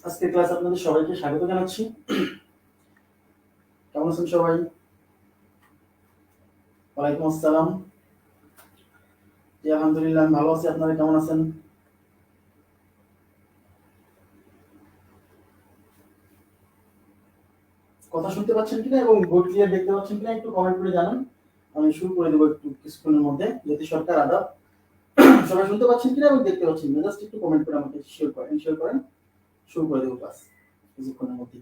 আজকের ক্লাসে আপনাদের সবাইকে স্বাগত জানাচ্ছি। কেমন আছেন সবাই? ওয়ালাইকুম আসসালাম। জি আলহামদুলিল্লাহ আমি ভালো আছি। আপনারা কেমন আছেন? কথা শুনতে পাচ্ছেন কিনা এবং বোর্ড ক্লিয়ার দেখতে পাচ্ছেন কিনা একটু কমেন্ট করে জানান। আমি শুরু করে দেবো একটু কিছুক্ষণের মধ্যে। জ্যোতি সরকার আদাব। সবাই শুনতে পাচ্ছেন কিনা এবং দেখতে পাচ্ছেন কিনা জাস্ট একটু কমেন্ট করে আমাকে শেয়ার করেন। শুরু করে দেবো ক্লাস কিছুক্ষণের মধ্যে।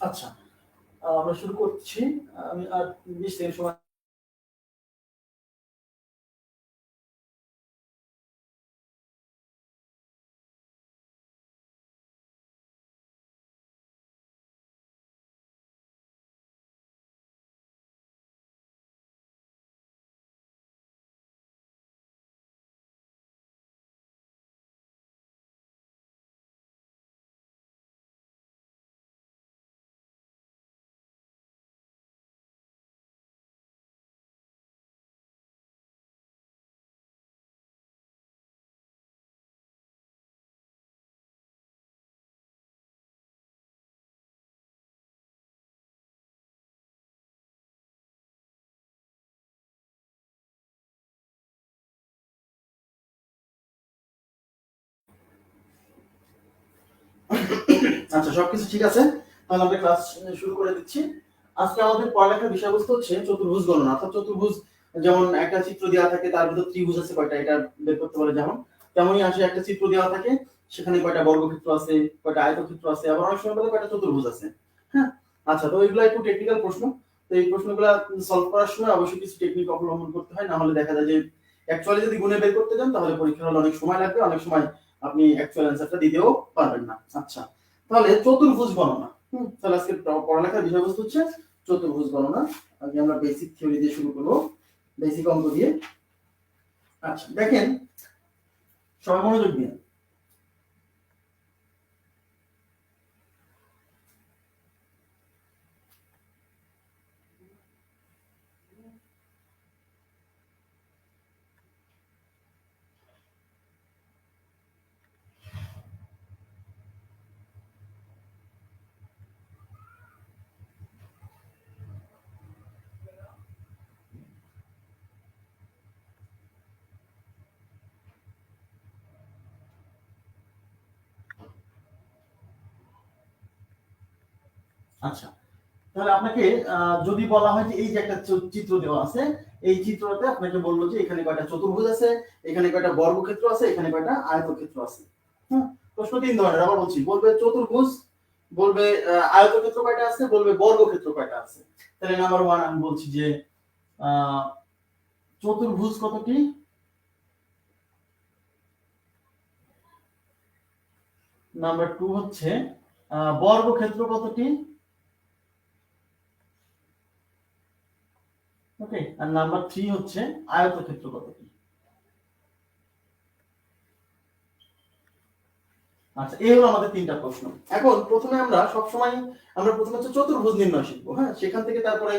আচ্ছা, আমরা শুরু করছি। আমি আর 20 সেকেন্ড সময়। আচ্ছা, সবকিছু ঠিক আছে, তাহলে আমরা ক্লাস শুরু করে দিচ্ছি। আজকে আমাদের পড়ালেখার বিষয়বস্তু হচ্ছে চতুর্ভুজ গণনা। অর্থাৎ চতুর্ভুজ যেমন একটা চিত্র দেওয়া থাকে, তার ভিতর ত্রিভুজ আছে কয়টা এটা বের করতে পারে, যেমন তেমনই আসে একটা চিত্র দেওয়া থাকে, সেখানে কয়টা বর্গক্ষেত্র আছে, কয়টা আয়তক্ষেত্র আছে, আবার অনেক সময় বলে কয়টা চতুর্ভুজ আছে। হ্যাঁ, আচ্ছা, তো এগুলো একটু টেকনিক্যাল প্রশ্ন। তো এই প্রশ্নগুলো সলভ করার সময় অবশ্যই কিছু টেকনিক অবলম্বন করতে হয়, না হলে দেখা যায় যে অ্যাকচুয়ালি যদি গুণে বের করতে যান তাহলে পরীক্ষার হলে অনেক সময় লাগবে, অনেক সময় আপনি অ্যাকচুয়াল অ্যান্সারটা দিতেও পারবেন না। আচ্ছা, তাহলে চতুর্ভুজ গণনা। তাহলে আজকে পড়ালেখার বিষয়বস্তু হচ্ছে চতুর্ভুজ গণনা। আগে আমরা বেসিক থিওরি দিয়ে শুরু করব, বেসিক অঙ্ক দিয়ে। আচ্ছা, দেখেন সবাই মনোযোগ দিন। আচ্ছা, তাহলে আপনাকে যদি বলা হয় যে এই যে একটা চিত্র দেওয়া আছে, এই চিত্রতে আপনাকে বলবো যে এখানে কয়টা চতুর্ভুজ আছে, এখানে কয়টা বর্গক্ষেত্র আছে, এখানে কয়টা আয়তক্ষেত্র আছে। হ্যাঁ, প্রশ্ন তিন ধরনের, আবার বলছি, বলবে চতুর্ভুজ, বলবে আয়তক্ষেত্র কয়টা আছে, বলবে বর্গক্ষেত্র কয়টা আছে। তাহলে নাম্বার ওয়ান আমি বলছি যে চতুর্ভুজ কতটি, নাম্বার টু হচ্ছে বর্গক্ষেত্র কতটি, ওকে, আর নাম্বার থ্রি হচ্ছে আয়তক্ষেত্র কতটি। আচ্ছা, এই হলো আমাদের তিনটা প্রশ্ন। এখন প্রথমে আমরা প্রথমে হচ্ছে চতুর্ভুজ নির্ণয় শিখবো। হ্যাঁ, সেখান থেকে তারপরে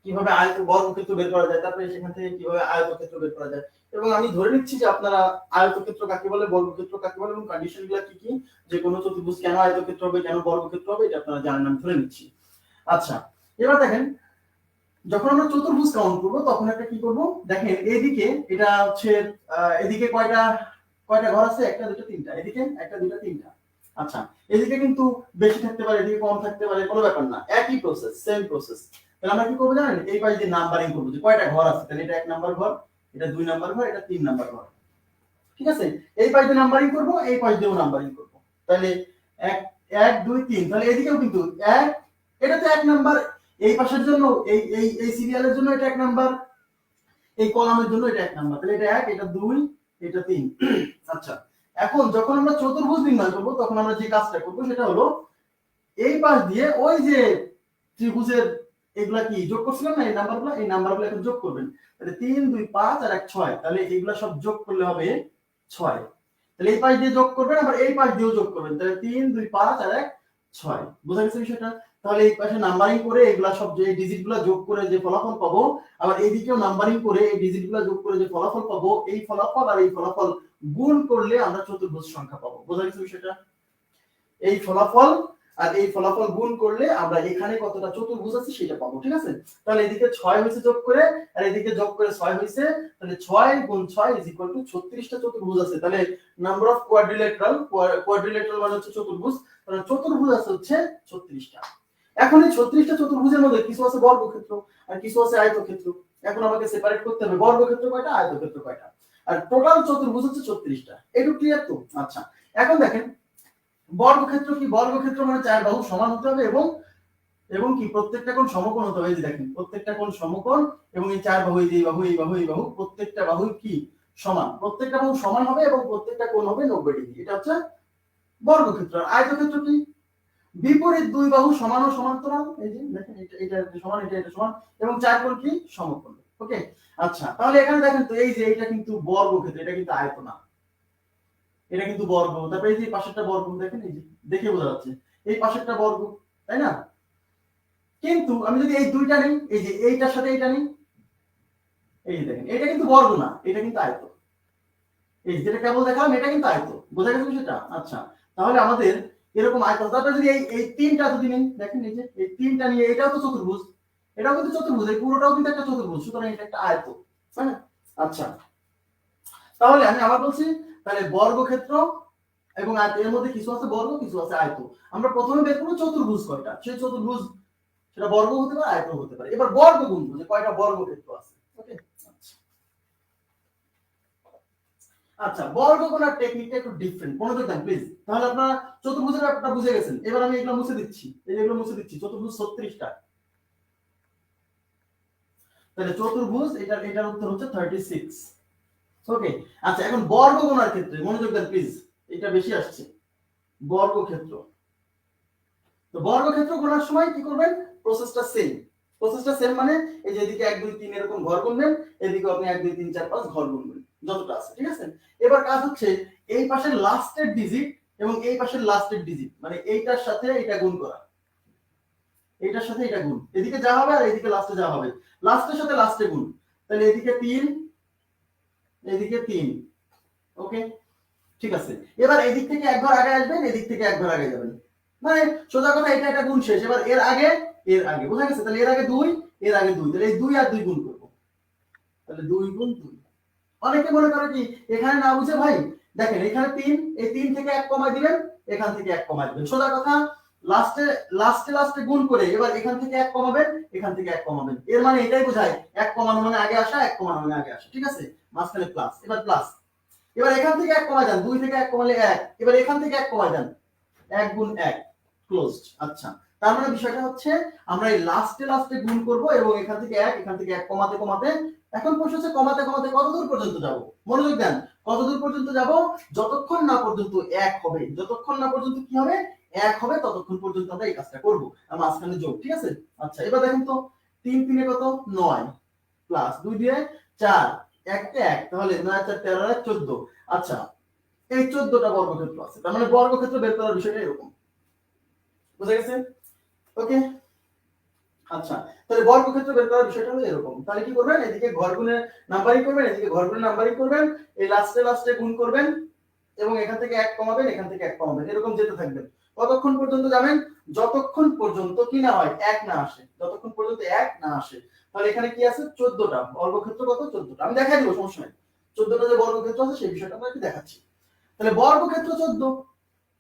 কিভাবে বর্গক্ষেত্র বের করা যায়, তারপরে সেখান থেকে কিভাবে আয়তক্ষেত্র বের করা যায়। এবং আমি ধরে নিচ্ছি যে আপনারা আয়তক্ষেত্র কাকে বলে, বর্গক্ষেত্র কাকে বলে এবং কন্ডিশন গুলো কি কি, যে কোনো চতুর্ভুজ কেন আয়তক্ষেত্র হবে, কেন বর্গক্ষেত্র হবে, এটা আপনারা জানেন, আমি ধরে নিচ্ছি। আচ্ছা, এবার দেখেন, যখন আমরা চতুর্ভুজ কাউন্ট করব তখন একটা কি করব, দেখেন এদিকে এটা হচ্ছে এদিকে কয়টা কয়টা ঘর আছে, একটা দুটো তিনটা, এদিকে একটা দুটো তিনটা। আচ্ছা, এদিকে কিন্তু বেশি থাকতে পারে, এদিকে কম থাকতে পারে, কোনো ব্যাপার না, একই প্রসেস, সেম প্রসেস। তাহলে আমরা কি করব জানেন, এই পাশে যে নাম্বারিং করব, যে কয়টা ঘর আছে, তাহলে এটা 1 নাম্বার ঘর, এটা 2 নাম্বার ঘর, এটা 3 নাম্বার ঘর। ঠিক আছে, এই পাশে দিয়ে নাম্বারিং করব, এই পাশে দিয়েও নাম্বারিং করব। তাহলে 1 1 2 3, তাহলে এদিকেও কিন্তু 1, এটা তো 1 নাম্বার, এই পাশের জন্য এই সিরিয়ালের জন্য এটা 1 নাম্বার, এই কলামের জন্য এটা 1 নাম্বার, তাহলে এটা 1, এটা 2, এটা 3। আচ্ছা, এখন যখন আমরা চতুর্ভুজ নির্ণয় করব তখন আমরা যে কাজটা করব সেটা হলো এই পাশ দিয়ে ওই যে ত্রিভুজের এগুলা কি যোগ করছিলাম না, এই নাম্বারগুলো এখন যোগ করবেন। তাহলে 3 2 5 আর 1 6, তাহলে এগুলা সব যোগ করলে হবে 6। তাহলে এই পাশ দিয়ে যোগ করবেন, আবার এই পাশ দিয়েও যোগ করবেন, তাহলে 3 2 5 আর 1 6। বোঝা গেছে বিষয়টা? তাহলে এই পাশে নাম্বারিং করে এগুলা সব যে ডিজিটগুলো যোগ করে যে ফলাফল পাবো, আবার এইদিকেও নাম্বারিং করে এই ডিজিটগুলো যোগ করে যে ফলাফল পাবো, এই ফলাফল আর এই ফলাফল গুণ করলে আমরা চতুর্ভুজ সংখ্যা পাবো। বোঝা গেছে বিষয়টা? এই ফলাফল আর এই ফলাফল গুণ করলে আমরা এখানে কতটা চতুর্ভুজ আছে সেটা পাবো। ঠিক আছে? তাহলে এদিকে 6 হইছে যোগ করে আর এদিকে যোগ করে 6 হইছে, তাহলে 6 গুণ 6 36টা চতুর্ভুজ আছে। তাহলে নাম্বার অফ কোয়াড্রিলেটারাল মানে হচ্ছে চতুর্ভুজ, তাহলে চতুর্ভুজ আছে হচ্ছে 36টা। এখন এই 36টা চতুর্ভুজের মধ্যে কিছু আছে বর্গক্ষেত্র আর কিছু আছে আয়তক্ষেত্র। এখন আমাকে সেপারেট করতে হবে বর্গক্ষেত্র কয়টা, আয়তক্ষেত্র কয়টা, আর টোটাল চতুর্ভুজ হচ্ছে 36টা। এটুকু ক্লিয়ার তো? আচ্ছা, এখন দেখেন বর্গক্ষেত্র কি? বর্গক্ষেত্র মানে 4 বাহু সমান হতে হবে এবং এবং কি প্রত্যেকটা কোণ সমকোণ হতে হবে। এই যে দেখেন প্রত্যেকটা কোণ সমকোণ এবং এই 4 বাহু, এই বাহু এই বাহু এই বাহু প্রত্যেকটা বাহু কি সমান, প্রত্যেকটা বাহু সমান হবে এবং প্রত্যেকটা কোণ হবে 90 ডিগ্রি। এটা হচ্ছে বর্গক্ষেত্র। আর আয়তক্ষেত্র কি? বিপরীত দুই বাহু সমান ও সমান্তরাল, এই যে দেখেন এটা সমান, এটা সমান এবং 4 কোণ কি সমকোণ। ওকে, আচ্ছা, তাহলে এখানে দেখেন তো এই যে এটা কিন্তু বর্গক্ষেত্র, এটা কিন্তু আয়ত না, এটা কিন্তু বর্গ। তারপরে এই যে পাশেরটা বর্গ, দেখেন এই যে দেখে বোঝা যাচ্ছে এই পাশেরটা বর্গ, তাই না? কিন্তু আমি যদি এই দুইটা নেই, এই যে এইটার সাথে এইটা নেই, এই যে দেখেন এটা কিন্তু বর্গ না, এটা কিন্তু আয়ত। এই যেটা কেবল দেখালাম এটা কিন্তু আয়ত। বোঝা গেছে সেটা? আচ্ছা, তাহলে আমাদের এরকম আয়ত, তারপরে যদি এই তিনটা যদি নেই, দেখেন এই যে এই তিনটা নিয়ে, এটাও তো চতুর্ভুজ, এটাও কিন্তু চতুর্ভুজ, এই পুরোটাও কিন্তু একটা চতুর্ভুজ, সুতরাং এটা একটা আয়ত। হ্যাঁ, আচ্ছা, তাহলে আমি আবার বলছি, তাহলে বর্গক্ষেত্র এবং আয়ত এর মধ্যে কিছু আছে বর্গ, কিছু আছে আয়ত। আমরা প্রথমে বের করব চতুর্ভুজ কয়টা, সেই চতুর্ভুজ সেটা বর্গ হতে পারে আয়ত হতে পারে। এবার বর্গ গুনবো যে কয়টা বর্গক্ষেত্র আছে। ওকে, আচ্ছা, বর্গ গোনার টেকনিকটা একটু ডিফারেন্ট, মনোযোগ দেন প্লিজ। তাহলে আপনারা চতুর্ভুজের ব্যাপারটা বুঝে গেছেন। এবার আমি এগুলো মুছে দিচ্ছি, এই যে এগুলো মুছে দিচ্ছি। চতুর্ভুজ 36টা, তাহলে চতুর্ভুজ এটার উত্তর হচ্ছে 36। ওকে, আচ্ছা, এখন বর্গ গোনার ক্ষেত্রে মনোযোগ দেন প্লিজ, এটা বেশি আসছে। বর্গক্ষেত্র, তো বর্গক্ষেত্র গোনার সময় কি করবেন? প্রসেসটা সেম। প্রসেসটা সেম মানে এই যে এদিকে 1 2 3 এরকম ঘর গুনবেন, এদিকে আপনি 1 2 3 4 5 ঘর গুনবেন যতটা আছে। ঠিক আছে? এবার কাজ হচ্ছে এই পাশের লাস্টের ডিজিট এবং এই পাশের লাস্টের ডিজিট, মানে এইটার সাথে এটা গুণ করা, এইটার সাথে এটা গুণ, এদিকে যা হবে আর এদিকে লাস্টে যা হবে, লাস্টের সাথে লাস্টে গুণ। তাহলে এদিকে 3, এদিকে 3। ওকে, ঠিক আছে। এবার এদিক থেকে এক ঘর আগে আসবেন, এদিক থেকে এক ঘর আগে যাবেন, মানে সোজা কথা এটা একটা গুণ শেষ। এবার এর আগে বোঝা গেছে? তাহলে এর আগে 2, এর আগে 2, তাহলে এই 2 আর 2 গুণ করব, তাহলে 2 গুণ 2। অনেকে মনে করে কি এখানে না বুঝে ভাই, দেখেন এখানে 3, এই 3 থেকে 1 কমায় দিবেন, এখান থেকে 1 কমায় দিবেন, সোজা কথা। লাস্টে গুণ করে এবার এখান থেকে 1 কমাবেন, এখান থেকে 1 কমাবেন, এর মানে এটাই বোঝায় 1 কমানো মানে আগে আসা, 1 কমানো মানে আগে আসা। ঠিক আছে? মাঝখানে প্লাস, এবার প্লাস। এবার এখান থেকে 1 কমায় দেন, 2 থেকে 1 কমালে 1, এবার এখান থেকে 1 কমায় দেন, 1 গুণ 1 ক্লোজড। আচ্ছা, তার মানে বিষয়টা হচ্ছে আমরা এই লাস্টে গুণ করব এবং এখান থেকে 1 কমাতে কমাতে, এখন প্রশ্ন হচ্ছে কমাতে কমাতে কত দূর পর্যন্ত যাব? মনোযোগ দেন, কত দূর পর্যন্ত যাব? যতক্ষণ না পর্যন্ত 1 হবে, যতক্ষণ না পর্যন্ত কি হবে? 1 হবে, ততক্ষণ পর্যন্ত আমরা এই কাজটা করব। আর মাঝখানে যোগ। ঠিক আছে? আচ্ছা, এবার দেখেন তো 3 3 এ কত? 9 প্লাস 2 দিয়ে 4, 1 তে 1, তাহলে 9 4 13 14। আচ্ছা, এই 14টা বর্গক্ষেত্র আছে, তার মানে বর্গক্ষেত্র বের করার বিষয়টা এরকম। বুঝা গেছে? ওকে, আচ্ছা, তাহলে বর্গক্ষেত্র বের করার বিষয়টা হলো এরকম। তাহলে কি করবেন? এদিকে ঘরগুণে নাম্বারিং করবেন, এদিকে ঘরগুণে নাম্বারিং করবেন, এই লাস্টে গুণ করবেন এবং এখান থেকে 1 কমাবেন, এখান থেকে 1 কমাবেন, এরকম যেতে থাকবেন। কতক্ষণ পর্যন্ত যাবেন? যতক্ষণ পর্যন্ত কি না হয়? 1 না আসে, যতক্ষণ পর্যন্ত 1 না আসে। তাহলে এখানে কি আছে? 14টা বর্গক্ষেত্র। কত? 14টা। আমি দেখাই দেব, সমস্যা নেই। 14টা যে বর্গক্ষেত্র আছে সেই বিষয়টা আমরা একটু দেখাচ্ছি। তাহলে বর্গক্ষেত্র 14,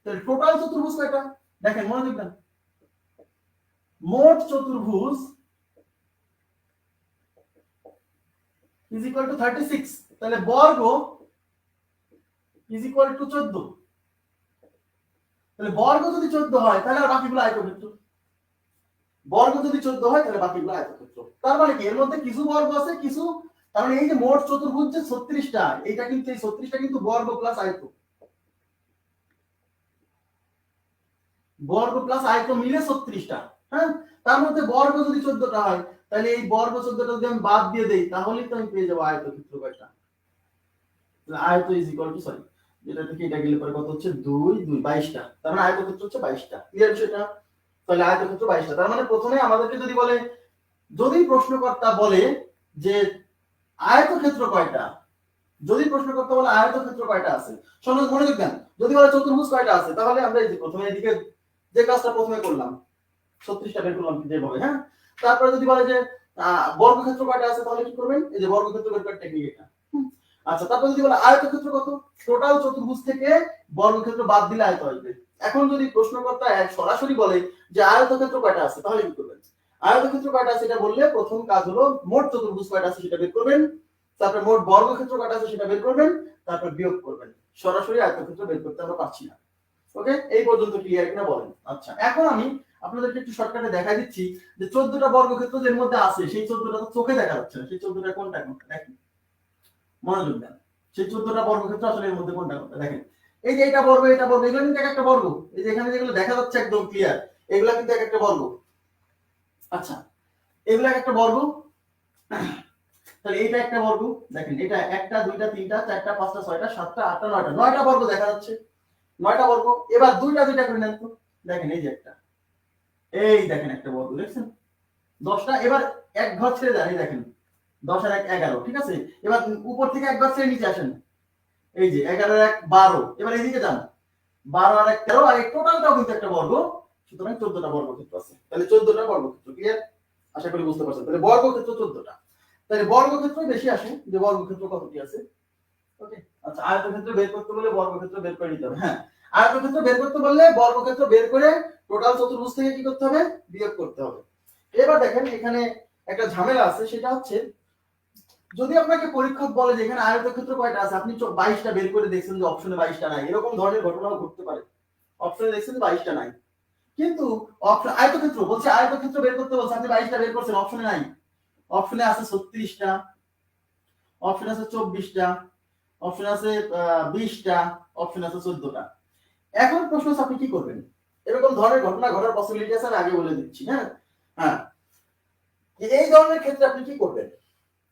তাহলে টোটাল চতুর্ভুজ কয়টা? দেখেন, মনোযোগ দেন। মোট চতুর্ভুজ ইজ ইকুয়াল টু 36, তাহলে বর্গ ইজ ইকুয়াল টু 14। তাহলে বর্গ যদি 14 হয় তাহলে আর বাকিগুলো আয়তক্ষেত্র। বর্গ যদি 14 হয় তাহলে বাকিগুলো আয়তক্ষেত্র। তার মানে কি এর মধ্যে কিছু বর্গ আছে, কিছু তার মানে এই যে মোট চতুর্ভুজ যে 36টা, এটা কিন্তু এই 36টা কিন্তু বর্গ প্লাস আয়ত, বর্গ প্লাস আয়ত মিলে 36টা। হ্যাঁ, তার মধ্যে বর্গ যদি 14টা হয়, তাহলে এই বর্গ 14টা যদি আমি বাদ দিয়ে দেই, তাহলেই তো আমি পেয়ে যাবো আয়তক্ষেত্র কয়টা। আয়ত ইজ ইকুয়াল টু, সরি, যেটা থেকে এটা গেলে পরে কত হচ্ছে 2 2 22টা, তার মানে আয়তক্ষেত্র হচ্ছে 22টা। ক্লিয়ার বিষয়টা? তাহলে আয়তক্ষেত্র 22টা। তার মানে প্রথমে আমাদেরকে যদি বলে, যদি প্রশ্নকর্তা বলে যে আয়তক্ষেত্র কয়টা, যদি প্রশ্নকর্তা বলে আয়তক্ষেত্র কয়টা আছে, শোনো মনে রাখবেন, যদি বলে চতুর্ভুজ কয়টা আছে, তাহলে আমরা এই যে প্রথমে এদিকে যে কাজটা প্রথমে করলাম 36টা বের করলাম যেভাবে, হ্যাঁ, তারপরে যদি বলে যে বর্গক্ষেত্র কয়টা আছে, তাহলে কি করবেন, এই যে বর্গক্ষেত্র বের করার টেকনিক এটা। আচ্ছা, তারপর যদি বলে আয়তক্ষেত্র কত, টোটাল চতুর্ভুজ থেকে বর্গক্ষেত্র বাদ দিলে আয়ত আসবে। এখন যদি প্রশ্নকর্তা সরাসরি বলে যে আয়তক্ষেত্র কয়টা আছে, তাহলে কি করবেন, আয়তক্ষেত্র কয়টা আছে এটা বললে প্রথম কাজ হলো মোট চতুর্ভুজ কয়টা আছে সেটা বের করবেন, তারপর মোট বর্গক্ষেত্র কয়টা আছে সেটা বের করবেন, তারপর বিয়োগ করবেন। সরাসরি আয়তক্ষেত্র বের করতে আমরা পারছি না। ওকে, এই পর্যন্ত ক্লিয়ার কিনা বলেন। আচ্ছা, এখন আমি আপনাদেরকে একটু শর্টকাটে দেখাই দিচ্ছি যে 14টা বর্গক্ষেত্র এর মধ্যে আছে, সেই 14টা তো চোখে দেখা যাচ্ছে না, সেই 14টা কোনটা কোনটা দেখেন, মনোযোগ দেন। সেই 14টা বর্গক্ষেত্র আসলে এর মধ্যে কোনটা কোনটা দেখেন। এই যে এটা বর্গ, এটা বর্গ, এগুলো কিন্তু এক একটা বর্গ। এই যে এখানে যেগুলো দেখা যাচ্ছে একদম ক্লিয়ার, এগুলো কিন্তু এক একটা বর্গ। আচ্ছা, এগুলো এক একটা বর্গ। তাহলে এটা একটা বর্গ, দেখেন এটা একটা, দুইটা, তিনটা, চারটা, পাঁচটা, ছয়টা, সাতটা, আটটা, নয়টা, 9টা বর্গ দেখা যাচ্ছে, 9টা বর্গ। এবার দুইটা দুইটা করে নেন তো, দেখেন এই যে একটা, এই দেখেন একটা বর্গ দেখছেন, 10টা। এবার এক ঘর ছেড়ে যান, এই দেখেন 10 আর 1 11, ঠিক আছে। এবার উপর থেকে এক ঘর ছেড়ে নিচে আসেন, এই যে 11 আর 1 12। এবার এইদিকে যান, 12 আর 1 13, আর এই টোটালটাও কিন্তু একটা বর্গ। সুতরাং 14টা বর্গক্ষেত্র আছে। তাহলে 14টা বর্গক্ষেত্র। ক্লিয়ার? আশা করি বুঝতে পারছেন। তাহলে বর্গক্ষেত্র 14টা। তাহলে বর্গক্ষেত্রই বেশি আসে, যে বর্গক্ষেত্র কতটি আছে। ওকে, আচ্ছা, আয়তক্ষেত্র বের করতে বলে বর্গক্ষেত্র বের করে নিতে হবে। হ্যাঁ, আয়তক্ষেত্র বের করতে বললে বর্গক্ষেত্র বের করে টোটাল চতুর্ভুজ থেকে কি করতে হবে, বিয়োগ করতে হবে। এবার দেখেন এখানে একটা ঝামেলা আছে, সেটা হচ্ছে যদি আপনাকে পরীক্ষক বলে যে এখানে আয়তক্ষেত্র কয়টা আছে, আপনি 22টা বের করে দেখছেন যে অপশনে 22টা নাই, এরকম ধরনের ঘটনাও ঘটতে পারে। অপশনে দেখছেন 22টা নাই, কিন্তু আয়তক্ষেত্র বলছে, আয়তক্ষেত্র বের করতে বলছে, আপনি 22টা বের করছেন, অপশনে নাই। অপশনে আছে 36টা, অপশনে আছে 24টা, অপশন আছে 20টা, অপশন আছে 14টা। এখন প্রশ্ন হচ্ছে আপনি কি করবেন, এরকম ধরনের ঘটনা ঘটার পসিবিলিটি আছে, আমি আগে বলে দিচ্ছি। হ্যাঁ হ্যাঁ, এই ধরনের ক্ষেত্রে আপনি কি করবেন,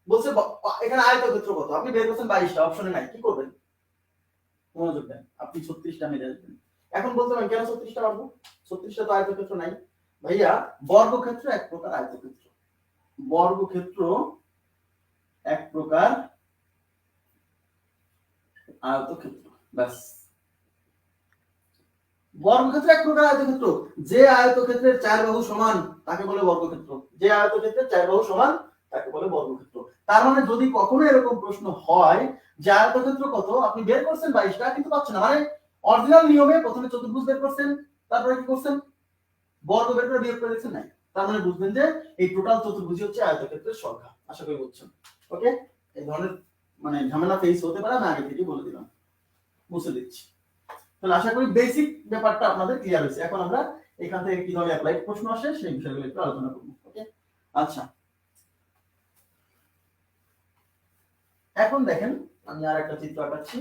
বলছে এখানে আয়তক্ষেত্র কত, আপনি বের করছেন 22টা, অপশনে নাই, কি করবেন, মনোযোগ দেন, আপনি 36টা মেরে আসবেন। এখন বলতে পারেন কেন 36টা পারবো, 36টা তো আয়তক্ষেত্র নাই। ভাইয়া, বর্গক্ষেত্র এক প্রকার আয়তক্ষেত্র, বর্গক্ষেত্র এক প্রকার আয়তক্ষেত্র, ব্যাস। বর্গক্ষেত্র এক প্রকার আয়তক্ষেত্র, যে আয়তক্ষেত্রের 4 বাহু সমান তাকে বলে বর্গক্ষেত্র, যে আয়তক্ষেত্রের 4 বাহু সমান তাকে বলে বর্গক্ষেত্র। তার মানে যদি কখনো এরকম প্রশ্ন হয় যে আয়তক্ষেত্র কত, আপনি বের করছেন 22টা কিন্তু পাচ্ছেন না, মানে অরিজিনাল নিয়মে প্রথমে চতুর্ভুজ বের করছেন, তারপরে কি করছেন, বর্গ বের করে বিয়োগ করে দিচ্ছেন, নাই, তার মানে বুঝবেন যে এই টোটাল চতুর্ভুজই হচ্ছে আয়তক্ষেত্রের সংখ্যা। আশা করি বুঝছেন। ওকে, এই ধরনের মানে ঝামেলা ফেস হতে পারে, আমি আগে থেকে বলে দিলাম, বুঝে দিচ্ছি। তাহলে আশা করি বেসিক ব্যাপারটা আপনাদের ক্লিয়ার হয়েছে। এখন আমরা এখান থেকে কিভাবে অ্যাপ্লাই প্রশ্ন আসে সেই বিষয়গুলো একটু আলোচনা করব। ওকে, আচ্ছা, এখন দেখেন আমি আর একটা চিত্র আঁকাচ্ছি।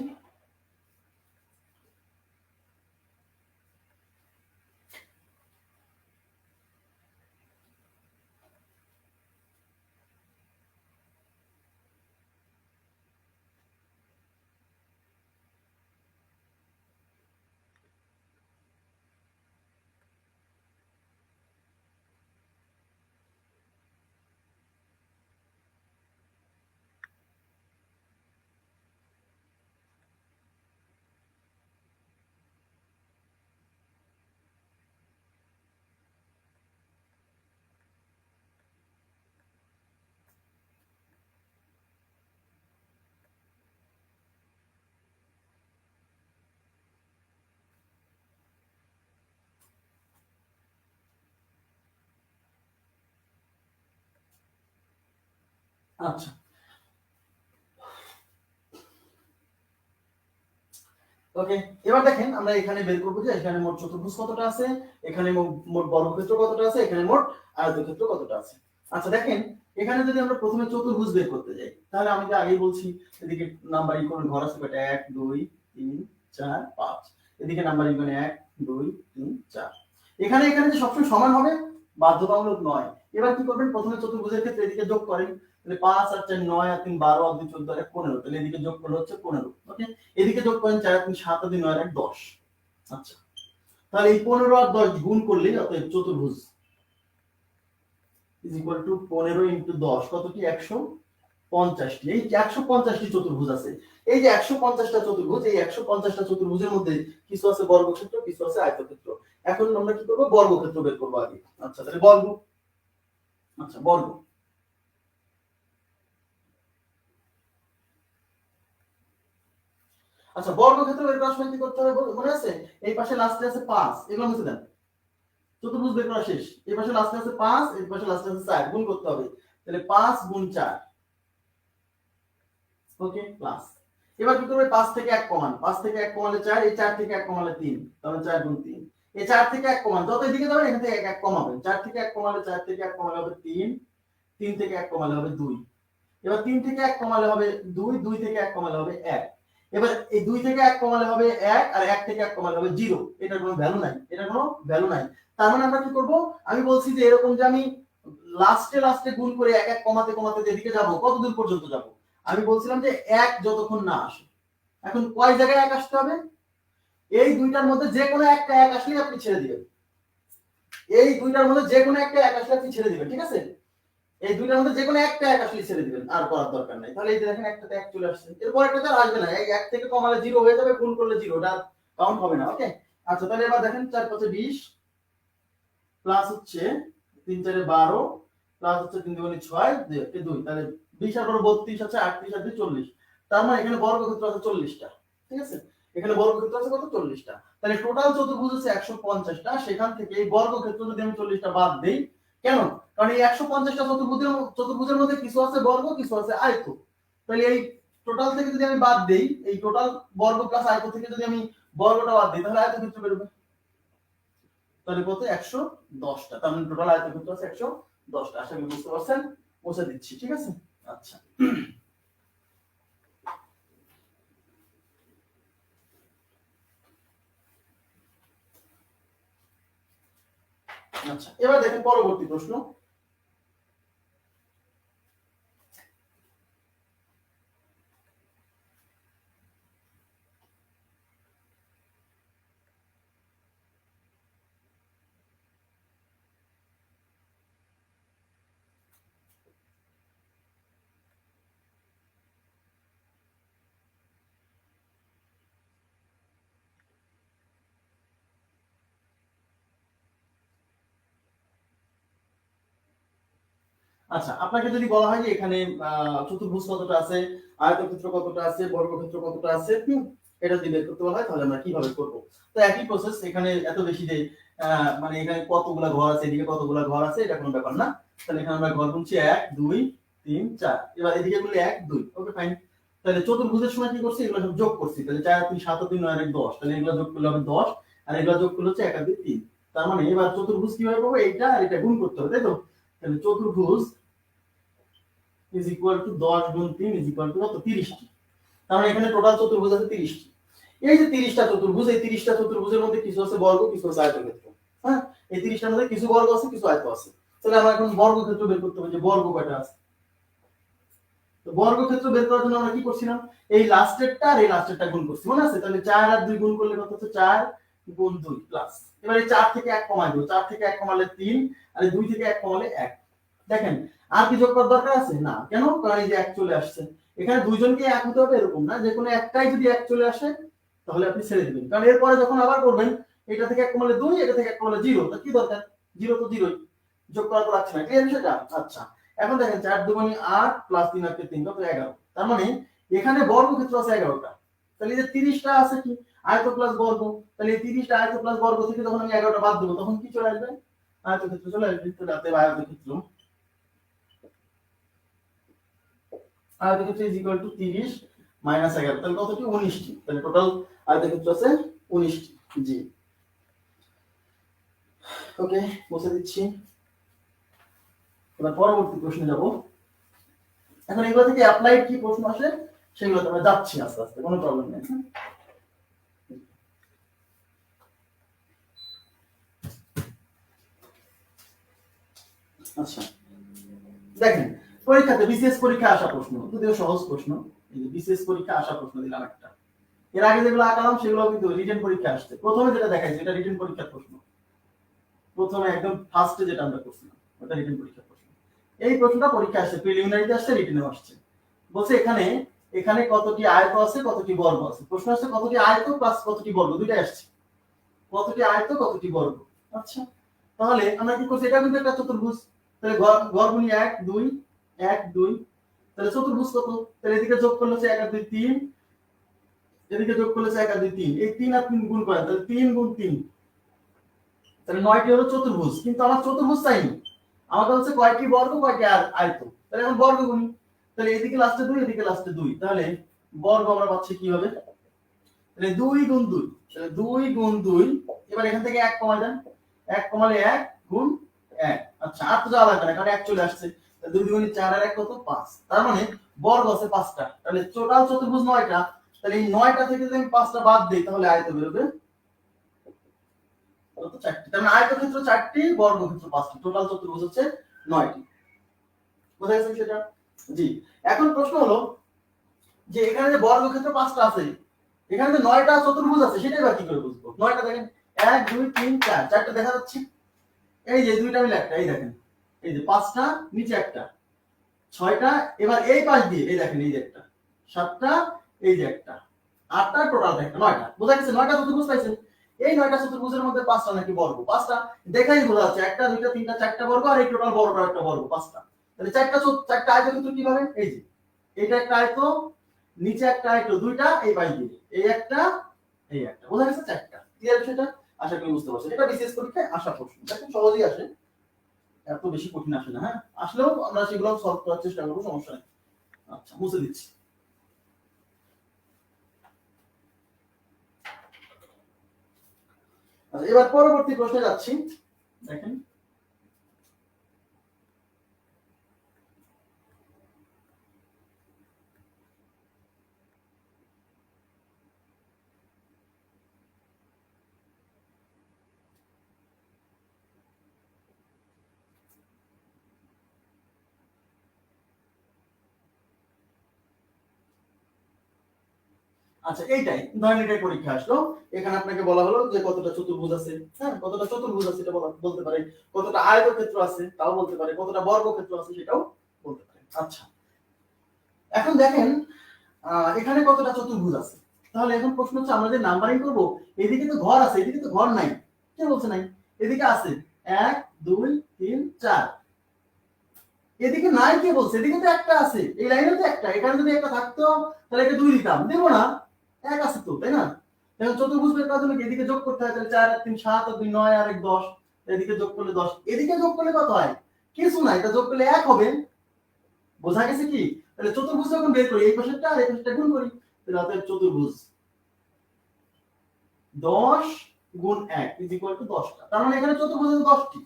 আচ্ছা, ওকে, এবার দেখেন আমরা এখানে বের করব যে এখানে মোট চতুর্ভুজ কতটা আছে, এখানে মোট বর্গক্ষেত্র কতটা আছে, এখানে মোট আয়তক্ষেত্র কতটা আছে। আচ্ছা দেখেন, এখানে যদি আমরা প্রথমে চতুর্ভুজ বের করতে যাই তাহলে আমি যে আগেই বলছি এদিকে নাম্বারিং করে ঘর আছে কয়টা 1 2 3 4 5, এদিকে নাম্বারিং করে 1 2 3 4। এখানে এখানে যে সবসময় সমান হবে বাধ্যতামূলক নয়। এবার কি করবেন, প্রথমে চতুর্ভুজের ক্ষেত্রে এদিকে যোগ করেন, তাহলে 5 আর 4 9 আর 3 12 আর 2 14 আর 1 15, তাহলে এদিকে যোগ করলে হচ্ছে 15। ওকে, এদিকে যোগ করেন 4 আর 3 7 আর 2 9 আর 1 10। আচ্ছা, তাহলে এই 15 আর 10 গুণ করলেই অতএব চতুর্ভুজ ইজ ইকুয়াল টু 15 ইনটু 10 কত কি 150টি। এই 150টি চতুর্ভুজ আছে। এই যে 150টা চতুর্ভুজ, এই 150টা চতুর্ভুজের মধ্যে কিছু আছে বর্গক্ষেত্র, কিছু আছে আয়তক্ষেত্র। এখন আমরা কি করব, বর্গক্ষেত্র বের করব আগে। আচ্ছা, তাহলে বর্গ, আচ্ছা বর্গ, আচ্ছা বর্গক্ষেত্র বের করার সময় কি করতে হবে মনে আছে? এই পাশে লাস্টে আছে 5, এগুলো মুছে দেন। চতুর্ভুজ বের করা শেষ। এই পাশে লাস্টে আছে 5, এই পাশে লাস্টে আছে 4, গুণ করতে হবে। তাহলে 5 গুণ 4, ওকে, প্লাস। এবার কি করবে, 5 থেকে 1 কমান, 5 থেকে 1 কমালে 4, এই 4 থেকে 1 কমালে 3, তাহলে 4 গুণ 3। এই 4 থেকে 1 কমান, যত এদিকে যাবেন এখান থেকে 1 কমাবেন। 4 থেকে 1 কমালে 4 থেকে 1 কমালে হবে 3, 3 থেকে 1 কমালে হবে 2। এবার 3 থেকে 1 কমালে হবে 2, 2 থেকে 1 কমালে হবে 1। এবার এই 2 থেকে 1 কমালে হবে 1, আর 1 থেকে 1 কমালে হবে 0। এটার কোনো ভ্যালু নাই, এটার কোনো ভ্যালু নাই। তার মানে আমরা কি করব, আমি বলছি যে এরকম যে আমি লাস্টে লাস্টে গুণ করে 1 1 কমাতে কমাতে যেদিকে যাব কত দূর পর্যন্ত যাব, আমি বলছিলাম যে 1 যতক্ষণ না আসে। এখন কয় জায়গায় 1 আসতে হবে, এই দুইটার মধ্যে যে কোনো একটা 1 আসলে আপনি ছেড়ে দিবেন। এই দুইটার মধ্যে যে কোনো একটা 1 আসলে আপনি ছেড়ে দিবেন, ঠিক আছে? এই দুইটার মধ্যে যে কোনো একটা 1 আসলে ছেড়ে দিবেন, আর করার দরকার নাই। তাহলে এই যে দেখেন একটাতে 1 চলে আসছে, এরপর একটাতে আর আসবে না। এই 1 থেকে কমালে 0 হয়ে যাবে, গুণ করলে 0, ওটা কাউন্ট হবে না। ওকে, আচ্ছা তাহলে এবার দেখেন 4 5 20 প্লাস হচ্ছে 3 4 12 প্লাস হচ্ছে 3 2 6 2, তাহলে 20 আর 32 আছে, 38 আর 2 40। তার মানে এখানে বর্গক্ষেত্র আছে 40টা, ঠিক আছে? এখানে বর্গক্ষেত্র আছে কত, 40টা। তাহলে টোটাল চতুর্ভুজ আছে 150টা, সেখান থেকে এই বর্গক্ষেত্র যদি আমি 40টা বাদ দেই, কেন? কারণ এই 150টা চতুর্ভুজের মধ্যে কিছু আছে বর্গ, কিছু আছে আয়ত। তাহলে এই টোটাল থেকে যদি আমি বাদ দেই, এই টোটাল বর্গ প্লাস আয়ত থেকে যদি আমি বর্গটা বাদ দিই, তাহলে আয়তক্ষেত্র বের হবে। তাহলে কত, 110টা। তার মানে টোটাল আয়তক্ষেত্র আছে 110টা। আশা করি বুঝতে পারছেন, মুছে দিচ্ছি, ঠিক আছে? আচ্ছা, আচ্ছা এবার দেখেন পরবর্তী প্রশ্ন। আচ্ছা, আপনাকে যদি বলা হয় যে এখানে চতুর্ভুজ কতটা আছে, আয়তক্ষেত্র কতটা আছে, বর্গক্ষেত্র কতটা আছে, এটা যদি বের করতে বলা হয় তাহলে আমরা কিভাবে করব? তো একই প্রসেস, এখানে এত বেশি যে মানে এখানে কতগুলা ঘর আছে, এদিকে কতগুলা ঘর আছে, এটা কোনো ব্যাপার না। তাহলে এখানে আমরা ঘর গুনছি 1 2 3 4, এবার এদিকে গুনলে 1 2, ওকে ফাইন। তাহলে চতুর্ভুজের সময় কি করছি, এগুলো সব যোগ করছি। তাহলে 4 3 7 3 9 1 10, তাহলে এগুলো যোগ করলে হবে 10, আর এগুলো যোগ করলে হচ্ছে 1 আর 2 3। তার মানে এবার চতুর্ভুজ কিভাবে পাবো, এইটা আর এটা গুণ করতে হবে, তাই তো? তাহলে চতুর্ভুজ is equal to 10 গুণ 3 is equal to কত, 30টি। তার মানে এখানে টোটাল চতুর্ভুজ আছে 30টি। এই যে 30টা চতুর্ভুজ, এই 30টা চতুর্ভুজের মধ্যে কিছু আছে বর্গ, কিছু আছে আয়তক্ষেত্র। হ্যাঁ, এই 30টার মধ্যে কিছু বর্গ আছে, কিছু আয়ত আছে। তাহলে আমরা এখন বর্গক্ষেত্র বের করতে হবে যে বর্গ কয়টা আছে। তো বর্গক্ষেত্র বের করার জন্য আমরা কি করছিলাম, এই লাস্টেরটা আর এই লাস্টেরটা গুণ করছি, মনে আছে? তাহলে 4 আর 2 গুণ করলে কত হচ্ছে, 4 গুণ 2 প্লাস। এবার এই 4 থেকে 1 কমাই দেব, 4 থেকে 1 কমালে 3, আর এই 2 থেকে 1 কমালে 1। দেখেন আর কি যোগ করার দরকার আছে না, কেন? কারণ এই যে 1 চলে আসছে, এখানে দুইজনকে 1 হতে হবে এরকম না, যে কোনো একটাই যদি 1 চলে আসে তাহলে আপনি ছেড়ে দিবেন। কারণ এরপরে যখন আবার করবেন, এটা থেকে 1 কমালে 2, এটা থেকে 1 কমালে 0, তো কি দরকার, 0 তো 0ই, যোগ করার তো লাগছে না। ক্লিয়ার বিষয়টা? আচ্ছা, এখন দেখেন 4 2 8 প্লাস 3 আর 3 কত, 11। তার মানে এখানে বর্গক্ষেত্র আছে 11টা। তাহলে এই যে 30টা আছে কি, আয়ত প্লাস বর্গ। তাহলে এই 30টা আয়ত প্লাস বর্গ থেকে যখন আমি 11টা বাদ দেব, তখন কি চলে আসবে, আয়তক্ষেত্র চলে আসবে। তাহলে আয়তক্ষেত্র ইজ ইকুয়াল টু 30 মাইনাস 11, তাহলে কত কি, 19টি। তাহলে টোটাল আয়তক্ষেত্র আছে 19টি। জি, ওকে, মুছে দিচ্ছি। এবার পরবর্তী প্রশ্নে যাব। এখন এগুলো থেকে অ্যাপ্লাইড কি প্রশ্ন আসে সেগুলো আমরা যাচ্ছি আস্তে আস্তে, কোনো প্রবলেম নেই। আচ্ছা দেখেন, পরীক্ষাতে বিসিএস পরীক্ষা আসা প্রশ্ন, যদিও সহজ প্রশ্ন, এই যে বিসিএস পরীক্ষা আসা প্রশ্ন দিলাম একটা। এর আগে যেগুলো আঁকালাম সেগুলো কিন্তু রিটেন পরীক্ষা আসছে। প্রথমে যেটা দেখাইছে এটা রিটেন পরীক্ষার প্রশ্ন, প্রথমে একদম ফার্স্টে যেটা আমরা করছিলাম ওটা রিটেন পরীক্ষার প্রশ্ন। এই প্রশ্নটা পরীক্ষা আসছে, প্রিলিমিনারিতে আসছে, রিটেনেও আসছে। বলছে এখানে এখানে কতটি আয়ত আছে কতটি বর্গ আছে, প্রশ্ন আসছে কতটি আয়ত প্লাস কতটি বর্গ, দুইটাই আসছে, কতটি আয়ত কতটি বর্গ। আচ্ছা তাহলে আমরা কি করছি, এটা কিন্তু একটা চতুর্ভুজ, তাহলে গড় গুণি 1 2 1 2, তাহলে চতুর্ভুজ কত, তাহলে এদিকে যোগ করলে হচ্ছে 1 আর 2 3, এদিকে যোগ করলে হচ্ছে 1 আর 2 3, এই 3 আর 3 গুণ করেন তাহলে 3 গুণ 3, তাহলে 9টি হলো চতুর্ভুজ। কিন্তু আমার চতুর্ভুজ চাইনি, আমাদের হচ্ছে কয়টি বর্গ কয়টি আয়ত, তাহলে এখন বর্গ গুণি, তাহলে এদিকে লাস্টে 2 এদিকে লাস্টে 2, তাহলে বর্গ আমরা পাচ্ছি কি হবে, তাহলে 2 গুণ 2, তাহলে 2 গুণ 2, এবার এখান থেকে 1 কমাই দেন, 1 কমালে 1 গুণ 1, আচ্ছা আর তো যাওয়া লাগবে না কারণ 1 চলে আসছে, তাহলে 2 গুণ 4 আর 1 কত 5, তার মানে বর্গ আছে 5টা, তাহলে টোটাল চতুর্ভুজ 9টা, তাহলে এই 9টা থেকে যদি আমি 5টা বাদ দেই তাহলে আয়ত বেরোবে কত 4টি, তার মানে আয়তক্ষেত্র 4টি, বর্গক্ষেত্র 5টি, টোটাল চতুর্ভুজ হচ্ছে 9টি। বোঝা গেছে সেটা? জি। এখন প্রশ্ন হলো যে এখানে যে বর্গক্ষেত্র 5টা আছে, এখানে যে 9টা চতুর্ভুজ আছে সেটাই বা কি করে বুঝবো? 9টা দেখেন 1 2 3 4, চারটা দেখা যাচ্ছে, এই যে দুইটা মিলে একটা, এই দেখেন এই যে 5টা নিচে একটা, 6টা, এবার এই পাশ দিয়ে এই দেখেন এই যে একটা, 7টা, এই যে একটা, 8টা, টোটাল একটা 9টা। বোঝা গেছে 9টা চতুর্ভুজ পাইছেন। এই 9টা চতুর্ভুজের মধ্যে 5টা নাকি বর্গ, 5টা দেখাই বোঝা যাচ্ছে, একটা দুইটা তিনটা চারটা বর্গ আর এই টোটাল বড়টা একটা বর্গ 5টা, তাহলে চারটা আয়তক্ষেত্র কিভাবে, এই যে এইটা একটা আয়ত, নিচে একটা আয়ত দুইটা, এই পাশ দিয়ে এই একটা, এই একটা, বোঝা গেছে 4টা। ক্লিয়ার সেটা? আশা করি বুঝতে পারছেন। এটা বিশেষ পরীক্ষায় আসা প্রশ্ন, দেখেন সহজেই আসে, এত বেশি কঠিন আসে না। হ্যাঁ আসলেও আমরা সেগুলো সলভ করার চেষ্টা করবো, সমস্যা নেই। আচ্ছা মুছে দিচ্ছি। আচ্ছা এবার পরবর্তী প্রশ্নে যাচ্ছি। দেখেন আচ্ছা এইটাই ধরেন এটাই পরীক্ষা আসলো, এখানে আপনাকে বলা হলো যে কতটা চতুর্ভুজ আছে, হ্যাঁ কতটা চতুর্ভুজ আছে এটা বলতে পারে, কতটা আয়তক্ষেত্র আছে তাও বলতে পারে, কতটা বর্গক্ষেত্র আছে সেটাও বলতে পারে। আচ্ছা এখন দেখেন এখানে কতটা চতুর্ভুজ আছে, তাহলে এখন প্রশ্ন হচ্ছে আমরা যে নাম্বারিং করব, এদিকে তো ঘর আছে এদিকে তো ঘর নাই, কে বলছে নাই, এদিকে আছে 1 2 3 4, এদিকে নাই কে বলছে, এদিকে তো একটা আছে, এই লাইনে তো একটা, এখানে যদি একটা থাকতো তাহলে একে 2 দিতাম, দেব না, এক আছে তো, তাই না? এখন চতুর্ভুজ বের করার জন্য এদিকে যোগ করতে হয়, তাহলে 4 আর 3 7 আর 2 9 আর 1 10, এদিকে যোগ করলে 10, এদিকে যোগ করলে কত হয়, কিছু নাই, এটা যোগ করলে 1 হবে। বোঝা গেছে কি? তাহলে চতুর্ভুজ যখন বের করি এই পাশেরটা আর এই পাশেরটা গুণ করি, তাহলে অতএব চতুর্ভুজ 10 গুণ 1 ইজ ইকুয়াল টু 10টা, তার মানে এখানে চতুর্ভুজ আছে 10টি,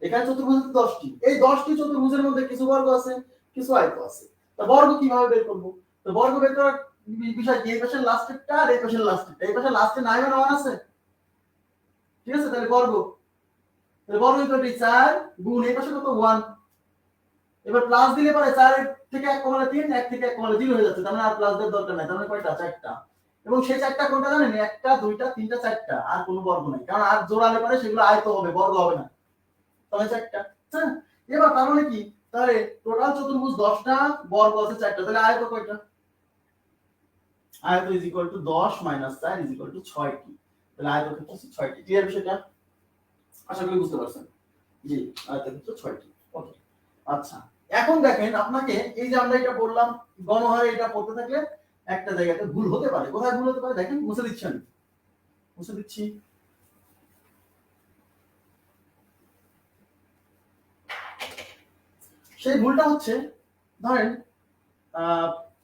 এখানে চতুর্ভুজ আছে 10টি, এই 10টি চতুর্ভুজের মধ্যে কিছু বর্গ আছে কিছু আয়ত আছে, তা বর্গ কিভাবে বের করব? তো বর্গ বের করার বিষয় কি, এই পাশের লাস্টেরটা আর এই পাশের লাস্টেরটা, এই পাশের লাস্টে 9 আর 1 আছে, ঠিক আছে, তাহলে বর্গ, তাহলে বর্গ ইকুয়াল টু 4 গুণ এই পাশে কত 1, এবার প্লাস দিলে পরে 4 থেকে 1 কমালে 3, 1 থেকে 1 কমালে 0 হয়ে যাচ্ছে, তার মানে আর প্লাস দেওয়ার দরকার নাই, তার মানে কয়টা 4টা, এবং সেই 4টা কোনটা জানেন, একটা দুইটা তিনটা 4টা, আর কোনো বর্গ নাই, কারণ আর জোড়ালে পরে সেগুলো আয়ত হবে বর্গ হবে না, তাহলে 4টা। হ্যাঁ এবার তার মানে কি, তাহলে টোটাল চতুর্ভুজ 10টা, বর্গ আছে 4টা, তাহলে আয়ত কয়টা, আয়ত is equal to 10 minus 4 is equal to 6টি, তাহলে আয়তক্ষেত্র হচ্ছে 6টি। ক্লিয়ার বিষয়টা? আশা করি বুঝতে পারছেন। জি আয়তক্ষেত্র 6টি। ওকে আচ্ছা এখন দেখেন আপনাকে এই যে আমরা এটা বললাম, গণহারে এটা পড়তে থাকলে একটা জায়গাতে ভুল হতে পারে, কোথায় ভুল হতে পারে দেখেন, মুছে দিচ্ছি আমি, মুছে দিচ্ছি। সেই ভুলটা হচ্ছে ধরেন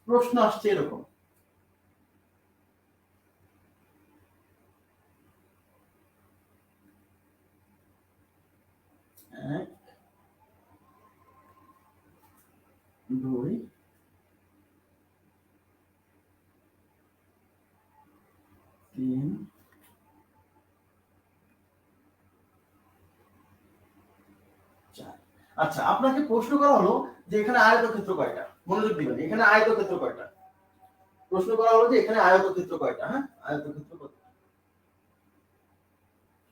প্রশ্ন আসছে এরকম, 2 3 4। আচ্ছা, আপনাকে প্রশ্ন করা হলো যে এখানে আয়তক্ষেত্র কয়টা, মনোযোগ দিবেন, এখানে আয়তক্ষেত্র কয়টা, প্রশ্ন করা হলো যে এখানে আয়তক্ষেত্র কয়টা। হ্যাঁ, আয়তক্ষেত্র কত,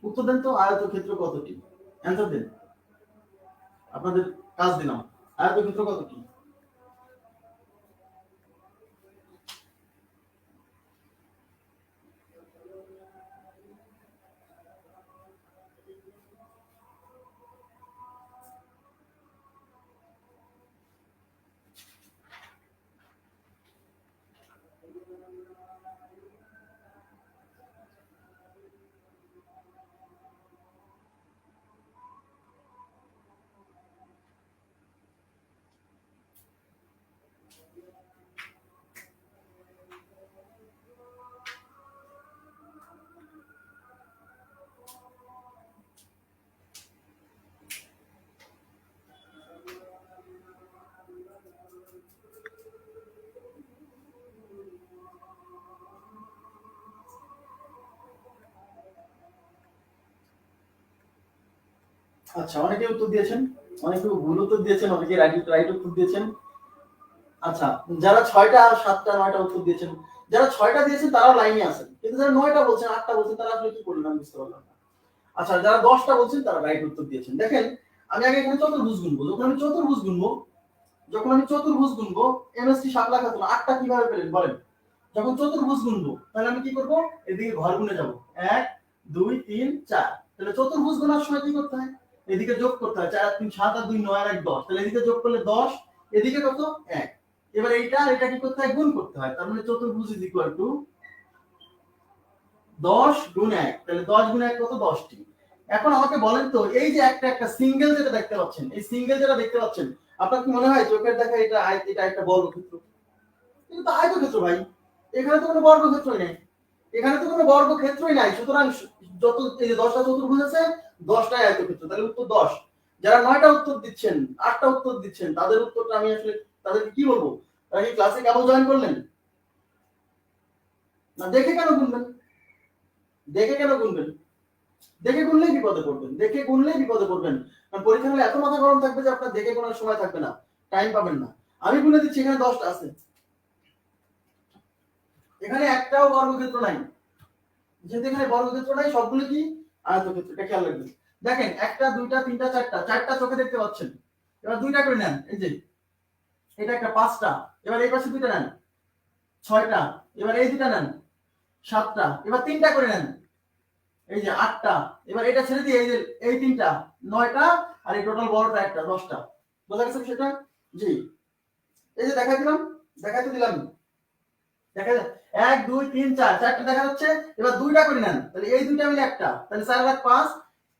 উত্তর দেন তো, আয়তক্ষেত্র কতটি, অ্যান্সার দেন, আপনাদের কাজ দিলাম, আয়তক্ষেত্র কতটি। আচ্ছা, অনেকে উত্তর দিয়েছেন, অনেকে ভুল উত্তর দিয়েছেন, অনেকে রাইট উত্তর দিয়েছেন। আচ্ছা, যারা 6টা 7টা 9টা উত্তর দিয়েছেন, যারা 6টা দিয়েছেন তারাও লাইনে আছেন, কিন্তু যারা 9টা বলছেন 8টা বলছেন তারা আসলে কি করলেন আমি বুঝতে পারলাম না। আচ্ছা, যারা 10টা বলছেন তারা রাইট উত্তর দিয়েছেন। দেখেন, আমি আগে এখানে চতুর্ভুজ গুনবো, যখন আমি চতুর্ভুজ গুনবো এমএসটি শাপলা খাতুন 8টা কিভাবে পেলেন বলেন। যখন চতুর্ভুজ গুনবো তাহলে আমি কি করব, এদিকে ঘর গুনে যাব, 1 2 3 4। তাহলে চতুর্ভুজ গুনার সময় কি করতে হয়, এদিকে যোগ করতে হয়, 4 3 7 আর 2 9 আর 1 10। তাহলে এদিকে যোগ করলে 10, এদিকে কত 1। এবার এইটা আর এটা কি করতে হয়, গুণ করতে হয়। তার মানে চতুর্ভুজ ইজ ইকুয়াল টু 10 গুণ 1। তাহলে 10 গুণ 1 কত, 10টি। এখন আমাকে বলেন তো, এই যে একটা সিঙ্গেল যেটা দেখতে পাচ্ছেন, এই সিঙ্গেল যেটা দেখতে পাচ্ছেন, আপনার কি মনে হয় চোখের দেখা এটা এটা একটা বর্গক্ষেত্র? কিন্তু তো আয়তক্ষেত্র ভাই, এখানে তো কোনো বর্গক্ষেত্রই নেই, এখানে তো কোনো বর্গক্ষেত্রই নাই। সুতরাং যত এই যে 10টা চতুর্ভুজ আছে 10টাই আয়তক্ষেত্র। তাহলে উত্তর 10। যারা 9টা উত্তর দিচ্ছেন, 8টা উত্তর দিচ্ছেন, তাদের উত্তরটা আমি আসলে তাদেরকে কি বলবো, তারা কি ক্লাসে কেবল জয়েন করলেন না? দেখে কেন গুনবেন, দেখে কেন গুনবেন, দেখে গুনলেই বিপদে পড়বেন, দেখে গুনলেই বিপদে পড়বেন। কারণ পরীক্ষা হলে এত মাথা গরম থাকবে যে আপনার দেখে গোনার সময় থাকবে না, টাইম পাবেন না। আমি গুনে দিচ্ছি, এখানে 10টা আছে, এখানে একটাও বর্গক্ষেত্র নাই। যেহেতু এখানে বর্গক্ষেত্র নাই, সবগুলো কি আয়তক্ষেত্র, এটা খেয়াল রাখবেন। দেখেন, 1টা 2টা 3টা 4টা, 4টা চোখে দেখতে পাচ্ছেন। এবার 2টা করে নেন, এই যে এটা একটা 5টা। এবার এই পাশে 2টা নেন, 6টা। এবার এই 2টা নেন, 7টা। এবার 3টা করে নেন, এই যে 8টা। এবার এটা ছেড়ে দিয়ে এই যে এই 3টা 9টা, আর এই টোটাল বড়টা একটা 10টা। বোঝা গেছে সেটা? জি, এই যে দেখাইতে দিলাম, দেখা যায় 1 2 3 4, 4টা দেখা যাচ্ছে। এবার 2টা করে নেন, তাহলে এই 2টা মিলে একটা, তাহলে 4 আর 5।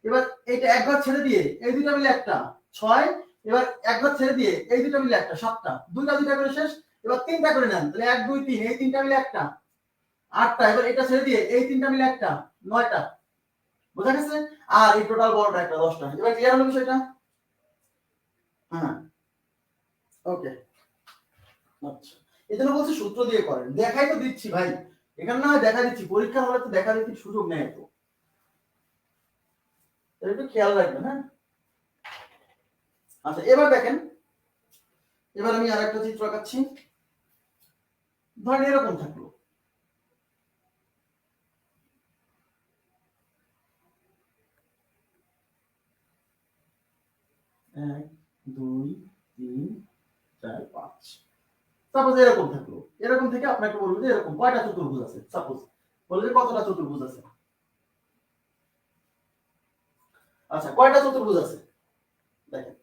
এবার এইটা একবার ছেড়ে দিয়ে এই 2টা মিলে একটা 6। এবার একবার ছেড়ে দিয়ে এই 2টা মিলে একটা 7টা। 2টা করে শেষ। এবার 3টা করে নেন, তাহলে 1 2 3, এই 3টা মিলে একটা 8টা। এবার এটা ছেড়ে দিয়ে এই 3টা মিলে একটা 9টা। বোঝা গেছে? আর এই টোটাল বড়টা একটা 10টা। এবার ক্লিয়ার হলো বিষয়টা? হ্যাঁ, ওকে। আচ্ছা, এজন্য বলছি সূত্র দিয়ে করেন, দেখাই তো দিচ্ছি ভাই, এখানে না দেখা দিচ্ছি, পরীক্ষা হলে তো দেখা দিতে সুযোগ নেই তো, একটু খেয়াল রাখবেন। হ্যাঁ, আচ্ছা, এবার দেখেন, এবার আমি আর একটা চিত্র আঁকাচ্ছি। ধরেন এরকম থাকলো, 1 2 3 4 5। সাপোজ এরকম থাকলো, এরকম থেকে আপনাকে বলবো যে এরকম কয়টা চতুর্ভুজ আছে, সাপোজ বলবো যে কতটা চতুর্ভুজ আছে। আচ্ছা, কয়টা চতুর্ভুজ আছে দেখেন,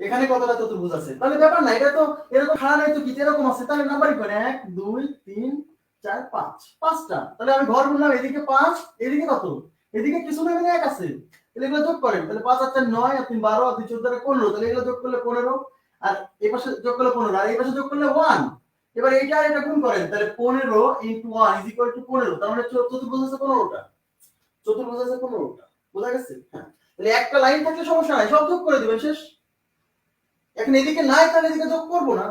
এখানে কতটা চতুর্ভুজ আছে, তাহলে ব্যাপার না, এটা তো এরকম খাড়া নাই তো কি, এরকম আছে, তাহলে নাম্বারই করেন 1 2 3 4 5, 5টা। তাহলে আমি ঘর বললাম, এদিকে 5, এদিকে কত, এদিকে কিছু না, এখানে 1 আছে। তাহলে এগুলো যোগ করেন, তাহলে 5 আর 4 9, আর 3 12, আর 2 14 আর 15। তাহলে এগুলো যোগ করলে 15, আর এই পাশে যোগ করলে 15, আর এই পাশে যোগ করলে 1। এবার এইটা আর এটা গুণ করেন, তাহলে 15 * 1 = 15। তার মানে চতুর্ভুজ আছে 15টা, চতুর্ভুজ আছে 15টা। বোঝা গেছে? হ্যাঁ, তাহলে একটা লাইন থাকলে সমস্যা নাই, সব যোগ করে দিবেন, শেষ। এখন এদিকে নাই তাহলে এদিকে যোগ করবো না।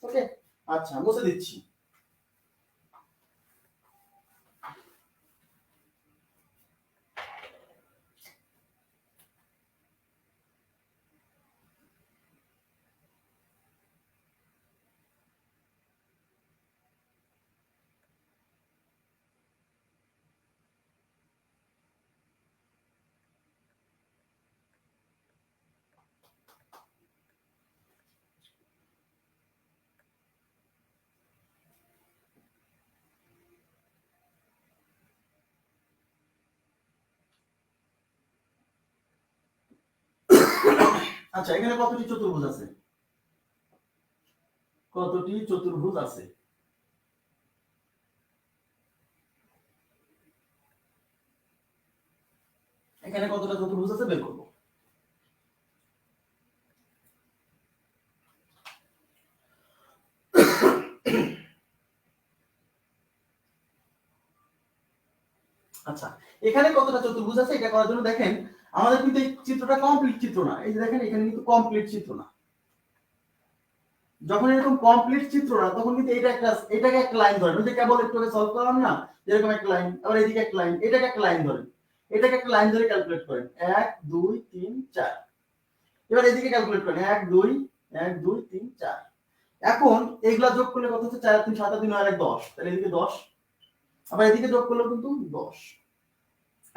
ওকে, আচ্ছা মুছে দিচ্ছি। আচ্ছা এখানে কতটি চতুর্ভুজ আছে? কতটি চতুর্ভুজ আছে? এখানে কতটা চতুর্ভুজ আছে বের করবো। আচ্ছা এখানে কতটা চতুর্ভুজ আছে এটা করার জন্য দেখেন আমাদের কিন্তু এই চিত্রটা কমপ্লিট চিত্র না। এই যে দেখেন এখানে কিন্তু কমপ্লিট চিত্র না। যখন এরকম কমপ্লিট চিত্র না তখন কিন্তু এটাকে একটা লাইন ধরেন, ওই যে কেবল একটু আগে সলভ করলাম না, যেরকম একটা লাইন, আবার এদিকে একটা লাইন, এটাকে একটা লাইন ধরেন, এটাকে একটা লাইন ধরে ক্যালকুলেট করেন 1 2 3 4। এবার এদিকে ক্যালকুলেট করেন 1 2 1 2 3 4। এখন এগুলা যোগ করলে কত হচ্ছে? 4 3 7 3 আর 1 10, তাহলে এদিকে 10, আবার এদিকে যোগ করলে কিন্তু 10।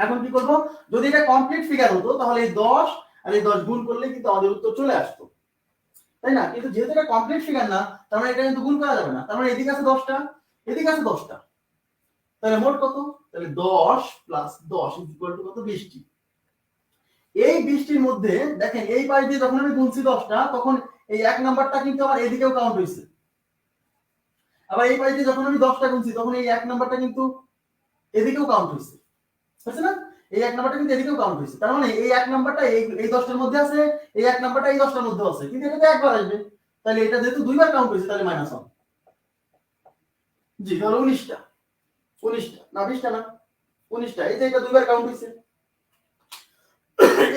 এখন কি করব? যদি এটা কমপ্লিট ফিগার হতো তাহলে এই 10 আর এই 10 গুণ করলে কিন্তু আমাদের উত্তর চলে আসতো, তাই না? কিন্তু যেহেতু এটা কমপ্লিট ফিগার না, তার মানে এটা কিন্তু গুণ করা যাবে না। তার মানে এদিকে আছে 10টা, এদিকে আছে 10টা, তাহলে মোট কত? তাহলে 10 প্লাস 10 ইকুয়াল টু কত? 20টি। এই 20টির মধ্যে দেখেন এই পাশ দিয়ে যখন আমি গুনছি 10টা, তখন এই এক নাম্বারটা কিন্তু আমার এদিকেও কাউন্ট হইছে। আবার এই পাশ দিয়ে যখন আমি 10টা গুনছি তখন এই এক নাম্বারটা কিন্তু এদিকেও কাউন্ট হইছে, বুঝছ না? এই এক নাম্বারটা কিন্তু এদিকেও কাউন্ট হইছে। তার মানে এই এক নাম্বারটা এই 10টার মধ্যে আছে, এই এক নাম্বারটা এই 10টার মধ্যে আছে, কিন্তু এটা তো একবার আসবে। তাহলে এটা যেহেতু দুইবার কাউন্ট হইছে তাহলে -1। জি তাহলে 19টা, 19টা না 20টা না 19টা। এই যে এটা দুইবার কাউন্ট হইছে,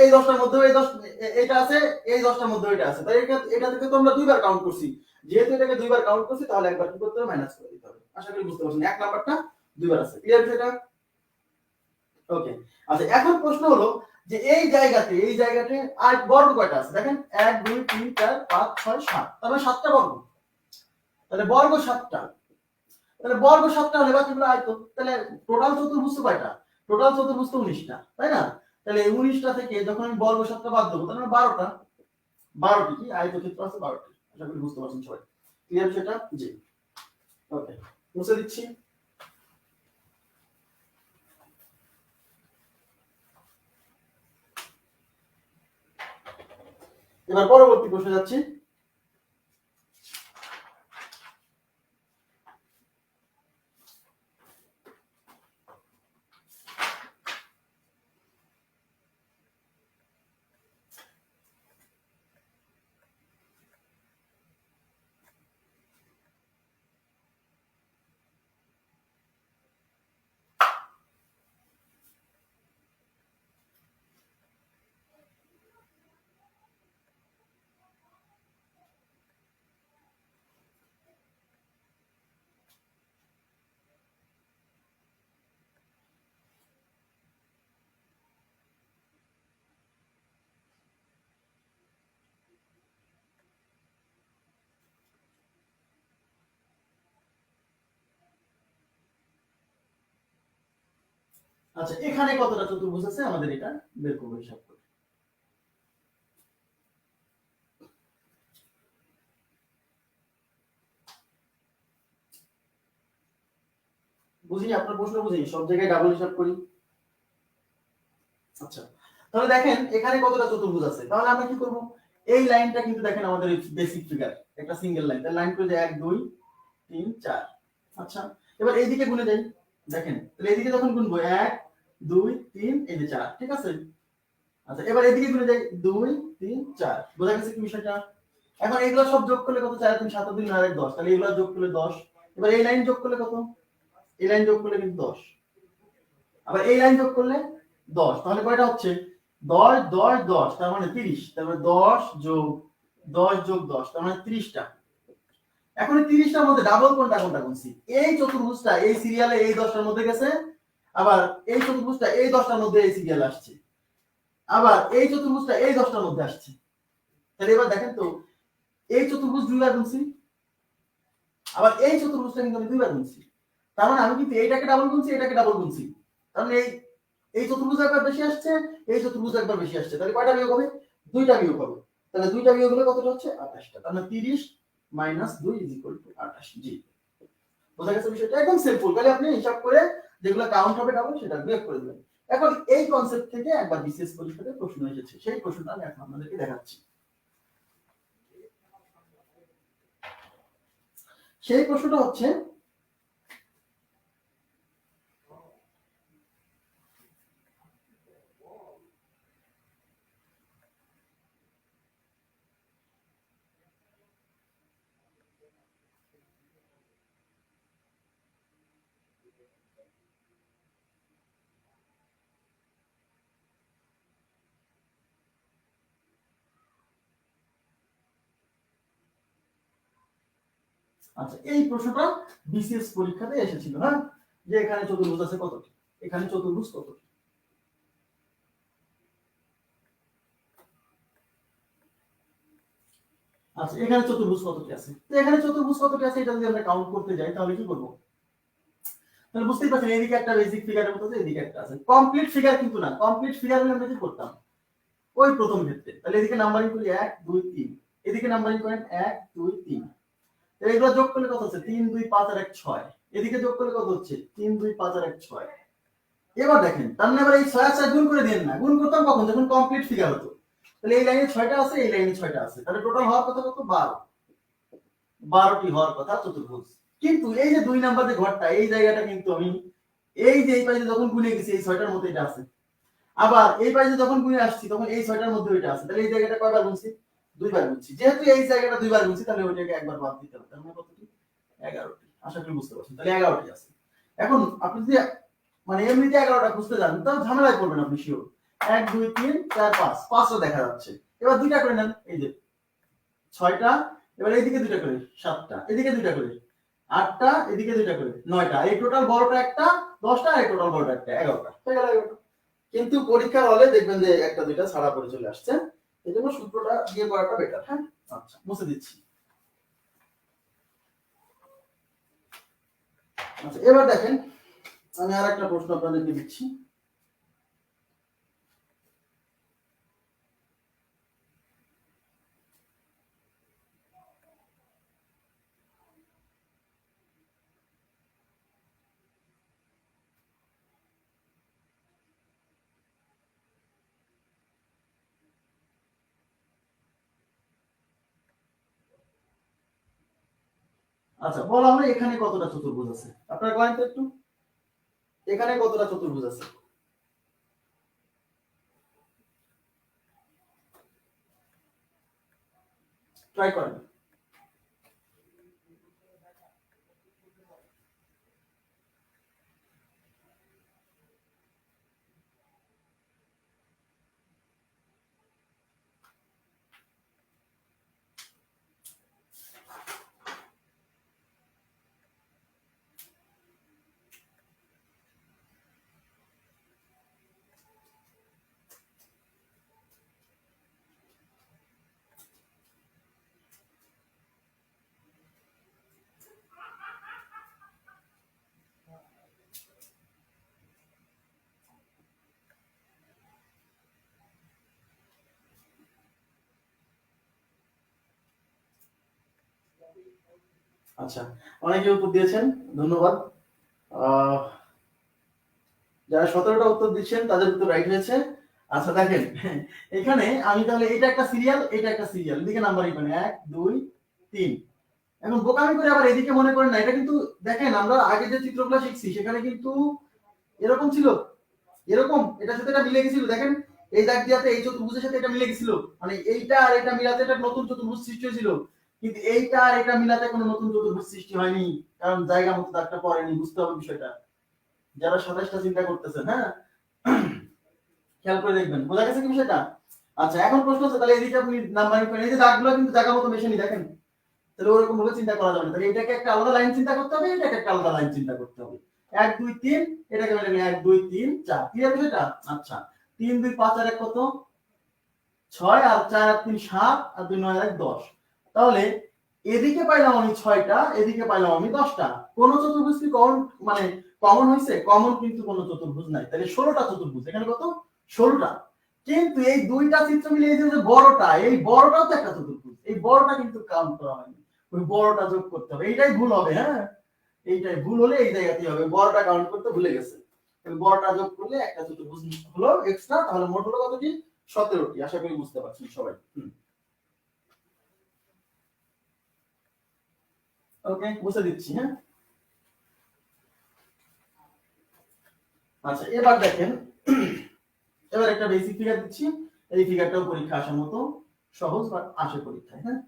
এই 10টার মধ্যে এই 10 এটা আছে, এই 10টার মধ্যে এটা আছে, তাই এটা থেকে তো আমরা দুইবার কাউন্ট করছি। যেহেতু এটাকে দুইবার কাউন্ট করছি তাহলে একবার কি করতে হবে? মাইনাস করে দিতে হবে। আশা করি বুঝতে পারছেন, এক নাম্বারটা দুইবার আছে। ক্লিয়ার এটা? ওকে। আচ্ছা এখন প্রশ্ন হলো যে এই জায়গাতে আর বর্গ কয়টা আছে? দেখেন 1 2 3 4 5 6 7, তাহলে 7টা বর্গ। তাহলে বর্গ 7টা, তাহলে বর্গ 7টা হলে বাকিগুলো আয়ত। তাহলে টোটাল চতুর্ভুজ কয়টা? টোটাল চতুর্ভুজ 19টা, তাই না? তাহলে 19টা থেকে যখন আমি বর্গ 7টা বাদ দেবো তাহলে 12টা, 12টি কি আয়তক্ষেত্র আছে 12টি। আশা করি বুঝতে পারছেন সবাই। ক্লিয়ার সেটা? জি ওকে, মুছে দিচ্ছি। এবার পরবর্তী প্রশ্নে যাচ্ছি। আচ্ছা এখানে কতটা চতুর্ভুজ আছে আমাদের এটা বের করব হিসাব করে। বুঝিনি আপনার প্রশ্ন, বুঝিনি, সব জায়গায় ডাবল হিসাব করি। আচ্ছা তাহলে দেখেন এখানে কতটা চতুর্ভুজ আছে, তাহলে আমরা কি করব? এই লাইনটা কিন্তু দেখেন আমাদের বেসিক ফিগার, একটা সিঙ্গেল লাইন, তাহলে লাইন করে 1 2 3 4। আচ্ছা এবার এইদিকে গুণে যাই, দেখেন তাহলে এইদিকে যখন গুনবো 1 2 3 এই যে 4, ঠিক আছে? আচ্ছা এবার এদিকে গুণে যাই 2 3 4, বোঝা গেছে কি বিষয়টা? এখন এগুলো সব যোগ করলে কত? 4 3 7 3 আর 1 10, তাহলে এগুলো যোগ করলে 10। এবার এই লাইন যোগ করলে কত? এই লাইন যোগ করলে কিন্তু 10, আবার এই লাইন যোগ করলে 10, তাহলে কয়টা হচ্ছে? 10 10 10, তার মানে 30, তারপরে 10 যোগ 10 যোগ 10 তার মানে 30টা। এখন এই 30টার মধ্যে ডাবল কোনটা কোনটা গুনছি? এই চতুর্ভুজটা এই সিরিয়ালে এই 10টার মধ্যে গেছে, আবার এই চতুর্ভুজটা এই 10টার মধ্যে এই সিরিয়ালে আসছে, আবার এই চতুর্ভুজটা এই 10টার মধ্যে আসছে। তাহলে এবার দেখেন তো, এই চতুর্ভুজ দুইবার গুনছি, আবার এই চতুর্ভুজটা কিন্তু আমি দুইবার গুনছি। তার মানে আমি কিন্তু এইটাকে ডাবল গুনছি, এটাকে ডাবল গুনছি। তার মানে এই চতুর্ভুজ একবার বেশি আসছে, এই চতুর্ভুজ একবার বেশি আসছে। তাহলে কয়টা বিয়োগ হবে? দুইটা বিয়োগ হবে। তাহলে দুইটা বিয়োগ হলে কতটা হচ্ছে? 28টা। তার মানে 30 - 2 = 28। জি, বোঝা গেছে বিষয়টা? একদম সিম্পল। তাহলে আপনি হিসাব করে যেগুলো কাউন্ট হবে ডাবল সেটা বিয়োগ করে দিবেন। এখন এই কনসেপ্ট থেকে একবার বিসিএস পরীক্ষাতে প্রশ্ন এসেছে, সেই প্রশ্নটা আমি এখন আপনাদেরকে দেখাচ্ছি। সেই প্রশ্নটা হচ্ছে, আচ্ছা এই প্রশ্নটা বিসিএস পরীক্ষাতে এসেছিল, হ্যাঁ, যে এখানে চতুর্ভুজ আছে কতটি, এখানে চতুর্ভুজ কতটি। আচ্ছা এখানে চতুর্ভুজ কতটি আছে, তো এখানে চতুর্ভুজ কতটি আছে এটা যদি আমরা কাউন্ট করতে যাই তাহলে কি করব? তাহলে বুঝতেই পারছেন এদিকে একটা বেসিক ফিগারের মতো আছে, এদিকে একটা আছে। কমপ্লিট ফিগার কিন্তু না, কমপ্লিট ফিগার হলে আমরা কি করতাম? ওই প্রথম ক্ষেত্রে তাহলে এদিকে নাম্বারিং করি 1 2 3, এদিকে নাম্বারিং করেন 1 2 3। তাহলে এগুলো যোগ করলে কত হচ্ছে? 3 2 5 আর 1 6। এদিকে যোগ করলে কত হচ্ছে? 3 2 5 আর 1 6। এবার দেখেন তার মানে এবার এই 6 আর 6 গুণ করে দেন না, গুণ করতাম কখন? যখন কমপ্লিট ফিগার হতো। তাহলে এই লাইনে 6টা আছে, এই লাইনে 6টা আছে, তাহলে টোটাল হওয়ার কথা কত? 12। 12টি হওয়ার কথা চতুর্ভুজ। কিন্তু এই যে 2 নাম্বার যে ঘরটা, এই জায়গাটা কিন্তু আমি এই যে এই পাশে যখন গুণে গেছি এই 6টার মধ্যে এটা আছে, আবার এই পাশে যখন গুণে আসছি তখন এই 6টার মধ্যে ওইটা আছে। তাহলে এই জায়গাটা কয়বার গুনছি? দুইবার গুনছি। যেহেতু এই জায়গাটা দুইবার গুনছি তাহলে ওইটাকে একবার বাদ দিতে হবে। তার মানে কতটি? 11টি। আশা করি বুঝতে পারছেন। তাহলে 11টি আছে। এখন আপনি যদি মানে এমনিতে 11টা খুঁজতে যান তাহলে ঝামেলায় পড়বেন আপনি শিওর। 1 2 3 4 5, 5টা দেখা যাচ্ছে। এবার দুইটা করে নেন, এই যে 6টা, এবার এইদিকে দুইটা করে 7টা, এদিকে দুইটা করে 8টা, এদিকে দুইটা করে 9টা। এই টোটাল বড়টা একটা 10টা, আর এই টোটাল বড়টা একটা 11টা। হয়ে গেল 11টা। কিন্তু পরীক্ষার হলে দেখবেন যে একটা দুইটা ছাড়া পড়ে চলে আসছে। এজন্য সূত্রটা দিয়ে করাটা বেটার। হ্যাঁ, আচ্ছা মুছে দিচ্ছি। আচ্ছা এবার দেখেন আমি আরেকটা প্রশ্ন আপনাদেরকে দিচ্ছি। আচ্ছা বলা হয় এখানে কতটা চতুর্ভুজ আছে, আপনারা কয়েন তো একটু, এখানে কতটা চতুর্ভুজ আছে ট্রাই করেন। আচ্ছা অনেকে উত্তর দিয়েছেন, ধন্যবাদ। যারা 17টা উত্তর দিচ্ছেন তাদের উত্তর রাইট হয়েছে। আচ্ছা দেখেন এখানে আমি তাহলে এটা একটা সিরিয়াল, এটা একটা সিরিয়াল, এদিকে নাম্বারিং করেন 1 2 3। এখন বোকামি করে আবার এদিকে মনে করেন না, এটা কিন্তু দেখেন আমরা আগে যে চিত্রগুলো শিখছি সেখানে কিন্তু এরকম ছিল, এরকম এটার সাথে এটা মিলে গেছিল। দেখেন এই দাগ দিয়াতে এই চতুর্ভুজের সাথে এটা মিলে গেছিল, মানে এইটা আর এটা মিলাতে একটা নতুন চতুর্ভুজ সৃষ্টি হয়েছিল। কিন্তু এইটা আর এটা মিলাতে কোনো নতুন চতুর্ভুজ সৃষ্টি হয়নি, কারণ জায়গা মতো দাগটা পড়েনি। বুঝতে হবে বিষয়টা, যারা 27টা চিন্তা করতেছেন। হ্যাঁ খেয়াল করে দেখবেন, বোঝা গেছে কি বিষয়টা? আচ্ছা এখন প্রশ্ন হচ্ছে তাহলে এদিকে আপনি নাম্বারিং করেন, এই যে দাগগুলো কিন্তু জায়গা মতো মেশানি দেখেন, তাহলে ওরকম ভাবে চিন্তা করা যাবে না, তাহলে এটাকে একটা আলাদা লাইন চিন্তা করতে হবে, এটাকে একটা আলাদা লাইন চিন্তা করতে হবে। 1 2 3 এটাকে বলে 1 2 3 4 ক্লিয়ার বিষয়টা। আচ্ছা 3 2 5 আর 1 কত 6 আর 4 আর 3 7 আর 2 9 আর 1 10। তাহলে এদিকে পাইলাম আমি 6টা, এদিকে পাইলাম আমি 10টা। কোন চতুর্ভুজ কি কমন মানে কমন হইছে? কমন কিন্তু কোন চতুর্ভুজ নাই, তাহলে 16টা চতুর্ভুজ, এখানে কত 16টা। কিন্তু এই দুইটা চিত্র মিলে এই যে বড়টা, এই বড়টাও তো একটা চতুর্ভুজ, এই বড়টা কিন্তু কাউন্ট করা হয়নি, ওই বড়টা যোগ করতে হবে, এইটাই ভুল হবে। হ্যাঁ এইটাই ভুল হলে এই জায়গাতেই হবে, বড়টা কাউন্ট করতে ভুলে গেছে, বড়টা যোগ করলে একটা চতুর্ভুজ হলো এক্সট্রা, তাহলে মোট হলো কতটি 17টি। আশা করি বুঝতে পারছেন সবাই। ওকে বুঝে দিচ্ছি। হ্যাঁ আচ্ছা এবার দেখেন, এবার একটা বেসিক ফিগার দিচ্ছি, এই ফিগারটাও পরীক্ষা আসার মতো সহজ বা আসে পরীক্ষায়। হ্যাঁ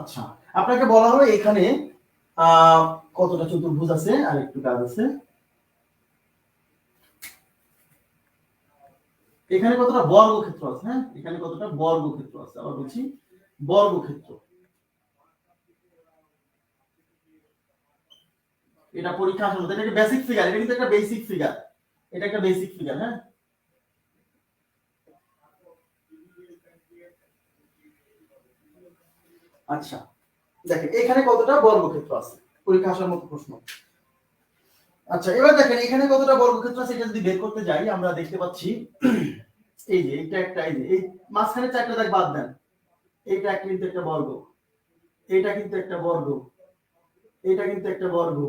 আচ্ছা আপনাকে বলা হলো এখানে কতটা চতুর্ভুজ আছে, আর একটু কাজ আছে, এখানে কতটা বর্গক্ষেত্র আছে। হ্যাঁ এখানে কতটা বর্গক্ষেত্র আছে, আবার বলছি বর্গক্ষেত্র। এটা পরীক্ষা আসার মতো, এটা একটা বেসিক ফিগার, এটা কিন্তু একটা বেসিক ফিগার, এটা একটা বেসিক ফিগার। হ্যাঁ আচ্ছা দেখেন এখানে কতটা বর্গক্ষেত্র আছে, পরীক্ষা আসার মতো প্রশ্ন। আচ্ছা এবার দেখেন এখানে কতটা বর্গক্ষেত্র আছে, এটা যদি বের করতে যাই আমরা দেখতে পাচ্ছি এই যে এইটা একটা, এই যে এই মাঝখানে 4টা দাগ বাদ দেন, এইটা কিন্তু একটা বর্গ, এইটা কিন্তু একটা বর্গ, এইটা কিন্তু একটা বর্গ,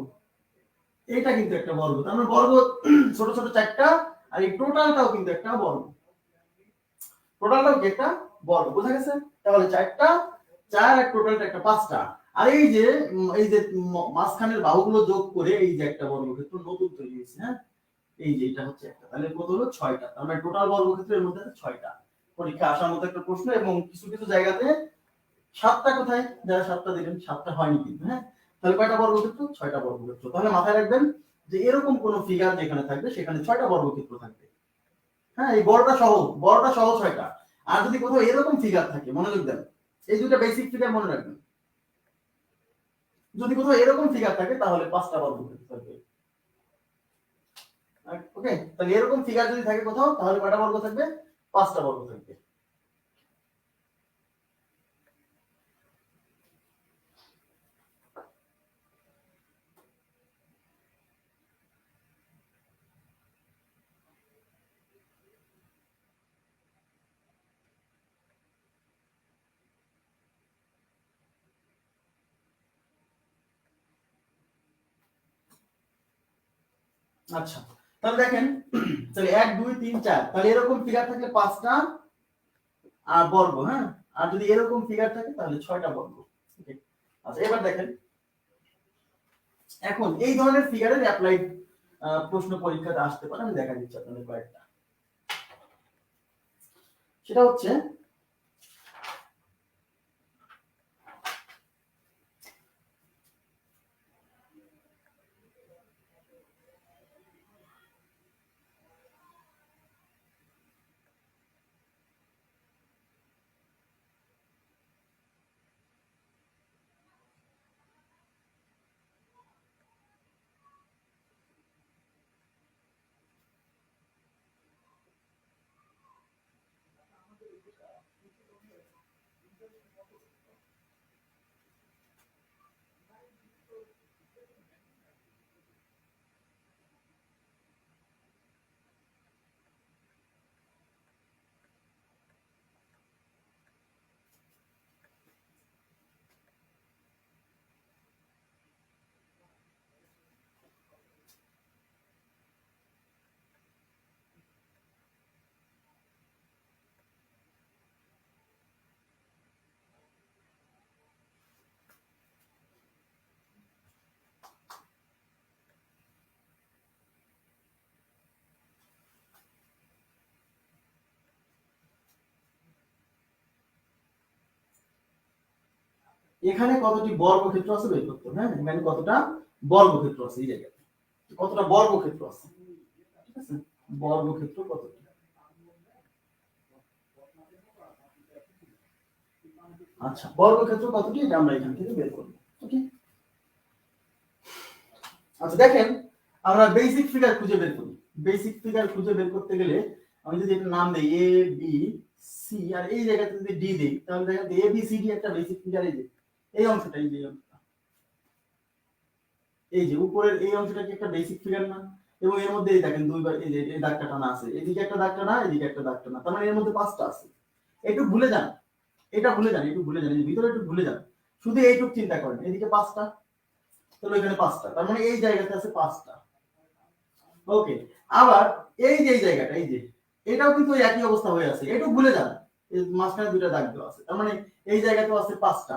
এইটা কিন্তু একটা বর্গ, তার মানে বর্গ ছোট ছোট 4টা, আর এই টোটালটাও কিন্তু একটা বর্গ, টোটালটাও কি একটা বর্গ, বোঝা গেছে? তাহলে 4টা 4 আর টোটালটা একটা 5টা, আর এই যে মাঝখানের বাহুগুলো যোগ করে এই যে একটা বর্গক্ষেত্র নতুন তৈরি হয়েছে। হ্যাঁ এই যে এটা হচ্ছে একটা, তাহলে কত হলো 6টা, তার মানে টোটাল বর্গক্ষেত্রের মধ্যে 6টা। পরীক্ষা আসার মতো একটা প্রশ্ন, এবং কিছু কিছু জায়গাতে 7টা কোথায়, যারা 7টা দিবেন 7টা হয়নি কিন্তু। হ্যাঁ তাহলে কয়টা বর্গক্ষেত্র 6টা বর্গক্ষেত্র। তাহলে মাথায় রাখবেন যে এরকম কোন ফিগার যেখানে থাকবে সেখানে 6টা বর্গক্ষেত্র থাকবে। হ্যাঁ এই বড়টা সহ 6টা। আর যদি কোথাও এরকম ফিগার থাকে, মনোযোগ দেন, এই দুটো বেসিক ফিগার মনে রাখবেন, যদি কোথাও এরকম ফিগার থাকে তাহলে 5টা বর্গক্ষেত্র থাকবে। ওকে তাহলে এরকম ফিগার যদি থাকে কোথাও, তাহলে কয়টা বর্গ থাকবে 5টা বর্গ থাকবে। আচ্ছা তাহলে দেখেন, তাহলে 1 2 3 4, তাহলে এরকম ফিগার থাকলে 5টা বর্গ। হ্যাঁ আর যদি এরকম ফিগার থাকে তাহলে 6টা বর্গ। আচ্ছা এবার দেখেন, এখন এই ধরনের ফিগারের অ্যাপ্লাইড প্রশ্ন পরীক্ষাতে আসতে পারে, আমি দেখা দিচ্ছি আপনাদের কয়েকটা। সেটা হচ্ছে এখানে কতটি বর্গক্ষেত্র আছে বের করতে হবে। হ্যাঁ, এখানে কতটা বর্গক্ষেত্র আছে এই জায়গায়, কতটা বর্গক্ষেত্র আছে, ঠিক আছে, বর্গক্ষেত্র কতটি। আচ্ছা, বর্গক্ষেত্র কতটি এটা আমরা এখান থেকে বের করব। ওকে, আচ্ছা দেখেন, আমরা বেসিক ফিগার খুঁজে বের করি। বেসিক ফিগার খুঁজে বের করতে গেলে আমি যদি একটা নাম দেই এ বি সি, আর এই জায়গাতে যদি ডি দেই, তাহলে দেখেন এ বি সি ডি একটা বেসিক ফিগার। এই যে এই অংশটা, এই যে অংশটা, এই যে উপরের এই অংশটা কি একটা বেসিক ফিগার না? এবং এর মধ্যে এই দেখেন দুইবার এই যে এই দাগটা টানা আছে, এদিকে একটা দাগ টানা, এদিকে একটা দাগ টানা, তার মানে এর মধ্যে পাঁচটা আছে। একটু ভুলে যান, এটা ভুলে যান, একটু ভুলে যান, এই ভিতরে একটু ভুলে যান, শুধু এইটুকু চিন্তা করেন, এদিকে পাঁচটা, তাহলে এখানে পাঁচটা, তার মানে এই জায়গাতে আছে পাঁচটা। ওকে, আবার এই যে এই জায়গাটা, এই যে এটাও কিন্তু ওই একই অবস্থা হয়ে আছে, একটু ভুলে যান, এই মাঝখানে দুইটা দাগ দেওয়া আছে, তার মানে এই জায়গাতেও আছে পাঁচটা।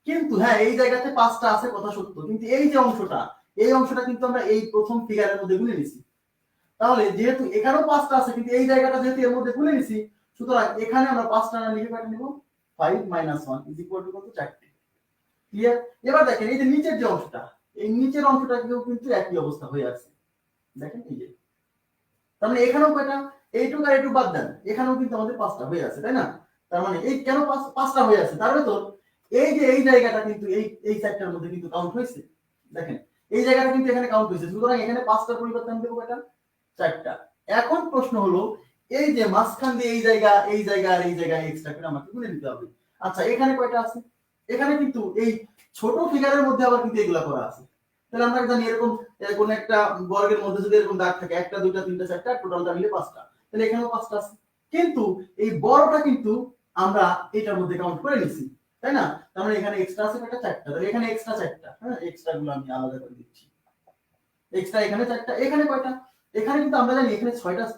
কিন্তু হ্যাঁ, এই জায়গাতে পাঁচটা আছে কথা সত্য, কিন্তু এই যে অংশটা, এই অংশটা কিন্তু আমরা এই প্রথম ফিগারের মধ্যে গুনে নিছি। তাহলে যেহেতু এখানেও পাঁচটা আছে, কিন্তু এই জায়গাটা যেহেতু এর মধ্যে গুনে নিছি, সুতরাং এখানে আমরা পাঁচটা না লিখে পাঠিয়ে নেব 5 - 1 ইজ ইকুয়াল টু কত, 4। ক্লিয়ার? এবার দেখেন এই যে নিচের যে অংশটা, এই নিচের অংশটাকেও কিন্তু একই অবস্থা হয়ে আছে। দেখেন এই যে, তার মানে এখানেও কয়টা, এইটুকু আর এইটুকু বাদ দেন, এখানেও কিন্তু আমাদের পাঁচটা হয়ে আছে, তাই না? তার মানে এই কেন পাঁচটা হয়ে আছে, তার ভেতর এই যে এই জায়গাটা কিন্তু এই সাইডটার মধ্যে কিন্তু কাউন্ট হয়েছে। দেখেন এই জায়গাটা কিন্তু এখানে কাউন্ট হয়েছে, সুতরাং এখানে পাঁচটার পরিবর্তে আমি দেবো কয়টা, চারটা। এখন প্রশ্ন হলো, এই যে মাঝখান দিয়ে এই জায়গা, এই জায়গা আর এই জায়গায় এক্সট্রা করে আমাকে গুনে নিতে হবে। আচ্ছা, এখানে কয়টা আছে? এখানে কিন্তু এই ছোট ফিগারের মধ্যে আবার কিন্তু এগুলা করা আছে। তাহলে আমরা জানি এরকম কোন একটা বর্গের মধ্যে যদি এরকম দাগ থাকে, একটা দুইটা তিনটা চারটা, টোটালটা মিলে পাঁচটা, তাহলে এখানেও পাঁচটা আছে। কিন্তু এই বড়টা কিন্তু আমরা এটার মধ্যে কাউন্ট করে নিছি, তাই না? তার মানে এখানে এক্সট্রা আছে কয়টা, চারটা, তাহলে এখানে এক্সট্রা চারটা। হ্যাঁ, এক্সট্রা গুলো আমি আলাদা করে দিচ্ছি। এক্সট্রা এখানে চারটা, এখানে কয়টা, এখানে কিন্তু আমরা জানি এখানে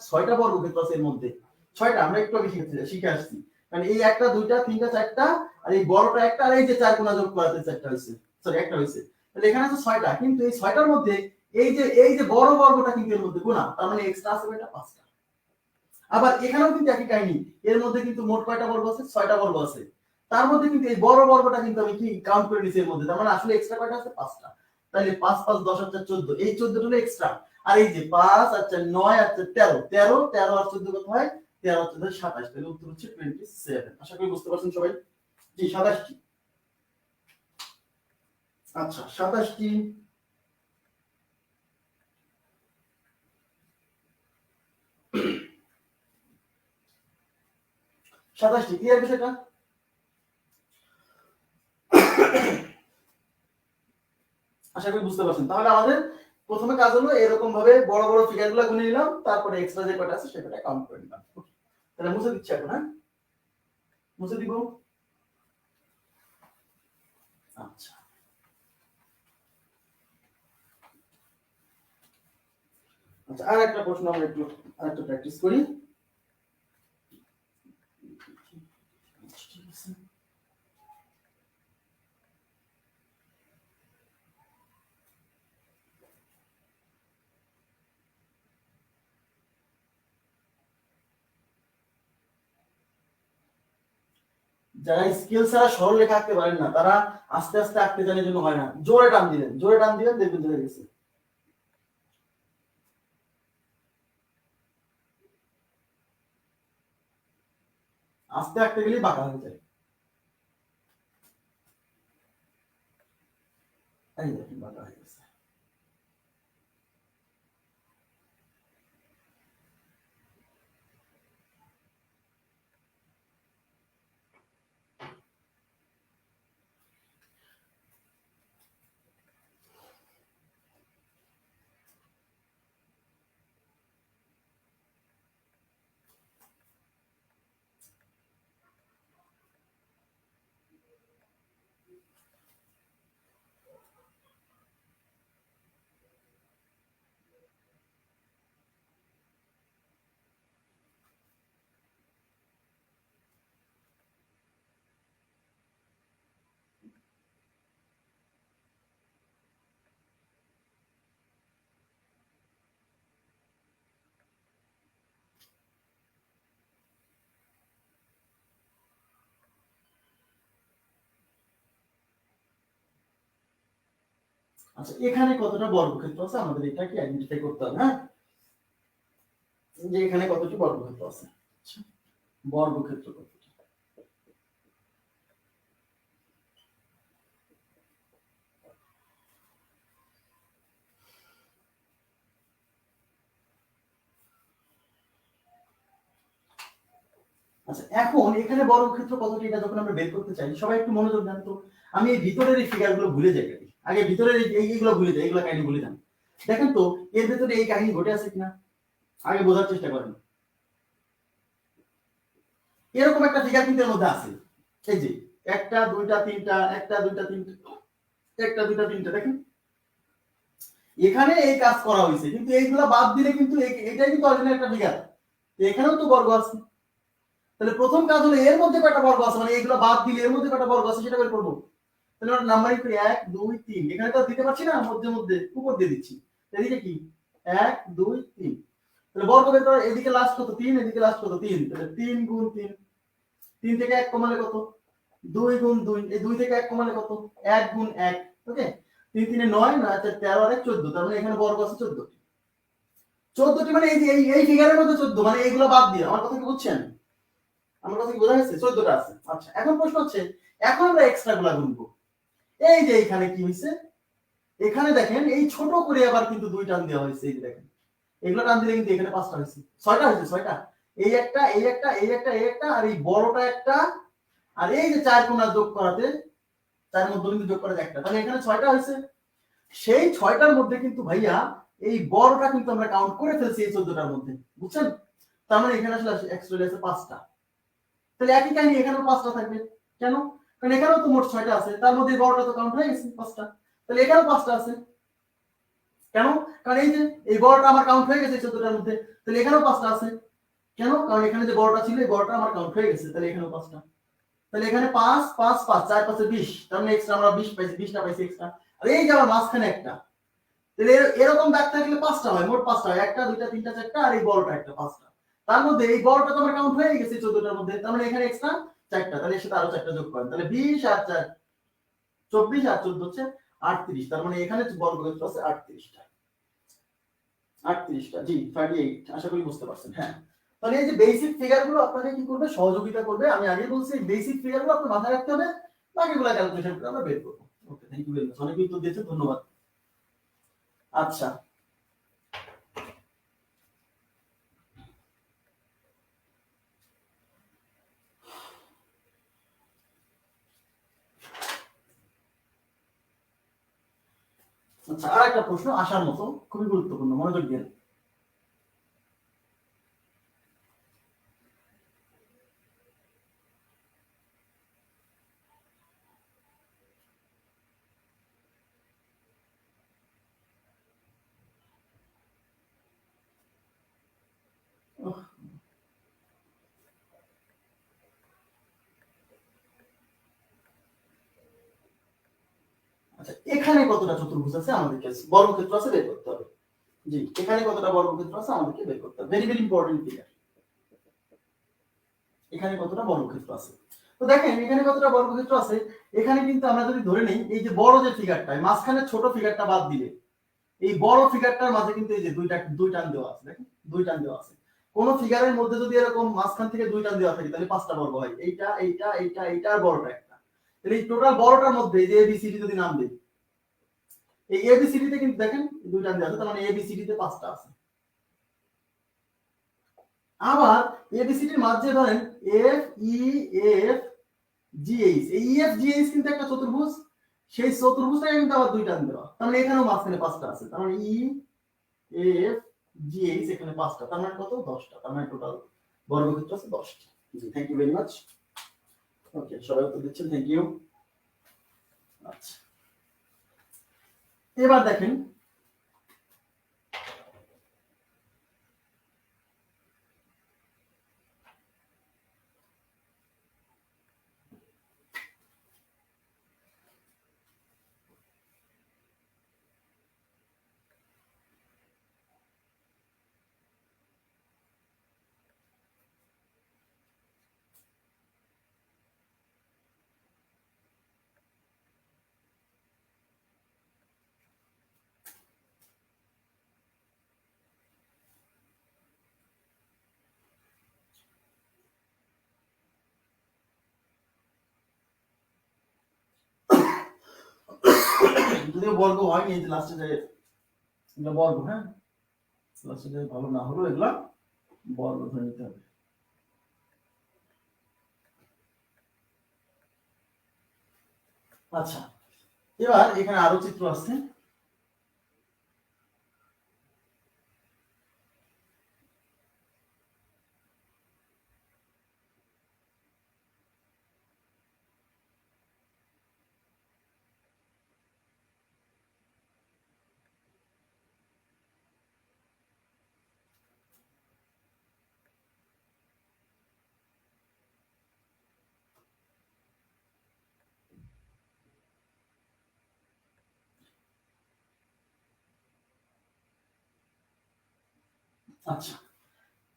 ছয়টা বর্গক্ষেত্র আছে এর মধ্যে। ছয়টা, আমরা একটু আগে শিখে আসছি। মানে এই একটা দুইটা তিনটা চারটা, আর এই বড়টা একটা, আর এই যে চার কোণা যোগ করাতে চারটা হয়েছে, সরি একটা হয়েছে। তাহলে এখানে আছে ছয়টা, কিন্তু এই ছয়টার মধ্যে এই যে বড় বর্গটা কিন্তু এর মধ্যে গুণা, তার মানে এক্সট্রা আছে কয়টা, পাঁচটা। আবার এখানেও কিন্তু একই কাহিনী, এর মধ্যে কিন্তু মোট কয়টা বর্গ আছে, ছয়টা বর্গ আছে। তার মধ্যে কিন্তু এই বড় বর্গটা কিন্তু আমি কি কাউন্ট করে নিছি এর মধ্যে, তার মানে আসলে এক্সট্রা কয়টা আছে, পাঁচটা। তাহলে 5 5 10 আর 4 14, এই 14 হলো এক্সট্রা। আর এই যে 5 আর 4 9 আর 4 13, 13 আর 14 কত হয়, 13 আর 14 27। তাহলে উত্তর হচ্ছে 27। আশা করি বুঝতে পারছেন সবাই। জি, 27টি। আচ্ছা, 27টি। 27টি ক্লিয়ার বিষয়টা? আশা করি বুঝতে পারছেন। তাহলে আমাদের প্রথমে কাজ হলো এরকম ভাবে বড় বড় ফিগারগুলো গুনে নিলাম, তারপরে এক্সট্রা যে কয়টা আছে সেটা কাউন্ট করে নিলাম। তাহলে মুছে দিচ্ছি এখন। হ্যাঁ, মুছে দিব। আচ্ছা, আচ্ছা, আর একটা প্রশ্ন আমরা একটু আরেকটু প্র্যাকটিস করি। যারা স্কেল ছাড়া সরল রেখা আঁকতে পারেন না, তারা আস্তে আস্তে আঁকতে জানার জন্য হয় না, জোরে টান দিলেন, জোরে টান দিলেন, দেখবেন ধরে গেছে। আস্তে আঁকতে গেলেই বাঁকা হয়ে যায়। এই দেখেন বাঁকা হয়ে গেছে। আচ্ছা এখানে কতটা বর্গক্ষেত্র আছে আমাদের এটা কি আইডেন্টিফাই করতে হবে, হ্যাঁ, যে এখানে কতটি বর্গক্ষেত্র আছে। আচ্ছা বর্গক্ষেত্র কতটি? আচ্ছা এখন এখানে বর্গক্ষেত্র কতটি এটা যখন আমরা বের করতে চাই, সবাই একটু মনোযোগ দেন তো। আমি এই ভিতরের এই ফিগারগুলো ভুলে যাই, আগে ভিতরের এইগুলো ভুলে যাই, এগুলো কাহিনী ভুলে যান। দেখেন তো এর ভেতরে এই কাহিনী ঘটে আছে কিনা, আগে বোঝার চেষ্টা করেন। এরকম একটা ফিগার কিন্তু এর মধ্যে আছে, এই যে একটা দুইটা তিনটা, একটা দুইটা তিনটা, একটা দুইটা তিনটা, দেখেন এখানে এই কাজ করা হয়েছে, কিন্তু এইগুলা বাদ দিলে কিন্তু এটাই কিন্তু অরিজিনাল একটা ফিগার, এখানেও তো বর্গ আছে। তাহলে প্রথম কাজ হলো এর মধ্যে কয়টা বর্গ আছে, মানে এইগুলো বাদ দিলে এর মধ্যে কয়টা বর্গ আছে সেটা বের করবো। তাহলে আমরা নাম্বারিং করি 1 2 3, এখানে তো দিতে পারছি না, মধ্যে মধ্যে উপর দিয়ে দিচ্ছি, এদিকে কি 1 2 3। তাহলে বর্গ বের করার এদিকে লাস্ট কত 3, এদিকে লাস্ট কত 3, তাহলে 3 গুণ 3, 3 থেকে 1 কমালে কত 2 গুণ 2, এই 2 থেকে 1 কমালে কত 1 গুণ 1, ওকে 3 3 9 9 13 আর 14, তার মানে এখানে বর্গ আছে 14টি। 14টি মানে এই ফিগারের মধ্যে 14, মানে এইগুলো বাদ দিয়ে, আমার কথা কি বুঝছেন? আমার কথা কি বোঝা গেছে? 14টা আছে। আচ্ছা এখন প্রশ্ন হচ্ছে, এখন আমরা এক্সট্রা গুলা গুনবো। এই যে এখানে কি হইছে, এখানে দেখেন এই ছোট করে আবার কিন্তু 2 টান দেওয়া হয়েছে, এই যে দেখেন এগুলো টান দিলে কিন্তু এখানে 5টা হয়েছে, 6টা হয়েছে, 6টা, এই একটা এই একটা এই একটা এই একটা আর এই বড়টা একটা, আর এই যে 4 কোণা যোগ করাতে 4 মধ্যবিন্দু যোগ করাতে একটা, তাহলে এখানে 6টা হয়েছে। সেই 6টার মধ্যে কিন্তু ভাইয়া এই বড়টা কিন্তু আমরা কাউন্ট করে ফেলছি এই 14টার মধ্যে, বুঝছেন? তার মানে এখানে আসলে এক্সট্রা আছে 5টা। তাহলে একই কাহিনী এখানেও 5টা থাকবে, কেন? কারণ এখানেও তো মোট 6টা আছে, তার মধ্যে বড়টা তো কাউন্ট হয়ে গেছে 5টা, তাহলে এখানেও 5টা আছে। কেন? কারণ এই যে এই বড়টা আমার কাউন্ট হয়ে গেছে 14টার মধ্যে, তাহলে এখানেও 5টা আছে। কেন? কারণ এখানে যে বড়টা ছিল এই বড়টা আমার কাউন্ট হয়ে গেছে, তাহলে এখানেও 5টা। তাহলে এখানে 5 5 5 4 5 20, তার মানে এক্সট্রা আমরা 20 পাইছি, 20টা পাইছি এক্সট্রা। আর এই যে আমার মাঝখানে একটা, তাহলে এরকম দাগ থাকলে 5টা হয়, মোট 5টা হয়, একটা দুইটা তিনটা চারটা আর এই বড়টা একটা, 5টা। তার মধ্যে এই বড়টা তো আমার কাউন্ট হয়ে গেছে 14টার মধ্যে, তার মানে এখানে এক্সট্রা 4টা, তাহলে এর সাথে আরো 4টা যোগ করেন, তাহলে 20 আর 4 24 আর 14 হচ্ছে 38, তার মানে এখানে বর্গক্ষেত্র আছে 38টা, 38টা, জি 38, আশা করি বুঝতে পারছেন। হ্যাঁ, তাহলে এই যে বেসিক ফিগারগুলো আপনাকে কি করবে, সহযোগিতা করবে। আমি আগে বলছি এই বেসিক ফিগারগুলো আপনার মাথায় রাখতে হবে, বাকিগুলো ক্যালকুলেশন করে আমরা বের করব। ওকে, থ্যাংক ইউ ভেরি মাচ, অনেক উত্তর দিয়েছেন, ধন্যবাদ। আচ্ছা আচ্ছা আর একটা প্রশ্ন আসার মতো, খুবই গুরুত্বপূর্ণ, মনোযোগ দিন। আচ্ছা এখানে কতটা চতুর্ভুজ আছে আমাদেরকে বর্গক্ষেত্র আছে বের করতে হবে। জি এখানে কতটা বর্গক্ষেত্র আছে আমাদেরকে বের করতে হবে, ভেরি ভেরি ইম্পর্টেন্ট ফিগার। এখানে কতটা বর্গক্ষেত্র আছে, তো দেখেন এখানে কতটা বর্গক্ষেত্র আছে। এখানে কিন্তু আমরা যদি ধরে নেই এই যে বড় যে ফিগারটা, মাঝখানে ছোট ফিগারটা বাদ দিলে এই বড় ফিগারটার মাঝে কিন্তু এই যে দুই টান দেওয়া আছে, দেখেন 2 টান দেওয়া আছে। কোন ফিগারের মধ্যে যদি এরকম মাঝখান থেকে 2 টান দেওয়া থাকে তাহলে 5টা বর্গ হয়, এইটা এইটা এইটা এইটা আর বড়টা একটা। তাহলে এই টোটাল বড়টার মধ্যে এই যে এবিসিডি যদি নাম দেই, এই এবিসিডি তে কিন্তু দেখেন 2 টান দেওয়া আছে, তার মানে এবিসিডি তে 5টা আছে। আবার এবিসিডির মাঝে ধরেন এফ ই এফ জিএইচ, এই ইএফ জিএইচ কিন্তু একটা চতুর্ভুজ, সেই চতুর্ভুজটাকে কিন্তু আবার 2 টান দেওয়া, তার মানে এখানেও মাঝখানে 5টা আছে, তার মানে ই এফ জিএইচ এখানে 5টা, তার মানে কত 10টা, তার মানে টোটাল বর্গক্ষেত্র আছে 10টা। জি থ্যাংক ইউ ভেরি মাচ। ওকে সবাই উত্তর দিচ্ছেন, থ্যাংক ইউ। আচ্ছা এবার দেখেন যদিও বর্গ হয়নি, এই যে লাস্টে যে এগুলো বর্গ, হ্যাঁ লাস্টে যে ভালো না হলো এগুলা বর্গ ধরে নিতে হবে। আচ্ছা, এবার এখানে আরো চিত্র আছে। আচ্ছা,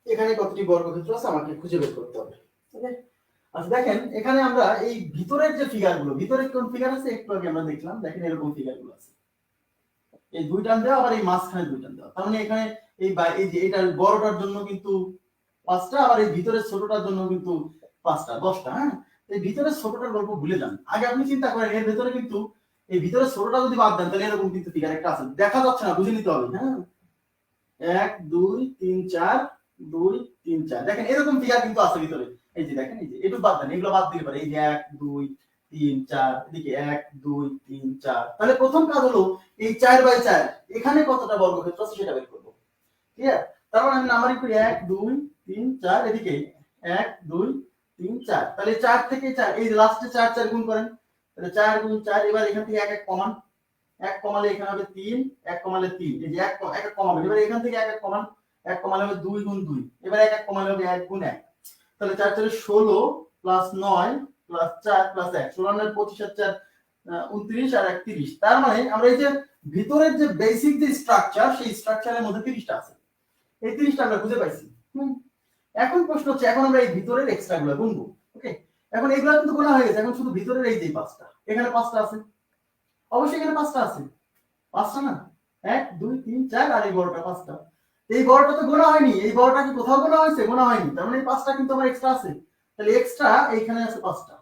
এখানে কতটি বর্গক্ষেত্র আছে আমাকে খুঁজে বের করতে হবে। ওকে, আচ্ছা দেখেন এখানে আমরা এই ভিতরের যে ফিগারগুলো, ভিতরে কোন ফিগার আছে একটু আগে আমরা দেখলাম, দেখেন এরকম ফিগারগুলো আছে, এই দুই টান দেওয়া আবার এই মাঝখানে দুই টান দেওয়া, তার মানে এখানে এই যে এটা বড়টার জন্য কিন্তু 5টা, আবার এই ভিতরের ছোটটার জন্য কিন্তু 5টা, 10টা। হ্যাঁ, এই ভিতরের ছোটটার গল্প ভুলে যান, আগে আপনি চিন্তা করেন এর ভিতরে কিন্তু এই ভিতরের ছোটটা যদি বাদ দেন তাহলে এরকম কিন্তু ফিগার একটা আছে, দেখা যাচ্ছে না, বুঝে নিতে হবে। হ্যাঁ, 1 2 3 4 2 3 4, দেখেন এরকম ফিগার কিন্তু আছে ভিতরে। এই যে দেখেন, এই যে একটু বাদ দেন, এগুলো বাদ দিলে পারে, এই যে 1 2 3 4, এদিকে 1 2 3 4, তাহলে প্রথম কাজ হলো এই 4/4 এখানে কতটা বর্গক্ষেত্র আছে সেটা বের করব। ঠিক আছে, তারপর আমি নাম্বারিং করি 1 2 3 4, এদিকে 1 2 3 4, তাহলে 4 থেকে 4, এই যে লাস্টে 4 4 গুণ করেন, তাহলে 4 গুণ 4, এবার এখান থেকে 1 1 কমান, 1 কমালে এখানে হবে 3, 1 কমালে 3, এই যে 1 1 কমাবেন, এবার এখান থেকে 1 1 কমান, 1 কমালে হবে 2 গুণ 2, এবার 1 1 কমালে হবে 1 গুণ 1, তাহলে 4 4 16 প্লাস 9 প্লাস 4 প্লাস 1, 16 9 25 আর 4 29 আর 1 30, তার মানে আমরা এই যে ভিতরের যে বেসিক যে স্ট্রাকচার, সেই স্ট্রাকচারের মধ্যে 30টা আছে, এই 30টা আমরা খুঁজে পাইছি। এখন প্রশ্ন হচ্ছে, এখন আমরা এই ভিতরের এক্সট্রা গুলো গুনবো। ওকে, এখন এগুলো কিন্তু গোনা হয়ে গেছে, এখন শুধু ভিতরের এই যে 5টা, এখানে 5টা আছে, অবশ্যই এখানে 5টা আছে, 5টা না, 1 2 3 4, আর এই বড়টা 5টা, এই বড়টা তো গোনা হয়নি, এই বড়টা কি কোথাও গোনা হয়েছে? গোনা হয়নি, তার মানে এই 5টা কিন্তু আমার এক্সট্রা আছে, তাহলে এক্সট্রা এইখানে আছে 5টা,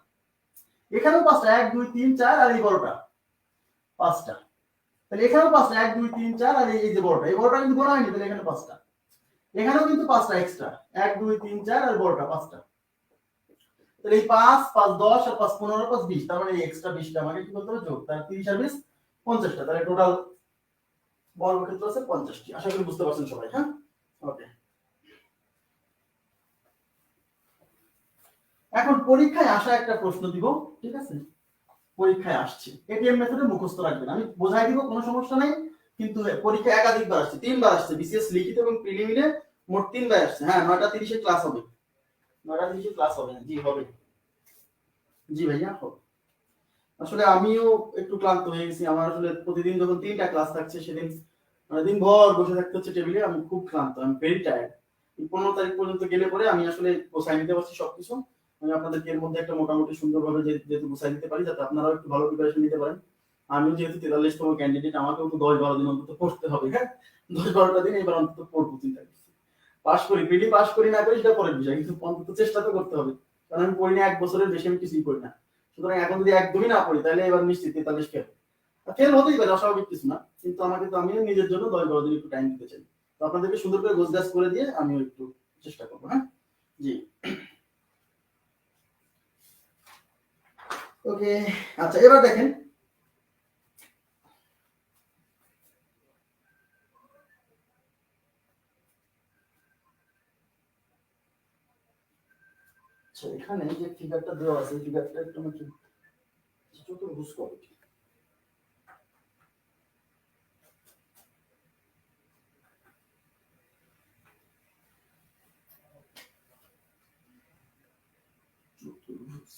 এখানেও 5টা, 1 2 3 4, আর এই বড়টা 5টা, তাহলে এখানেও 5টা, 1 2 3 4, আর এই যে বড়টা, এই বড়টা কিন্তু গোনা হয়নি, তাহলে এখানে 5টা, এখানেও কিন্তু 5টা এক্সট্রা, 1 2 3 4, আর বড়টা 5টা, তাহলে এই 5 5 10 আর 5 15 5 20, তার মানে এই এক্সট্রা 20টা আমাকে কি করতে হবে? যোগ, তাহলে 30 আর 20 50টা, তাহলে টোটাল বর্গক্ষেত্র আছে 50টি। আশা করি বুঝতে পারছেন সবাই। হ্যাঁ, ওকে, এখন পরীক্ষায় আসা একটা প্রশ্ন দিব, ঠিক আছে, পরীক্ষায় আসছে, এটিএম মেথডে মুখস্থ রাখবেন, আমি বোঝাই দিব, কোনো সমস্যা নাই, কিন্তু পরীক্ষা একাধিকবার আসছে, 3বার আসছে, বিসিএস লিখিত এবং প্রিলিমিনারি মোট 3বার আসছে। হ্যাঁ, 9টা 30-এ ক্লাস হবে, 9টা 30-এ ক্লাস হবে, জি হবে, জি ভাইয়া হবে। আসলে আমিও একটু ক্লান্ত হয়ে গেছি, আমার আসলে প্রতিদিন যখন 3টা ক্লাস থাকছে সেদিন মানে দিনভর বসে থাকতে হচ্ছে টেবিলে, আমি খুব ক্লান্ত, আমি ভেরি টায়ার্ড। 15 তারিখ পর্যন্ত গেলে পরে আমি আসলে গোছাই নিতে পারছি সবকিছু, আমি আপনাদেরকে এর মধ্যে একটা মোটামুটি সুন্দরভাবে যেহেতু গোছাই নিতে পারি, যাতে আপনারাও একটু ভালো প্রিপারেশন নিতে পারেন। আমিও যেহেতু 43তম ক্যান্ডিডেট, আমাকেও তো 10-12 দিন অন্তত পড়তে হবে। হ্যাঁ, 10-12টা দিন এবার অন্তত পড়বো চিন্তা করছি, পাশ করি পিডি, পাশ করি না করি সেটা পরের বিষয়, কিন্তু অন্তত চেষ্টা তো করতে হবে, কারণ আমি পড়ি না 1 বছরের বেশি, আমি কিছুই পড়ি না। সুতরাং এখন যদি একদমই না পড়ি তাহলে এবার নিশ্চিত 43 ফেল, ফেল হতেই পারে, অস্বাভাবিক কিছু না, কিন্তু আমাকে তো, আমিও নিজের জন্য 10-12 দিন একটু টাইম দিতে চাই, তো আপনাদেরকে সুন্দর করে গোছগাছ করে দিয়ে আমিও একটু চেষ্টা করবো। হ্যাঁ, জি, ওকে। আচ্ছা, এবার দেখেন, আচ্ছা এখানে যে ফিগারটা দেওয়া আছে, ফিগারটা একটু আমাকে চতুর্ভুজ করো, চতুর্ভুজ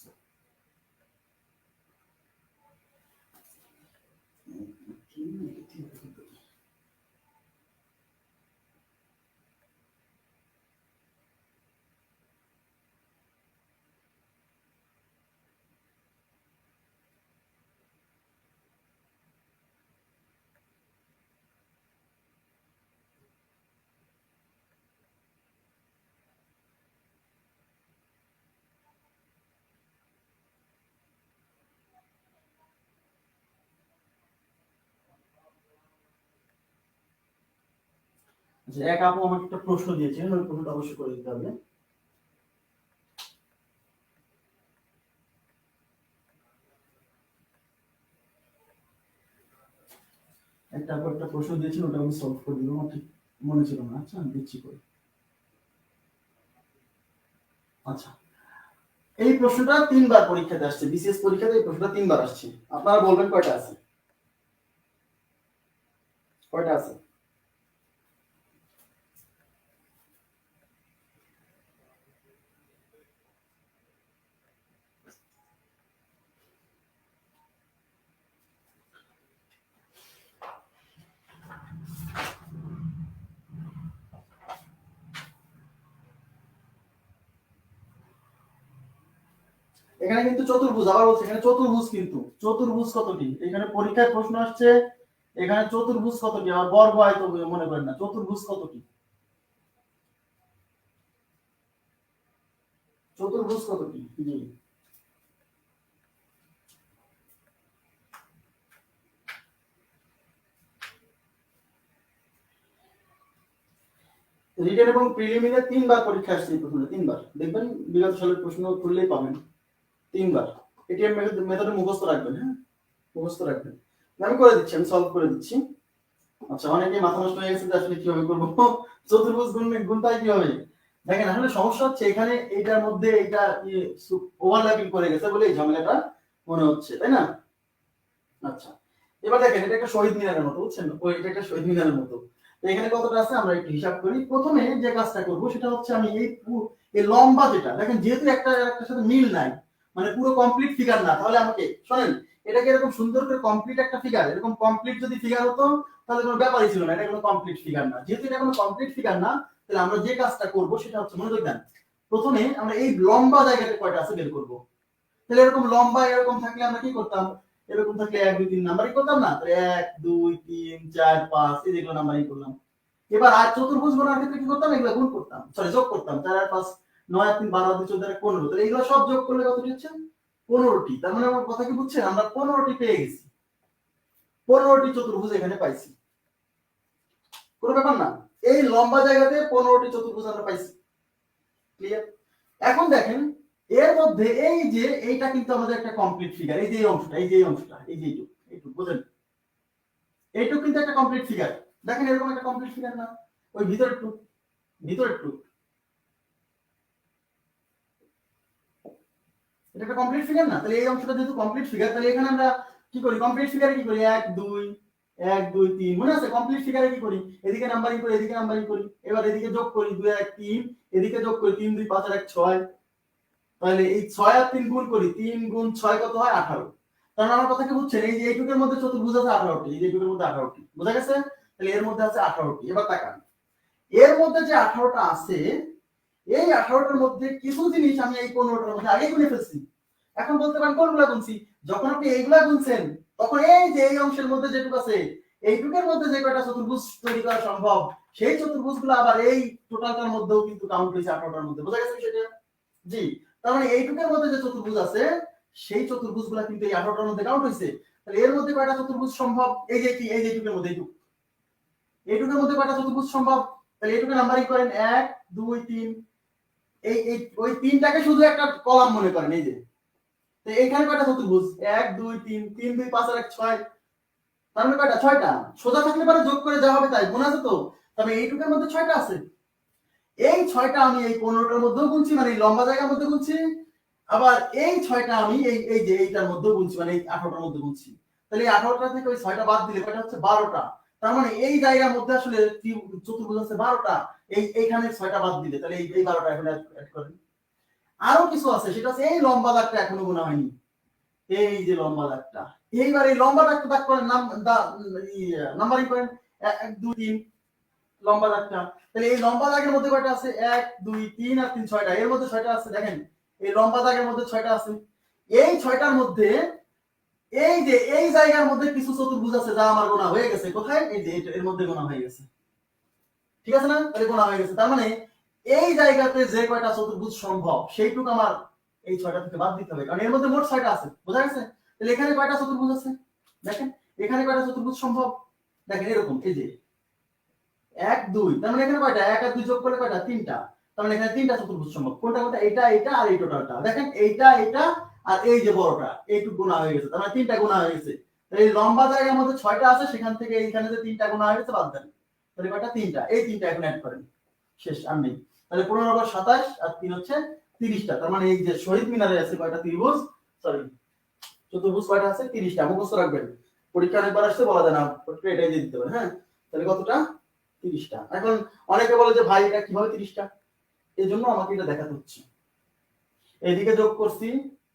যে এক আপু আমাকে একটা প্রশ্ন দিয়েছেন, ওই প্রশ্নটা অবশ্যই করে দিতে হবে। একটা আপু একটা প্রশ্ন দিয়েছেন, ওটা আমি সলভ করে দিব, আমার ঠিক মনে ছিল না। আচ্ছা আমি দিচ্ছি করে। আচ্ছা, এই প্রশ্নটা 3বার পরীক্ষাতে আসছে, বিসিএস পরীক্ষাতে এই প্রশ্নটা 3বার আসছে। আপনারা বলবেন কয়টা আছে, কয়টা আছে? এখানে কিন্তু চতুর্ভুজ, আবার বলছে এখানে চতুর্ভুজ, কিন্তু চতুর্ভুজ কতটি? এখানে পরীক্ষায় প্রশ্ন আসছে, এখানে চতুর্ভুজ কতটি, আবার বর্গ আয়ত মনে করেন না, চতুর্ভুজ কতটি, চতুর্ভুজ কতটি? জি, রিটেন এবং প্রিলিমিনারি 3বার পরীক্ষা আসছে এই প্রশ্নটা, 3বার দেখবেন, বিগত সালের প্রশ্ন খুললেই পাবেন 3বার। এটিএম মেথডে মুখস্থ রাখবেন, হ্যাঁ মুখস্থ রাখবেন। আমি করে দিচ্ছি, আমি সলভ করে দিচ্ছি। আচ্ছা, অনেকে মাথা নষ্ট হয়ে গেছে যে আসলে কিভাবে করবো, চতুর্ভুজ গুণটাই কিভাবে। দেখেন আসলে সমস্যা হচ্ছে এখানে এইটার মধ্যে এইটা ওভারল্যাপিং করে গেছে বলে এই ঝামেলাটা মনে হচ্ছে, তাই না? আচ্ছা, এবার দেখেন এটা একটা শহীদ মিনারের মতো, বুঝছেন? ওই এটা একটা শহীদ মিনারের মতো। তো এখানে কতটা আছে আমরা একটু হিসাব করি। প্রথমে যে কাজটা করব সেটা হচ্ছে আমি এই লম্বা যেটা দেখেন, যেহেতু একটা একটার সাথে মিল নাই, মানে পুরো কমপ্লিট ফিগার না, তাহলে আমাকে শোনেন, এটাকে এরকম সুন্দর করে কমপ্লিট একটা ফিগার, এরকম কমপ্লিট যদি ফিগার হতো তাহলে কোনো ব্যাপারই ছিল না, এটা কোনো কমপ্লিট ফিগার না। যেহেতু এটা কোনো কমপ্লিট ফিগার না, তাহলে আমরা যে কাজটা করব সেটা হচ্ছে, মনোযোগ দেন, প্রথমে আমরা এই লম্বা জায়গাতে কয়টা আছে বের করব। তাহলে এরকম লম্বা এরকম থাকলে আমরা কি করতাম, এরকম থাকলে 1 2 3 নাম্বারই করতাম না, 1 2 3 4 5 এই যেগুলো নাম্বারই করলাম। এবার আর চতুর্ভুজ গণনার ক্ষেত্রে কি করতাম, এগুলো গুণ করতাম, সরি যোগ করতাম। 4 আর 5 9 আর 3 12 আর 2 14 আর 15, তাহলে এগুলো সব যোগ করলে কতটি হচ্ছে? 15টি। তার মানে আমার কথা কি বুঝছেন, আমরা 15টি পেয়ে গেছি, 15টি চতুর্ভুজ এখানে পাইছি, কোনো ব্যাপার না। এই লম্বা জায়গাতে 15টি চতুর্ভুজ আমরা পাইছি, ক্লিয়ার? এখন দেখেন এর মধ্যে এই যে এইটা কিন্তু আমাদের একটা কমপ্লিট ফিগার, এই যে এই অংশটা, এই যে এই অংশটা, এই যে এইটুকু বুঝেন, এইটুকু কিন্তু একটা কমপ্লিট ফিগার। দেখেন এরকম একটা কমপ্লিট ফিগার না, ওই ভিতরের টুক, ভিতরের টুক, এটা একটা কমপ্লিট ফিগার না? তাহলে এই অংশটা যেহেতু কমপ্লিট ফিগার, তাহলে এখানে আমরা কি করি, কমপ্লিট ফিগারে কি করি, 1 2 1 2 3, মনে আছে? কমপ্লিট ফিগারে কি করি, এদিকে নাম্বারিং করি, এদিকে নাম্বারিং করি, এবার এদিকে যোগ করি 2 1 3, এদিকে যোগ করি 3 2 5 আর 1 6। তাহলে এই 6 আর 3 গুণ করি, 3 গুণ 6 কত হয়? 18। তাহলে আমার কথা কি বুঝছেন, এই যে এইটুকের মধ্যে চতুর্ভুজ আছে 18টি, এই যে এইটুকের মধ্যে 18টি, বোঝা গেছে? তাহলে এর মধ্যে আছে 18টি। এবার তাকান, এর মধ্যে যে 18টা আছে, এই 18টার মধ্যে কিছু জিনিস আমি এই 15টার মধ্যে আগে গুনে ফেলছি। এখন বলতে পারেন কোনগুলা গুনছি? যখন আপনি এইগুলা গুনছেন, তখন এই যে এই অংশের মধ্যে যেটুকু আছে, এইটুকের মধ্যে যে কয়টা চতুর্ভুজ তৈরি করা সম্ভব, সেই চতুর্ভুজগুলো আবার এই টোটালটার মধ্যেও কিন্তু কাউন্ট হয়েছে 18টার মধ্যে, বোঝা গেছে সেটা? জি। তার মানে এইটুকের মধ্যে যে চতুর্ভুজ আছে, সেই চতুর্ভুজগুলো কিন্তু এই 18টার মধ্যে কাউন্ট হয়েছে। তাহলে এর মধ্যে কয়টা চতুর্ভুজ সম্ভব? এই যে কি, এই যে এইটুকের মধ্যে, এইটুকের মধ্যে কয়টা চতুর্ভুজ সম্ভব? তাহলে এইটুকে নাম্বারিং করেন 1 2 3, এই এই ওই তিনটাকে শুধু একটা কলাম মনে করেন, এই যে। তো এখানে কয়টা চতুর্ভুজ? 1 2 3, 3 2 5 আর 1 6, তার মানে কয়টা? 6টা। সোজা থাকলে পরে যোগ করে যা হবে তাই, মনে আছে তো? তবে এইটুকের মধ্যে 6টা আছে, এই 6টা আমি এই 15টার মধ্যেও গুনছি, মানে এই লম্বা জায়গার মধ্যে গুনছি, আবার এই 6টা আমি এই এই যে এইটার মধ্যেও গুনছি, মানে এই 18টার মধ্যে গুনছি। তাহলে এই 18টা থেকে ওই 6টা বাদ দিলে কয়টা হচ্ছে? 12টা। তার মানে এই জায়গার মধ্যে আসলে চতুর্ভুজ আছে 12টা, এইখানে 6টা বাদ দিলে, তাহলে এই 12টা এখন অ্যাড করেন। আরো কিছু আছে, সেটা হচ্ছে এই লম্বা দাগটা এখনো গোনা হয়নি, এই যে লম্বা দাগটা। এইবার এই লম্বা দাগটা দাগ করেন, নাম্বারিং করেন 1 2 3, লম্বা দাগটা। তাহলে এই লম্বা দাগের মধ্যে কয়টা আছে? 1 2 3 আর 3 6টা, এর মধ্যে 6টা আছে। দেখেন এই লম্বা দাগের মধ্যে 6টা আছে। এই 6টার মধ্যে এই যে এই জায়গার মধ্যে কিছু চতুর্ভুজ আছে যা আমার গোনা হয়ে গেছে, কোথায়? এই যে এর মধ্যে গোনা হয়ে গেছে, ঠিক আছে না? তাহলে গোনা হয়ে গেছে, তার মানে এই জায়গাতে যে কয়টা চতুর্ভুজ সম্ভব সেইটুকু আমার এই 6টা থেকে বাদ দিতে হবে, কারণ এর মধ্যে মোট 6টা আছে, বোঝা গেছে? তাহলে এখানে কয়টা চতুর্ভুজ আছে? দেখেন এখানে কয়টা চতুর্ভুজ সম্ভব, দেখেন এরকম, এই যে 1 2, তার মানে এখানে কয়টা? 1 আর 2 যোগ করলে কয়টা? 3টা। তার মানে এখানে 3টা চতুর্ভুজ সম্ভব। কোনটা কোনটা? এটা এটা আর এই টোটালটা। দেখেন এইটা এটা আর এই যে বড়টা, এইটুকু গুণা হয়ে গেছে। তার মানে 3টা গুণা হয়ে গেছে। এই লম্বা জায়গার মধ্যে 6টা আছে, সেখান থেকে এইখানে যে 3টা গুণা হয়ে গেছে বাদ দেন। তাহলে কয়টা? 3টা। এই 3টা এখন অ্যাড করেন। শেষ আর নেই। তাহলে 15 বার 27 আর 3 হচ্ছে 30টা। তার মানে এই যে শহীদ মিনারে আছে কয়টা ত্রিভুজ? সরি, চতুর্ভুজ কয়টা আছে? 30টা। মুখস্থ রাখবেন। পরীক্ষা অনেকবার আসছে, বলা যায় না, এটাই দিয়ে দিতে পারেন। হ্যাঁ, তাহলে কতটা? 30টা। এখন অনেকে বলে যে ভাই এটা কিভাবে 30টা? এই জন্য আমাকে এটা দেখাতে হচ্ছে। এইদিকে যোগ করছি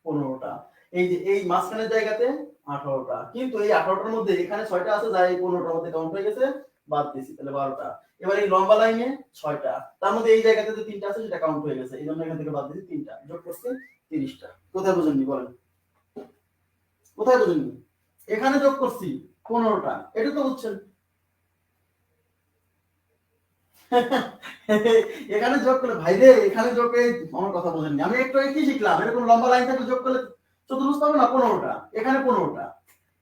15টা, এই যে এই মাঝখানের জায়গাতে 18টা, কিন্তু এই 18টার মধ্যে এখানে 6টা আছে, যা এই 15টার মধ্যে কাউন্ট হয়ে গেছে, বাদ দিছি, তাহলে 12টা। এবার এই লম্বা লাইনে 6টা, তার মধ্যে এই জায়গাতে যে 3টা আছে সেটা কাউন্ট হয়ে গেছে, এই জন্য এখান থেকে বাদ দিছি 3টা, যোগ করছি 30টা। কোথায় বুঝেননি বলেন? কোথায় বুঝেননি? এখানে যোগ করছি 15টা, এটা তো বুঝছেন। এখানে যোগ করলে ভাই রে, এখানে যোগে আমার কথা বোঝেননি। আমি একটু কি শিখলাম, এরকম লম্বা লাইন থেকে যোগ করলে চতুর্ভুজ পাবে না? 15টা, এখানে 15টা।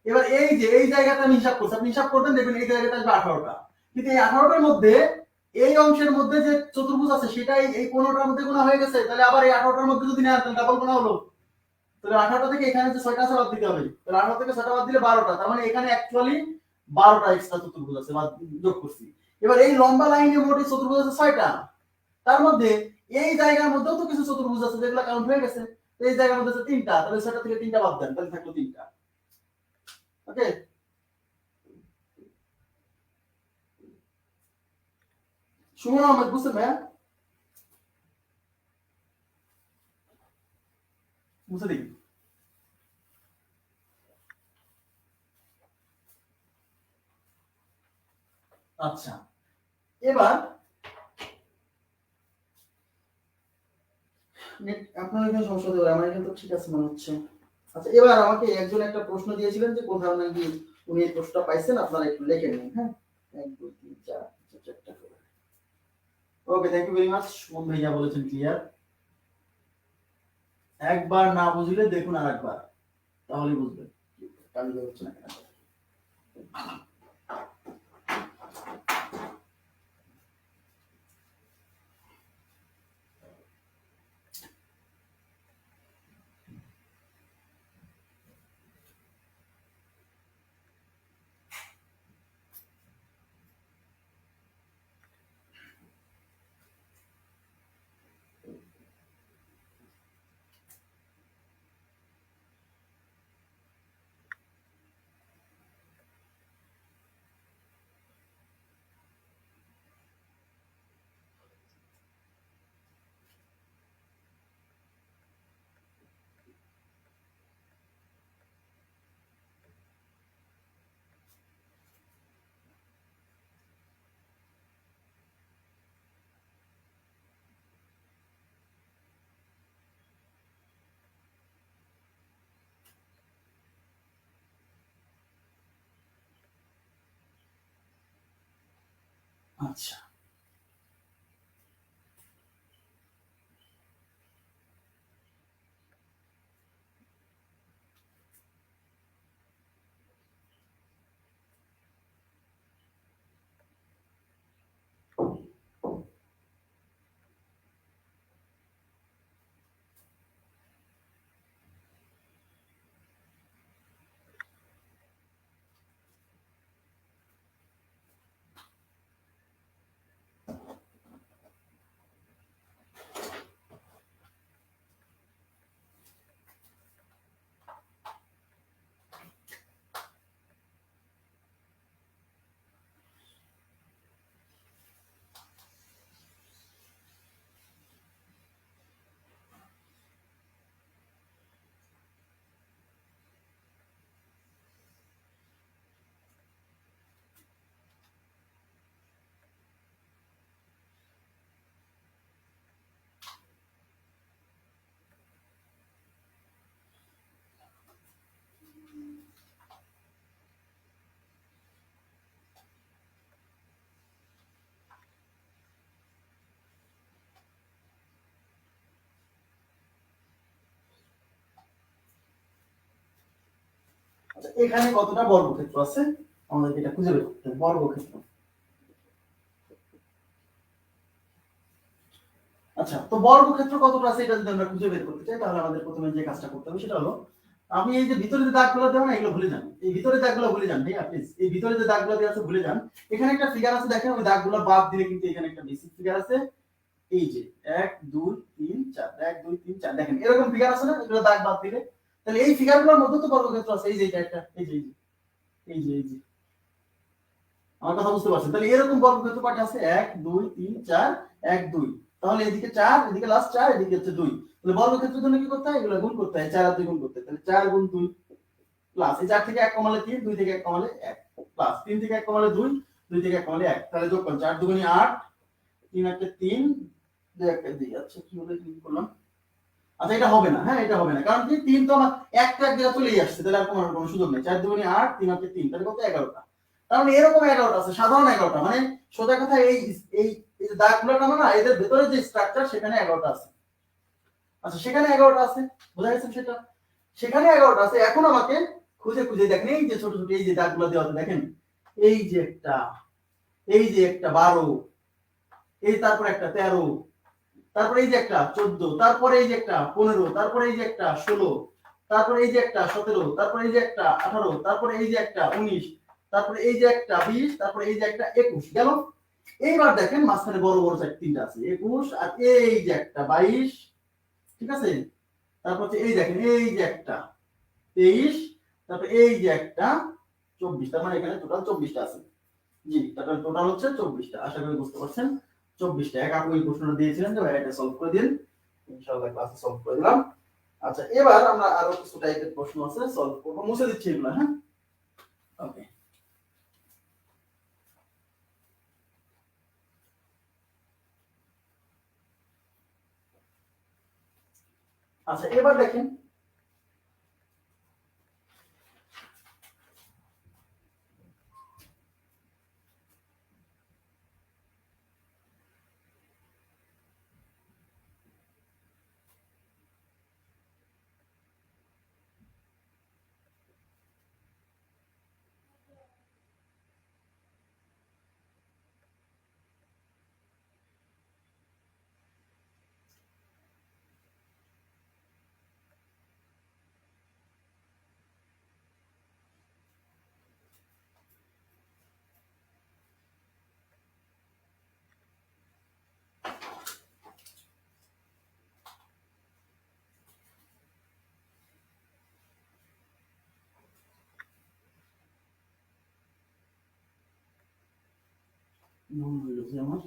এবার এই যে এই জায়গাটা আমি হিসাব করছি, আপনি হিসাব করবেন, দেখবেন এই জায়গাটা আসবে 18টা। কিন্তু এই 18টার মধ্যে এই অংশের মধ্যে যে চতুর্ভুজ আছে সেটাই এই 15টার মধ্যে গুণা হয়ে গেছে, তাহলে আবার এই 18টার মধ্যে যদি নেন তাহলে ডাবল গুণা হলো। তাহলে 18টা থেকে এখানে যে 6টা আছে বাদ দিতে হবে, তাহলে 18 থেকে 6টা বাদ দিলে 12টা। তার মানে এখানে অ্যাকচুয়ালি 12টা এক্সট্রা চতুর্ভুজ আছে, বাদ যোগ করছি। এবার এই লম্বা লাইনে মোট চতুর্ভুজ আছে 6টা, তার মধ্যে এই জায়গার মধ্যেও তো কিছু চতুর্ভুজ আছে যেগুলো কাউন্ট হয়ে গেছে। এই জায়গার মধ্যে আছে 3টা, তাহলে 6টা থেকে 3টা বাদ দেন, তাহলে থাকলো 3টা। ওকে, সুমন আহমেদ বুঝছেন ভাইয়া? বুঝে দেখি। আচ্ছা, এবার আপনার এখানে সমস্যা হতে পারে, আমার এখানে তো ঠিক আছে মনে হচ্ছে। আচ্ছা, এবার আমাকে একজন একটা প্রশ্ন দিয়েছিলেন যে কোথাও নাকি উনি এই প্রশ্নটা পাইছেন, আপনারা একটু লিখে নিন। হ্যাঁ, 1 2 3 4 4টা করে। Okay, thank you very much. Suman ভাইয়া বলেছেন ক্লিয়ার। একবার না বুঝলে দেখুন আরেকবার, তাহলে বুঝবেন কাজ হচ্ছে না কেন। আচ্ছা, আচ্ছা, এখানে কতটা বর্গক্ষেত্র আছে আমাদের এটা খুঁজে বের করতে হবে। বর্গক্ষেত্র আচ্ছা, তো বর্গক্ষেত্র কতটা আছে এটা যদি আমরা খুঁজে বের করতে চাই তাহলে আমাদের প্রথমে যে কাজটা করতে হবে সেটা হলো আপনি এই যে ভিতরে যে দাগগুলো দেওয়া না এগুলো ভুলে যান, এই ভিতরে দাগগুলো ভুলে যান ভাইয়া প্লিজ, এই ভিতরে যে দাগগুলো দেওয়া আছে ভুলে যান। এখানে একটা ফিগার আছে দেখেন, ওই দাগগুলো বাদ দিলে কিন্তু এখানে একটা বেসিক ফিগার আছে, এই যে 1 2 3 4 1 2 3 4 দেখেন এরকম ফিগার আছে না, এগুলো দাগ বাদ দিলে তাহলে এই ফিগারগুলোর মধ্যে তো বর্গক্ষেত্র আছে, এই যে এটা একটা, এই যে এই যে আমার কথা বুঝতে পারছেন? তাহলে এরকম বর্গক্ষেত্র কয়টা আছে? 1 2 3 4 1 2, তাহলে এদিকে 4 এদিকে লাস্ট 4 এদিকে হচ্ছে 2, তাহলে বর্গক্ষেত্রের জন্য কি করতে হয়? এগুলো গুণ করতে হয়, 4 আর 2 গুণ করতে হয়, তাহলে 4 গুণ 2 প্লাস এই 4 থেকে 1 কমালে 3, 2 থেকে 1 কমালে 1 প্লাস 3 থেকে 1 কমালে 2, 2 থেকে 1 কমালে 1, তাহলে যোগ করুন 4 দুগুণে 8, 3 একটা 3, 2 একটা 2, আচ্ছা কি হলো কি করলাম? আচ্ছা এটা হবে না, হ্যাঁ এটা হবে না, কারণ কি 3 তো আমার একটা এক জায়গা চলেই আসছে, তাহলে আর কোনো সুযোগ নেই। 4 দুগুণে 8, 3 হচ্ছে 3, তাহলে কত? 11টা। তার মানে এরকম 11টা আছে, সাধারণ 11টা, মানে সোজা কথা এই এই এই দাগগুলো না এদের ভেতরে যে স্ট্রাকচার সেখানে 11টা আছে। আচ্ছা সেখানে 11টা আছে, বোঝা গেছে সেটা? সেখানে 11টা আছে, এখন আমাকে খুঁজে খুঁজে দেখেন এই যে ছোট ছোট এই যে দাগগুলো দেওয়া আছে দেখেন, এই যে একটা, এই যে একটা 12, এই তারপর একটা 13, তারপরে এই যে একটা 14, তারপরে এই যে একটা 15, তারপরে এই যে একটা 16, তারপরে এই যে একটা 17, তারপরে এই যে একটা 18, তারপরে এই যে একটা 19, তারপরে এই যে একটা 20, তারপরে এই যে একটা 21 গেল। এইবার দেখেন মাঝখানে বড় বড় তিনটা আছে, 21 আর এই যে একটা 22, ঠিক আছে? তারপর হচ্ছে এই দেখেন এই যে একটা 23, তারপরে এই যে একটা 24, তার মানে এখানে টোটাল 24টা আছে। জি, তারপরে টোটাল হচ্ছে 24টা। আশা করি বুঝতে পারছেন। 24টা। এক আপু এই প্রশ্নটা দিয়েছিলেন যে ভাই এটা সলভ করে দিন। ইনশাআল্লাহ ক্লাসে সলভ করে দিলাম। আচ্ছা, এবার আমরা আরো কিছু টাইপের প্রশ্ন আছে সলভ করব। মুছে দিচ্ছি এগুলো, হ্যাঁ? ওকে। আচ্ছা, এবার দেখেন আমার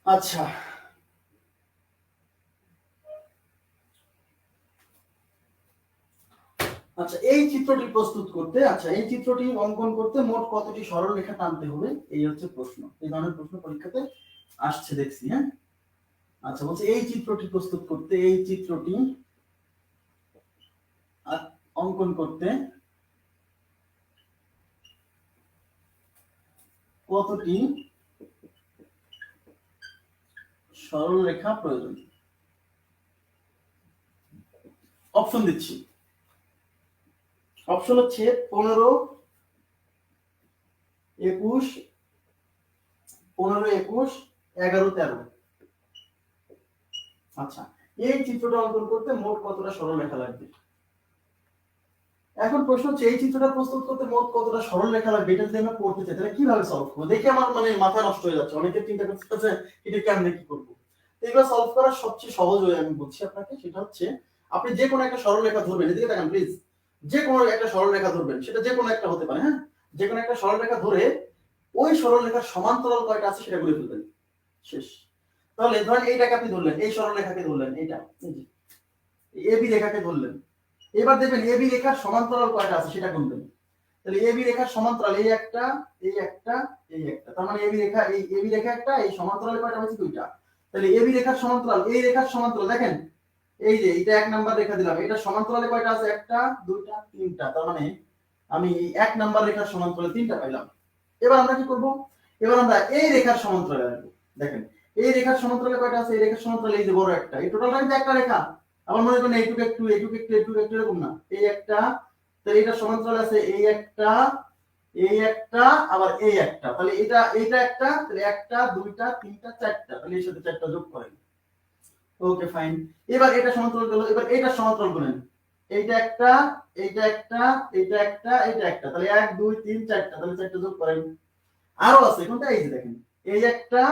আচ্ছা, আচ্ছা, এই চিত্রটি প্রস্তুত করতে, এই চিত্রটি অঙ্কন করতে মোট কতটি সরল রেখা টানতে হবে, এই হচ্ছে প্রশ্ন। এই ধরনের প্রশ্ন পরীক্ষাতে আসছে দেখছি। হ্যাঁ, আচ্ছা, বলছে এই চিত্রটি প্রস্তুত করতে, এই চিত্রটি অঙ্কন করতে কতটি সরল রেখা প্রয়োজন। অপশন দিচ্ছি। অপশন হচ্ছে 15, 21, 15, 21, 11, 13। আচ্ছা, এই চিত্রটা অঙ্কন করতে মোট কতটা সরল রেখা লাগবে। এখন প্রশ্ন হচ্ছে এই চিত্রটা প্রস্তুত করতে মোট কতটা সরল রেখা লাগবে, এটা যদি আমরা করতে চাই তাহলে কিভাবে সলভ করবো। দেখে আমার মাথা নষ্ট হয়ে যাচ্ছে, অনেকের চিন্তা করতেছে এটা কেমনে কি করবো। এগুলো সলভ করার সবচেয়ে সহজ ওয়ে আমি বলছি আপনাকে, সেটা হচ্ছে আপনি যে কোনো একটা সরল রেখা ধরবেন, এদিকে তাকান প্লিজ। যে কোনো একটা সরল রেখা ধরবেন, সেটা যে কোনো একটা হতে পারে। হ্যাঁ, যে কোনো একটা সরল রেখা ধরে ওই সরল রেখার সমান্তরাল কয়টা আছে সেটা গুলে ফেলবেন, শেষ। তাহলে ধরেন এইটাকে আপনি ধরলেন, এই সরল রেখাকে ধরলেন, এইটা এবি রেখাকে ধরলেন। এবার দেখবেন এবি রেখার সমান্তরাল কয়টা আছে সেটা গুনবেন। তাহলে এবি রেখার সমান্তরাল এই একটা, এই একটা, এই একটা, তার মানে এবি রেখা, এই এবি রেখা একটা, এই সমান্তরালে কয়টা হয়েছে, দুইটা। তাহলে এবি রেখার সমান্তরাল, এই রেখার সমান্তরাল দেখেন, এই যে এটা 1 নাম্বার রেখা দিলাম, এটা সমান্তরালে কয়টা আছে, একটা, দুইটা, তিনটা, তার মানে আমি 1 নাম্বার রেখার সমান্তরালে তিনটা পাইলাম। এবার আমরা কি করব, এবার আমরা এই রেখার সমান্তরালে আসবো। দেখেন এই রেখার সমান্তরালে কয়টা আছে, এই রেখার সমান্তরালে এই যে বড় একটা, এই টোটালটা কিন্তু একটা রেখা। আবার মনে করেন এইটুকু একটু, এইটুকু একটু, এইটুকু একটু, এরকম না, এই একটা, তাহলে এটা সমান্তরাল আছে এই একটা, এই একটা, আবার এই একটা, তাহলে এইটা একটা, তাহলে একটা, দুইটা, তিনটা, চারটা, তাহলে এর সাথে চারটা যোগ করেন। Okay fine. এবার এটা সমান্তরাল গেল, এবার এটা সমান্তরাল করেন, এইটা একটা, এইটা একটা, এইটা একটা, এইটা একটা, তাহলে 1 2 3 4টা, তাহলে চারটা যোগ করেন। আরো আছে, কোনটা, এই যে দেখেন এই একটা,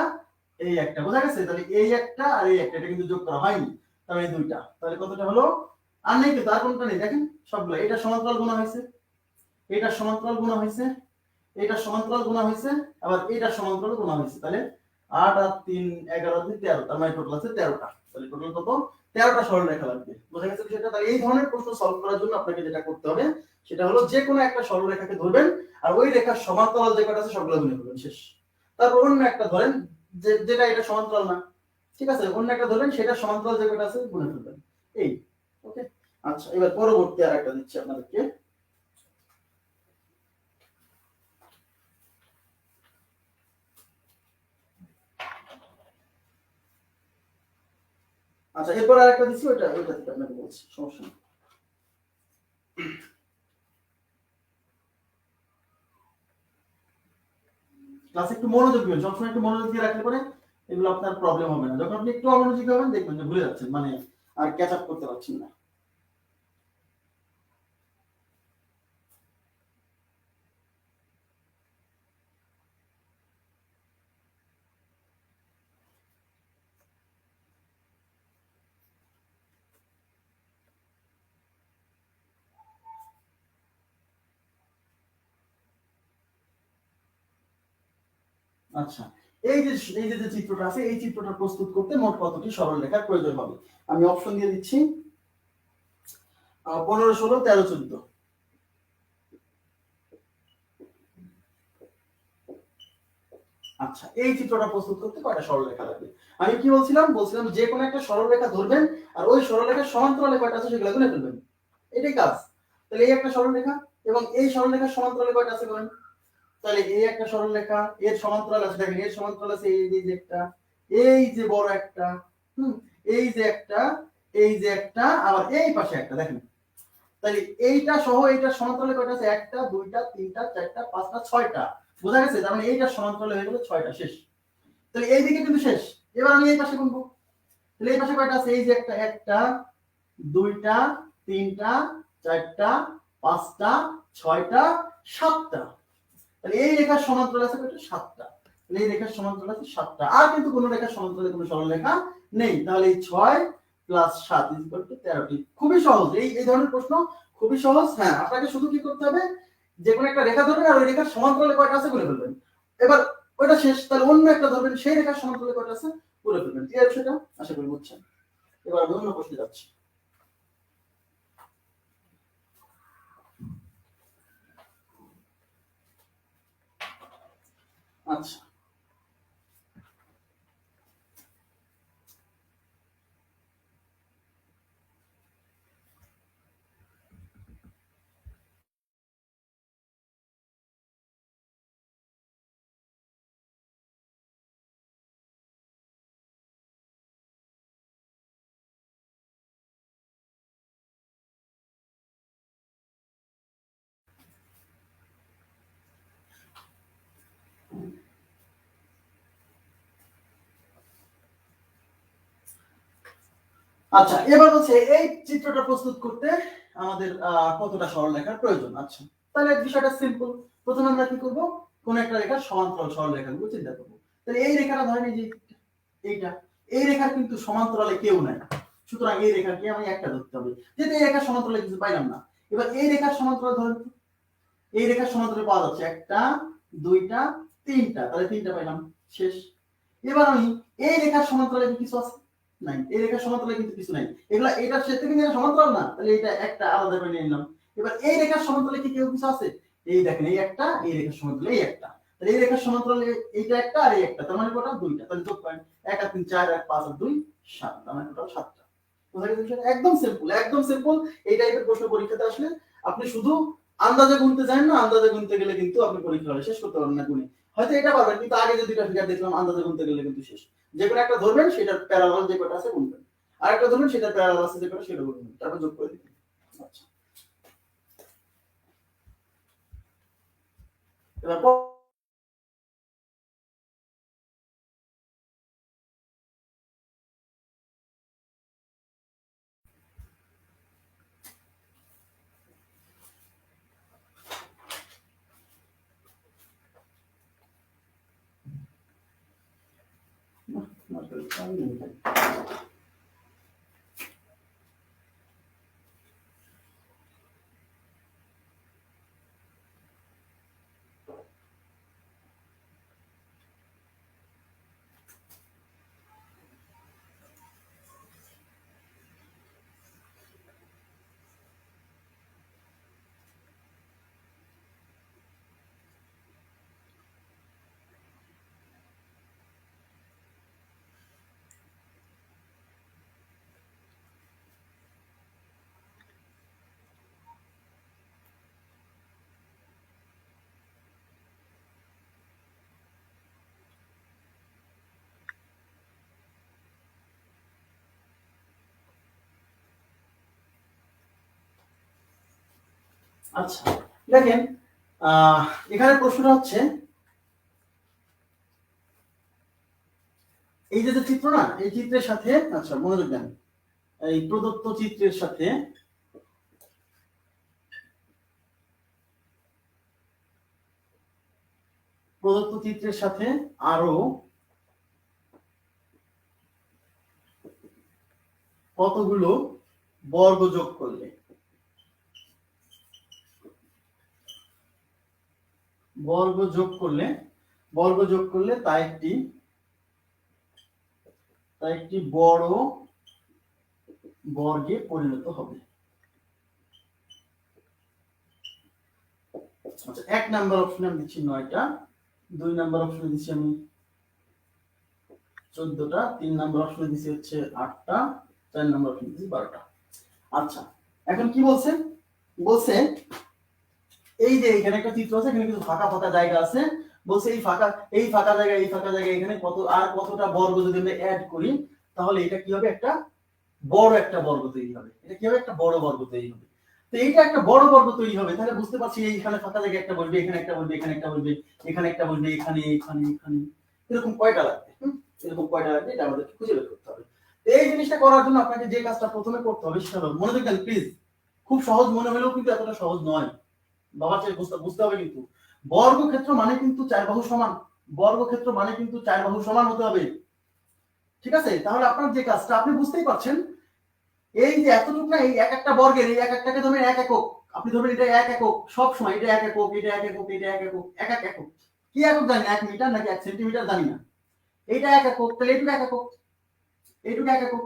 এই একটা, বোঝা গেছে। তাহলে এই একটা আর এই একটা, এটা কিন্তু যোগ করা হয়নি, তাহলে এই দুইটা, তাহলে কতটা হলো, আর নেই কিন্তু, আর কোনটা নেই, দেখেন সবগুলো। এটা সমান্তরাল গুণা হয়েছে, এটা সমান্তরাল গুণা হয়েছে, এটা সমান্তরাল গুণা হয়েছে, আবার এটা সমান্তরাল গুণা হয়েছে, তাহলে 8 আর 3 11 আর 2 13, তার মানে টোটাল আছে 13টা। তাহলে টোটাল কত, 13টা সরল রেখা লাগবে, বোঝা গেছে বিষয়টা। তাহলে এই ধরনের প্রশ্ন সলভ করার জন্য আপনাকে যেটা করতে হবে সেটা হলো যে কোনো একটা সরল রেখাকে ধরবেন আর ওই রেখার সমান্তরাল যে কয়টা আছে সবগুলো গুণে ফেলবেন, শেষ। তারপর অন্য একটা ধরেন যেটা এটা সমান্তরাল না, ঠিক আছে, অন্য একটা ধরবেন সেটা সমান্তরাল যে কয়টা আছে গুণে ফেলবেন, এই। ওকে, আচ্ছা, এবার পরবর্তী আরেকটা দিচ্ছি আপনাদেরকে। আচ্ছা, এরপর আরেকটা দিচ্ছি, ওইটা থেকে আপনাকে বলছি, সমস্যা নেই। ক্লাসে একটু মনোযোগ দিবেন, সবসময় একটু মনোযোগ দিয়ে রাখলে পরে এগুলো আপনার প্রবলেম হবে না। যখন আপনি একটু অমনোযোগী হবেন দেখবেন যে ভুলে যাচ্ছেন, আর ক্যাচ আপ করতে পারছেন না। আচ্ছা, এই যে চিত্রটা আছে, এই চিত্রটা প্রস্তুত করতে মোট কতটি সরল রেখার প্রয়োজন হবে। আমি অপশন দিয়ে দিচ্ছি, 15 16 13 14। আচ্ছা, এই চিত্রটা প্রস্তুত করতে কয়টা সরল রেখা লাগবে। আমি কি বলছিলাম যে কোনো একটা সরল রেখা ধরবেন আর ওই সরল রেখার সমান্তরালে কয়টা আছে সেগুলো গুণে ফেলবেন, এটাই কাজ। তাহলে এই একটা সরল রেখা এবং এই সরল রেখার সমান্তরালে কয়টা আছে বলেন। তাহলে এই একটা সরল রেখা, এর সমান্তরাল আছে, দেখেন এর সমান্তরাল আছে এই যে একটা, এই যে বড় একটা, এই যে একটা, এই যে একটা, আবার এই পাশে একটা, দেখেন। তাহলে এইটা সহ এইটার সমান্তরালে কয়টা আছে, একটা, দুইটা, তিনটা, চারটা, পাঁচটা, ছয়টা, বোঝা গেছে। তার মানে এইটার সমান্তরালে হয়ে গেল 6টা, শেষ। তাহলে এই দিকে কিন্তু শেষ। এবার আমি এই পাশে গুনবো, তাহলে এই পাশে কয়টা আছে, এই যে একটা, একটা, দুইটা, তিনটা, চারটা, পাঁচটা, ছয়টা, সাতটা। তাহলে এই রেখার সমান্তরাল আছে কয়টা, 7টা। তাহলে এই রেখার সমান্তরাল আছে 7টা, আর কিন্তু কোন রেখার সমান্তরালে কোনো সরল রেখা নেই। তাহলে এই 6 প্লাস 7 13টি। খুবই সহজ, এই ধরনের প্রশ্ন খুবই সহজ। হ্যাঁ, আপনাকে শুধু কি করতে হবে, যে কোনো একটা রেখা ধরবেন আর ওই রেখার সমান্তরালে কয়টা আছে বলে ফেলবেন। এবার ওইটা শেষ, তাহলে অন্য একটা ধরবেন, সেই রেখার সমান্তরালে কয়টা আছে বলে ফেলবেন। ক্লিয়ার সেটা, আশা করি বুঝছেন। এবার আমি অন্য প্রশ্নে যাচ্ছি। আচ্ছা আচ্ছা এবার হচ্ছে এই চিত্রটা প্রস্তুত করতে আমাদের কতটা সরলরেখার প্রয়োজন। আচ্ছা তাহলে বিষয়টা সিম্পল। প্রথমে আমরা কি করব, কোন একটা রেখার সমান্তরাল সরলরেখাগুলো চিন্তা করব। তাহলে এই রেখাটা ধরেন এই যে এইটা, এই রেখার কিন্তু সমান্তরালে কেউ নাই, সুতরাং এই রেখাকে আমি একটা ধরতে হবে, যেহেতু এই রেখার সমান্তরালে কিছু পাইলাম না। এবার এই রেখার সমান্তরাল ধরেন, এই রেখার সমান্তরালে পাওয়া যাচ্ছে একটা, দুইটা, তিনটা, তাহলে তিনটা পাইলাম, শেষ। এবার আমি এই রেখার সমান্তরালে কিছু আছে নাই, এই রেখার সমান্তরালে কিন্তু কিছু নাই, এগুলা এটার সাথে থেকে যেটা সমান্তরাল না, তাহলে এটা একটা আলাদা করে নিয়ে নিলাম। এবার এই রেখার সমান্তরালে কি কেউ কিছু আছে, এই দেখেন এই একটা, এই রেখার সমান্তরালে এই একটা, তাহলে এই রেখার সমান্তরালে এইটা একটা আর এই একটা, তার মানে কত, দুইটা, তাহলে যোগ করেন 1 আর 3 4 আর 5 আর 2 7, তার মানে টোটাল 7টা। বুঝা গেছে বিষয়টা? একদম সিম্পল, একদম সিম্পল। এই টাইপের প্রশ্ন পরীক্ষাতে আসলে আপনি শুধু আন্দাজে গুনতে জানেন না, আন্দাজে গুনতে গেলে কিন্তু আপনি পরীক্ষা হলে শেষ করতে পারবেন না গুনে। হয়তো এটা পারবেন, কিন্তু আগে যে দুইটা ফিগার দেখলাম আন্দাজে গুনতে গেলে কিন্তু শেষ। যে কোনো একটা ধরবেন, সেটার প্যারালাল যে কটা আছে গুনবেন, আর একটা ধরবেন সেটার প্যারালাল আছে যে কটা সেটা গুনবেন, তারপর যোগ করে দিবেন। আচ্ছা এবার আচ্ছা দেখেন, এখানে প্রশ্নটা হচ্ছে এই যে চিত্র না, এই চিত্রের সাথে, আচ্ছা মনোযোগ দেন, এই প্রদত্ত চিত্রের সাথে আরো কতগুলো বর্গ যোগ করলে, বর্গ যোগ করলে তা একটি বড় বর্গে পরিণত হবে। আচ্ছা 1 নাম্বার অপশনে আমি দিচ্ছি 9টা, 2 নাম্বার অপশনে দিচ্ছি আমি 14টা, 3 নাম্বার অপশনে দিচ্ছি হচ্ছে 8টা, 4 নাম্বার অপশনে দিচ্ছি 12টা। আচ্ছা এখন কি বলছে, বলছে এই যে এখানে একটা চিত্র আছে, এখানে কিছু ফাঁকা ফাঁকা জায়গা আছে, বলছে এই ফাঁকা জায়গা এখানে কত আর কতটা বর্গ যদি আমরা অ্যাড করি, তাহলে এটা কি হবে, একটা বড় একটা বর্গ তৈরি হবে। এটা কি হবে, একটা বড় বর্গ তৈরি হবে। তো এইটা একটা বড় বর্গ তৈরি হবে, তাহলে বুঝতে পারছি এইখানে ফাঁকা জায়গা একটা বলবে, এখানে একটা বলবে, এখানে একটা বলবে, এখানে একটা বলবে, এখানে এখানে এখানে, এরকম কয়টা লাগবে, এরকম কয়টা লাগবে, এটা আমাদের খুঁজে বের করতে হবে। তো এই জিনিসটা করার জন্য আপনাকে যে কাজটা প্রথমে করতে হবে সেটা হলো, মনোযোগ দেন প্লিজ, খুব সহজ মনে হলেও কিন্তু এতটা সহজ নয়, বাবার চেয়ে বুঝতে হবে। কিন্তু বর্গক্ষেত্র মানে কিন্তু 4 বাহু সমান, বর্গক্ষেত্র মানে কিন্তু 4 বাহু সমান হতে হবে, ঠিক আছে? তাহলে আপনার যে কাজটা আপনি বুঝতেই পারছেন, এই যে এতটুকু না, এই এক একটা বর্গের এই এক একটাকে ধরবেন 1 একক, আপনি ধরবেন এটা 1 একক, সব সময় এটা 1 একক, এটা 1 একক, এটা 1 একক, এক এক একক, কি একক জানি 1 মিটার নাকি 1 সেন্টিমিটার জানি না, এইটা 1 একক, তাহলে এইটুকু 1 একক, এইটুকু 1 একক।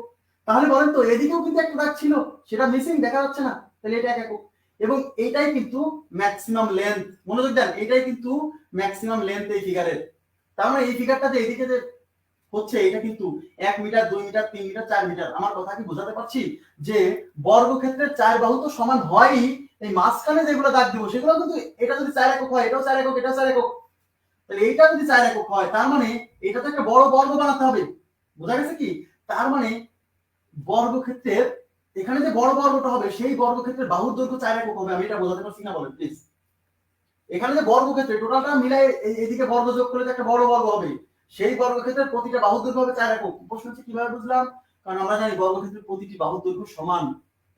তাহলে বলেন তো এদিকেও কিন্তু একটা দাগ ছিল, সেটা মিসিং, দেখা যাচ্ছে না, তাহলে এটা 1 একক। এবং এইটাই কিন্তু ম্যাক্সিমাম লেন্থ, মনোযোগ দেন, এটাই কিন্তু ম্যাক্সিমাম লেন্থ এই ফিগারের, তার মানে এই ফিগারটা যে এদিকে যে হচ্ছে এটা কিন্তু 1 মিটার 2 মিটার 3 মিটার 4 মিটার। আমার কথা কি বোঝাতে পারছি যে বর্গক্ষেত্রের 4 বাহু তো সমান হয়ই, এই মাঝখানে যেগুলো দাগ দিব সেগুলো কিন্তু এটা যদি 4 একক হয় এটাও 4 একক এটাও 4 একক, তাহলে এইটা যদি 4 একক হয় তার মানে এটা তো একটা বড় বর্গ বানাতে হবে। বোঝা গেছে কি? তার মানে বর্গক্ষেত্রের এখানে যে বড় বর্গটা হবে সেই বর্গক্ষেত্রের বাহুর দৈর্ঘ্য 4 একক হবে। আমি এটা বোঝাতে পারছি না বলেন প্লিজ? এখানে যে বর্গক্ষেত্রে টোটালটা মিলাই এইদিকে বর্গ যোগ করলে যে একটা বড় বর্গ হবে, সেই বর্গক্ষেত্রের প্রতিটা বাহুর দৈর্ঘ্য হবে 4 একক। প্রশ্ন হচ্ছে কিভাবে বুঝলাম? কারণ আমরা জানি বর্গক্ষেত্রের প্রতিটি বাহুর দৈর্ঘ্য সমান।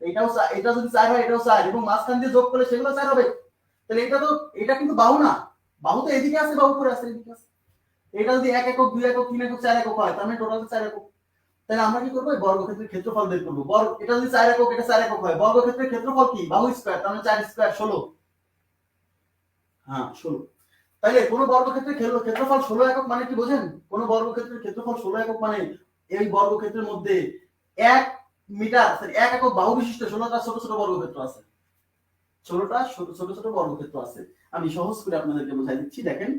এটাও এটা যদি 4 হয় এটাও 4 এবং মাঝখান দিয়ে যোগ করলে সেগুলো 4 হবে। তাহলে এটা কিন্তু বাহু না, বাহু তো এদিকে আছে, বাহু পরে আছে এদিকে আছে। এটা যদি 1 একক 2 একক 3 একক 4 একক হয় তার মানে টোটাল 4 একক। তাহলে আমরা কি করব? বর্গক্ষেত্রের ক্ষেত্রফল বের করব। এটা যদি 4 একক এটা 4 একক হয়, বর্গক্ষেত্রের ক্ষেত্রফল কি? বাহু স্কয়ার, তার মানে 4 স্কয়ার 16। হ্যাঁ 16। তাইলে কোন বর্গক্ষেত্রের ক্ষেত্রফল 16 একক মানে কি বোঝেন? কোন বর্গক্ষেত্রের ক্ষেত্রফল 16 একক মানে এই বর্গক্ষেত্রের মধ্যে 1 মিটার 1 একক বাহু বিশিষ্ট 16টা ছোট ছোট বর্গক্ষেত্র আছে। 16টা ছোট ছোট বর্গক্ষেত্র আছে। আমি সহজ করে আপনাদেরকে বোঝাই দিচ্ছি। দেখেন,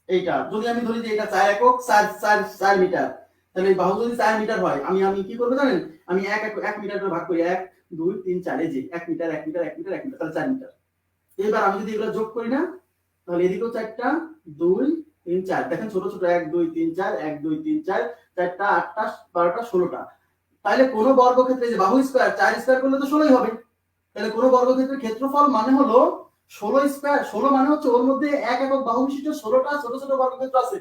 এইটা যদি আমি ধরি যে এটা 4 একক 4 মিটার, তাহলে এই বাহু যদি 4 মিটার হয় আমি কি করব জানেন? আমি 1 মিটার করে ভাগ করি, 1 2 3 4, এই যে 1 মিটার 1 মিটার 1 মিটার 1 মিটার, তাহলে 4 মিটার। এবার আমি যদি এগুলো যোগ করি না, তাহলে এদিকেও 4টা 2 3 4, দেখেন ছোট ছোট 1 2 3 4 1 2 3 4 4টা 8টা 12টা 16টা। তাহলে কোন বর্গক্ষেত্রে যে বাহু স্কয়ার 4 স্কয়ার করলে তো 16ই হবে। তাহলে কোন বর্গক্ষেত্রের ক্ষেত্রফল মানে হলো 16 স্কয়ার। 16 মানে হচ্ছে ওর মধ্যে 1 একক বাহু বিশিষ্ট 16টা ছোট ছোট বর্গক্ষেত্র আছে।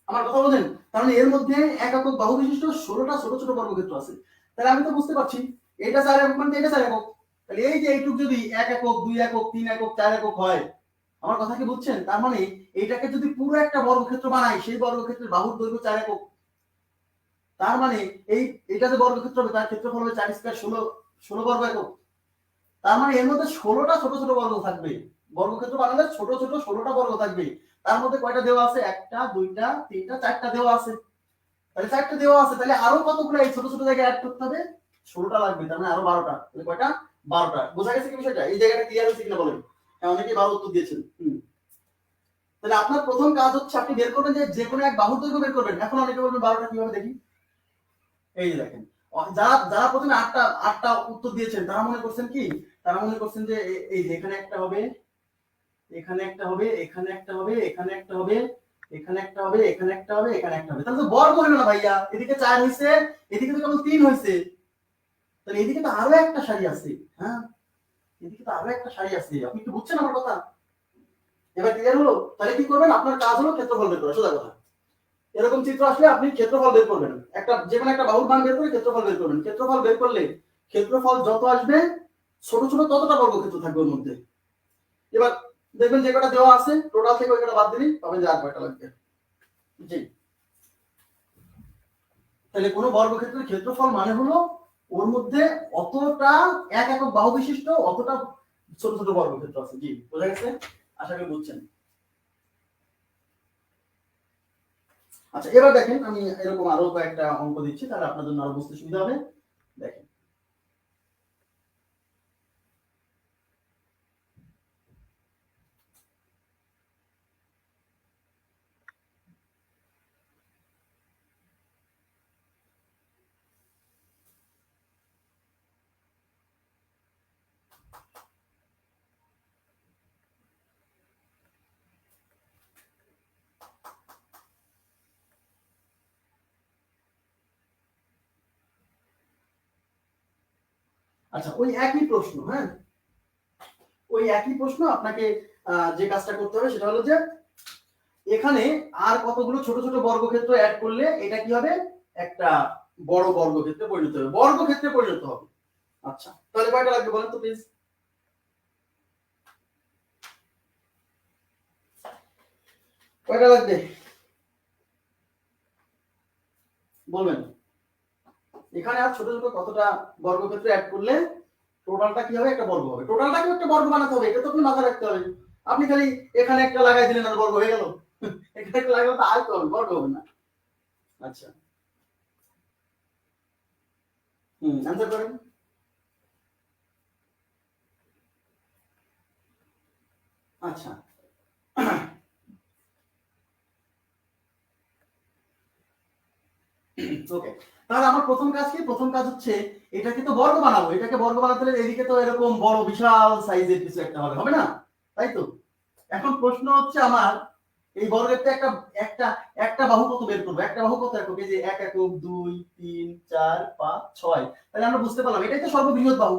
আমার কথা বলেন? তার মানে এর মধ্যে 1 একক বাহু বিশিষ্ট 16টা ছোট ছোট বর্গক্ষেত্র আছে। তাহলে আমি তো বুঝতে পারছি এটা 4 একক মানে এটা 4 একক। তাহলে এই যে এইটুক যদি 1 একক 2 একক 3 একক 4 একক হয়, আমার কথা কি বুঝছেন? তার মানে এইটাকে যদি পুরো একটা বর্গক্ষেত্র বানাই, সেই বর্গক্ষেত্রের বাহুর দৈর্ঘ্য 4 একক। তার মানে এটা যে বর্গক্ষেত্র হবে তার ক্ষেত্রফল হবে 4 স্কয়ার 16 বর্গ একক। তার মানে এর মধ্যে 16টা ছোট ছোট বর্গ থাকবে। বর্গক্ষেত্র বানালে ছোট ছোট 16টা বর্গ থাকবে। তার মধ্যে কয়টা দেওয়া আছে? একটা, দুইটা, তিনটা, চারটা দেওয়া আছে। তাহলে চারটা দেওয়া আছে, তাহলে আরো কতগুলো এই ছোট ছোট জায়গায় অ্যাড করতে হবে? 16টা লাগবে, তার মানে আরো 12টা। তাহলে কয়টা? 12টা। বোঝা গেছে কি বিষয়টা? এই জায়গাটা ক্লিয়ার হয়েছে কিনা বলেন? হ্যাঁ, অনেকেই ভালো উত্তর দিয়েছেন। তাহলে আপনার প্রথম কাজ হচ্ছে আপনি বের করবেন যে কোনো এক বাহুর দৈর্ঘ্য বের করবেন। এখন অনেকে বলবেন 12টা কিভাবে দেখি? এই যে দেখেন, যারা যারা প্রথমে আটটা উত্তর দিয়েছেন তারা মনে করছেন কি? তারা মনে করছেন যে এই যে এখানে একটা হবে, এখানে একটা হবে, এখানে একটা হবে, এখানে একটা হবে, এখানে একটা হবে, এখানে একটা হবে, এখানে একটা হবে। তাহলে তো বর্গ হলো না ভাইয়া। এদিকে 4 হইছে, এদিকে তো কেবল 3 হইছে। তাহলে এদিকে তো আরো একটা সারি আছে। হ্যাঁ, এদিকে তো আরো একটা সারি আছে। আপনি কি বুঝছেন আমার কথা? এবার ক্লিয়ার হলো? তাহলে কি করবেন? আপনার কাজ হলো ক্ষেত্রফল বের করা, সোজা কথা। এরকম চিত্র আসলে আপনি ক্ষেত্রফল বের করবেন। একটা যেকোনো একটা বাহুর মান বের করে ক্ষেত্রফল বের করবেন। ক্ষেত্রফল বের করলে ক্ষেত্রফল যত আসবে ছোট ছোট ততটা বর্গক্ষেত্র থাকবে ওর মধ্যে। এবার দেখবেন যে কটা দেওয়া আছে টোটাল থেকে ওই কটা বাদ দিলেই পাবেন যে আর কয়টা লাগবে। জি, তাহলে কোন বর্গক্ষেত্রের ক্ষেত্রফল মানে হলো ওর মধ্যে অতটা 1 একক বাহু বিশিষ্ট অতটা ছোট ছোট বর্গক্ষেত্র আছে। জি, বোঝা গেছে? আশা করি বুঝছেন। আচ্ছা, এবার দেখেন আমি এরকম আরো কয়েকটা অঙ্ক দিচ্ছি, তাহলে আপনার জন্য আরো বুঝতে সুবিধা হবে। দেখেন, আচ্ছা ওই একই প্রশ্ন, হ্যাঁ ওই একই প্রশ্ন আপনাকে যে কাজটা করতে হবে সেটা হলো যে এখানে আর কতগুলো ছোট ছোট বর্গক্ষেত্র অ্যাড করলে এটা কি হবে? একটা বড় বর্গক্ষেত্রে পরিণত হবে, বর্গক্ষেত্রে পরিণত হবে। আচ্ছা, তাহলে কয়টা লাগবে বলেন তো প্লিজ? কয়টা লাগবে বলবেন? এখানে আর ছোট ছোট কতটা বর্গক্ষেত্র অ্যাড করলে টোটালটা কি হবে? একটা বর্গ হবে। টোটালটাকে একটা বর্গ বানাতে হবে, এটা তো আপনি মাথায় রাখতে হবে। আপনি খালি এখানে একটা লাগাই দিলেন আর বর্গ হয়ে গেল। এখানে একটা লাগালে তো আয়ত হবে, বর্গ হবে না। আচ্ছা, অ্যানসার করেন। আচ্ছা, ওকে, তাহলে আমার প্রথম কাজ কি? প্রথম কাজ হচ্ছে এটাকে তো বর্গ বানাবো। এটাকে বর্গ বানাতে হলে এদিকে তো এরকম বড় বিশাল সাইজের কিছু একটা হবে না? তাই তো। এখন প্রশ্ন হচ্ছে আমার এই বর্গের তো একটা একটা একটা বাহু কত বের করবো? একটা বাহু কত একক? এই যে 1 একক, 2, 3, 4, 5, 6। তাহলে আমরা বুঝতে পারলাম এটাই তো সর্ববৃহৎ বাহু।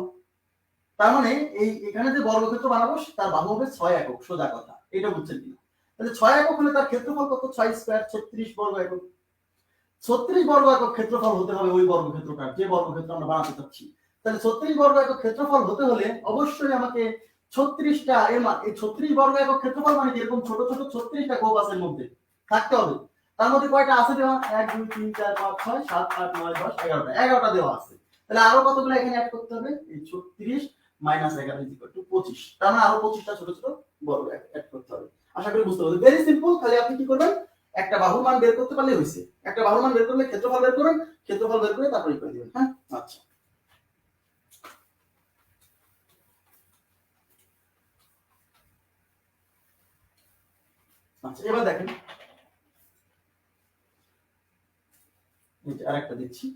তার মানে এই এখানে যে বর্গক্ষেত্র বানাবো তার বাহু হবে 6 একক, সোজা কথা। এটা বুঝছেন কিনা? তাহলে 6 একক হলে তার ক্ষেত্রফল কত? 6 স্কয়ার, 36 বর্গ একক। 36 বর্গ একক ক্ষেত্রফল হতে হবে ওই বর্গক্ষেত্রটার, যে বর্গক্ষেত্র আমরা বানাতে চাচ্ছি। তাহলে 36 বর্গ একক ক্ষেত্রফল হতে হলে অবশ্যই আমাকে 36টা এই 36 বর্গ একক ক্ষেত্রফল মানে এরকম ছোট ছোট 36টা গোপ আছে মধ্যে থাকতে হবে। তার মধ্যে কয়টা আছে দেওয়া? 1 2 3 4 5 6 7 8 9 10 11টা 11টা দেওয়া আছে। তাহলে আরো কতগুলো এখানে অ্যাড করতে হবে? এই 36 - 11 = 25। তার মানে আরো 25টা ছোট ছোট বর্গ অ্যাড করতে হবে। আশা করি বুঝতে পারবেন। Very simple. খালি আপনি কি করবেন? একটা বাহুর মান বের করতে পারলে হইছে। একটা বাহুর মান বের করলে ক্ষেত্রফল বের করেন, ক্ষেত্রফল বের করে তারপরে করে দিবেন। হ্যাঁ, আচ্ছা। আচ্ছা, এবার দেখেন এই যে আরেকটা দিচ্ছি।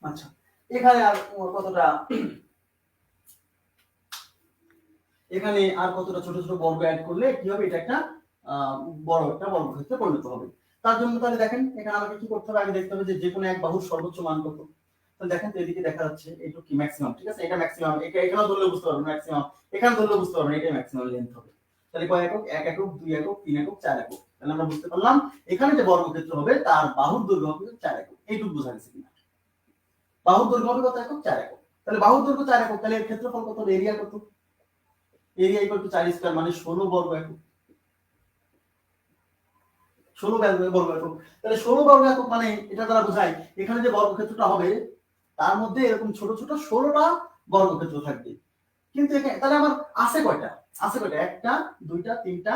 আচ্ছা, এখানে আর কতটা ছোট ছোট বর্গ অ্যাড করলে কি হবে? এটা একটা বড় একটা বর্গক্ষেত্রে পরিণত হবে। তার জন্য তাহলে দেখেন এখানে আমাকে কি করতে হবে? আগে দেখতে হবে যে কোনো এক বাহুর সর্বোচ্চ মান কত। তাহলে দেখেন তো এদিকে দেখা যাচ্ছে এটা কি ম্যাক্সিমাম, ঠিক আছে? এটা ম্যাক্সিমাম। এখানেও ধরলে বুঝতে পারবেন ম্যাক্সিমাম, এখানে ধরলে বুঝতে পারবেন এটাই ম্যাক্সিমাম লেন্থ হবে। তাহলে কয় একক? 1 একক, 2 একক, 3 একক, 4 একক। তাহলে আমরা বুঝতে পারলাম এখানে যে বর্গক্ষেত্র হবে তার বাহুর দৈর্ঘ্য হবে 4 একক। এইটুকু বোঝা গেছে কিনা? বাহুর দৈর্ঘ্য হবে কত একক? 4 একক। তাহলে বাহুর দৈর্ঘ্য 4 একক, তাহলে এর ক্ষেত্রফল কত? এরিয়া কত? এরিয়া = 4 স্কয়ার মানে 16 বর্গ একক। 16 বর্গ একক। তাহলে 16 বর্গ একক মানে এটা দ্বারা বোঝায় এখানে যে বর্গক্ষেত্রটা হবে তার মধ্যে এরকম ছোট ছোট 16টা বর্গক্ষেত্র থাকবে। কিন্তু এখানে তাহলে আমার আছে কয়টা? আছে কয়টা? একটা, দুইটা, তিনটা,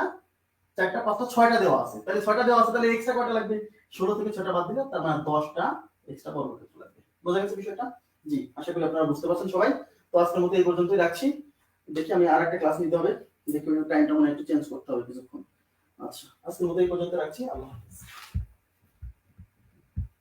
চারটা, পাঁচটা, 6টা দেওয়া আছে। তাহলে 6টা দেওয়া আছে, তাহলে এক্সট্রা কয়টা লাগবে? 16 থেকে 6টা বাদ দিলে তার মানে 10টা এক্সট্রা বর্গক্ষেত্র লাগবে। বোঝা গেছে বিষয়টা? জি, আশা করি আপনারা বুঝতে পারছেন সবাই। তো আজকের মতো এই পর্যন্তই রাখছি। দেখি আমি আরেকটা ক্লাস নিতে হবে। দেখি টাইমটা মনে একটু চেঞ্জ করতে হবে কিছুক্ষণ। আচ্ছা, আজকের মতো এই পর্যন্ত রাখছি। আল্লাহ হাফেজ।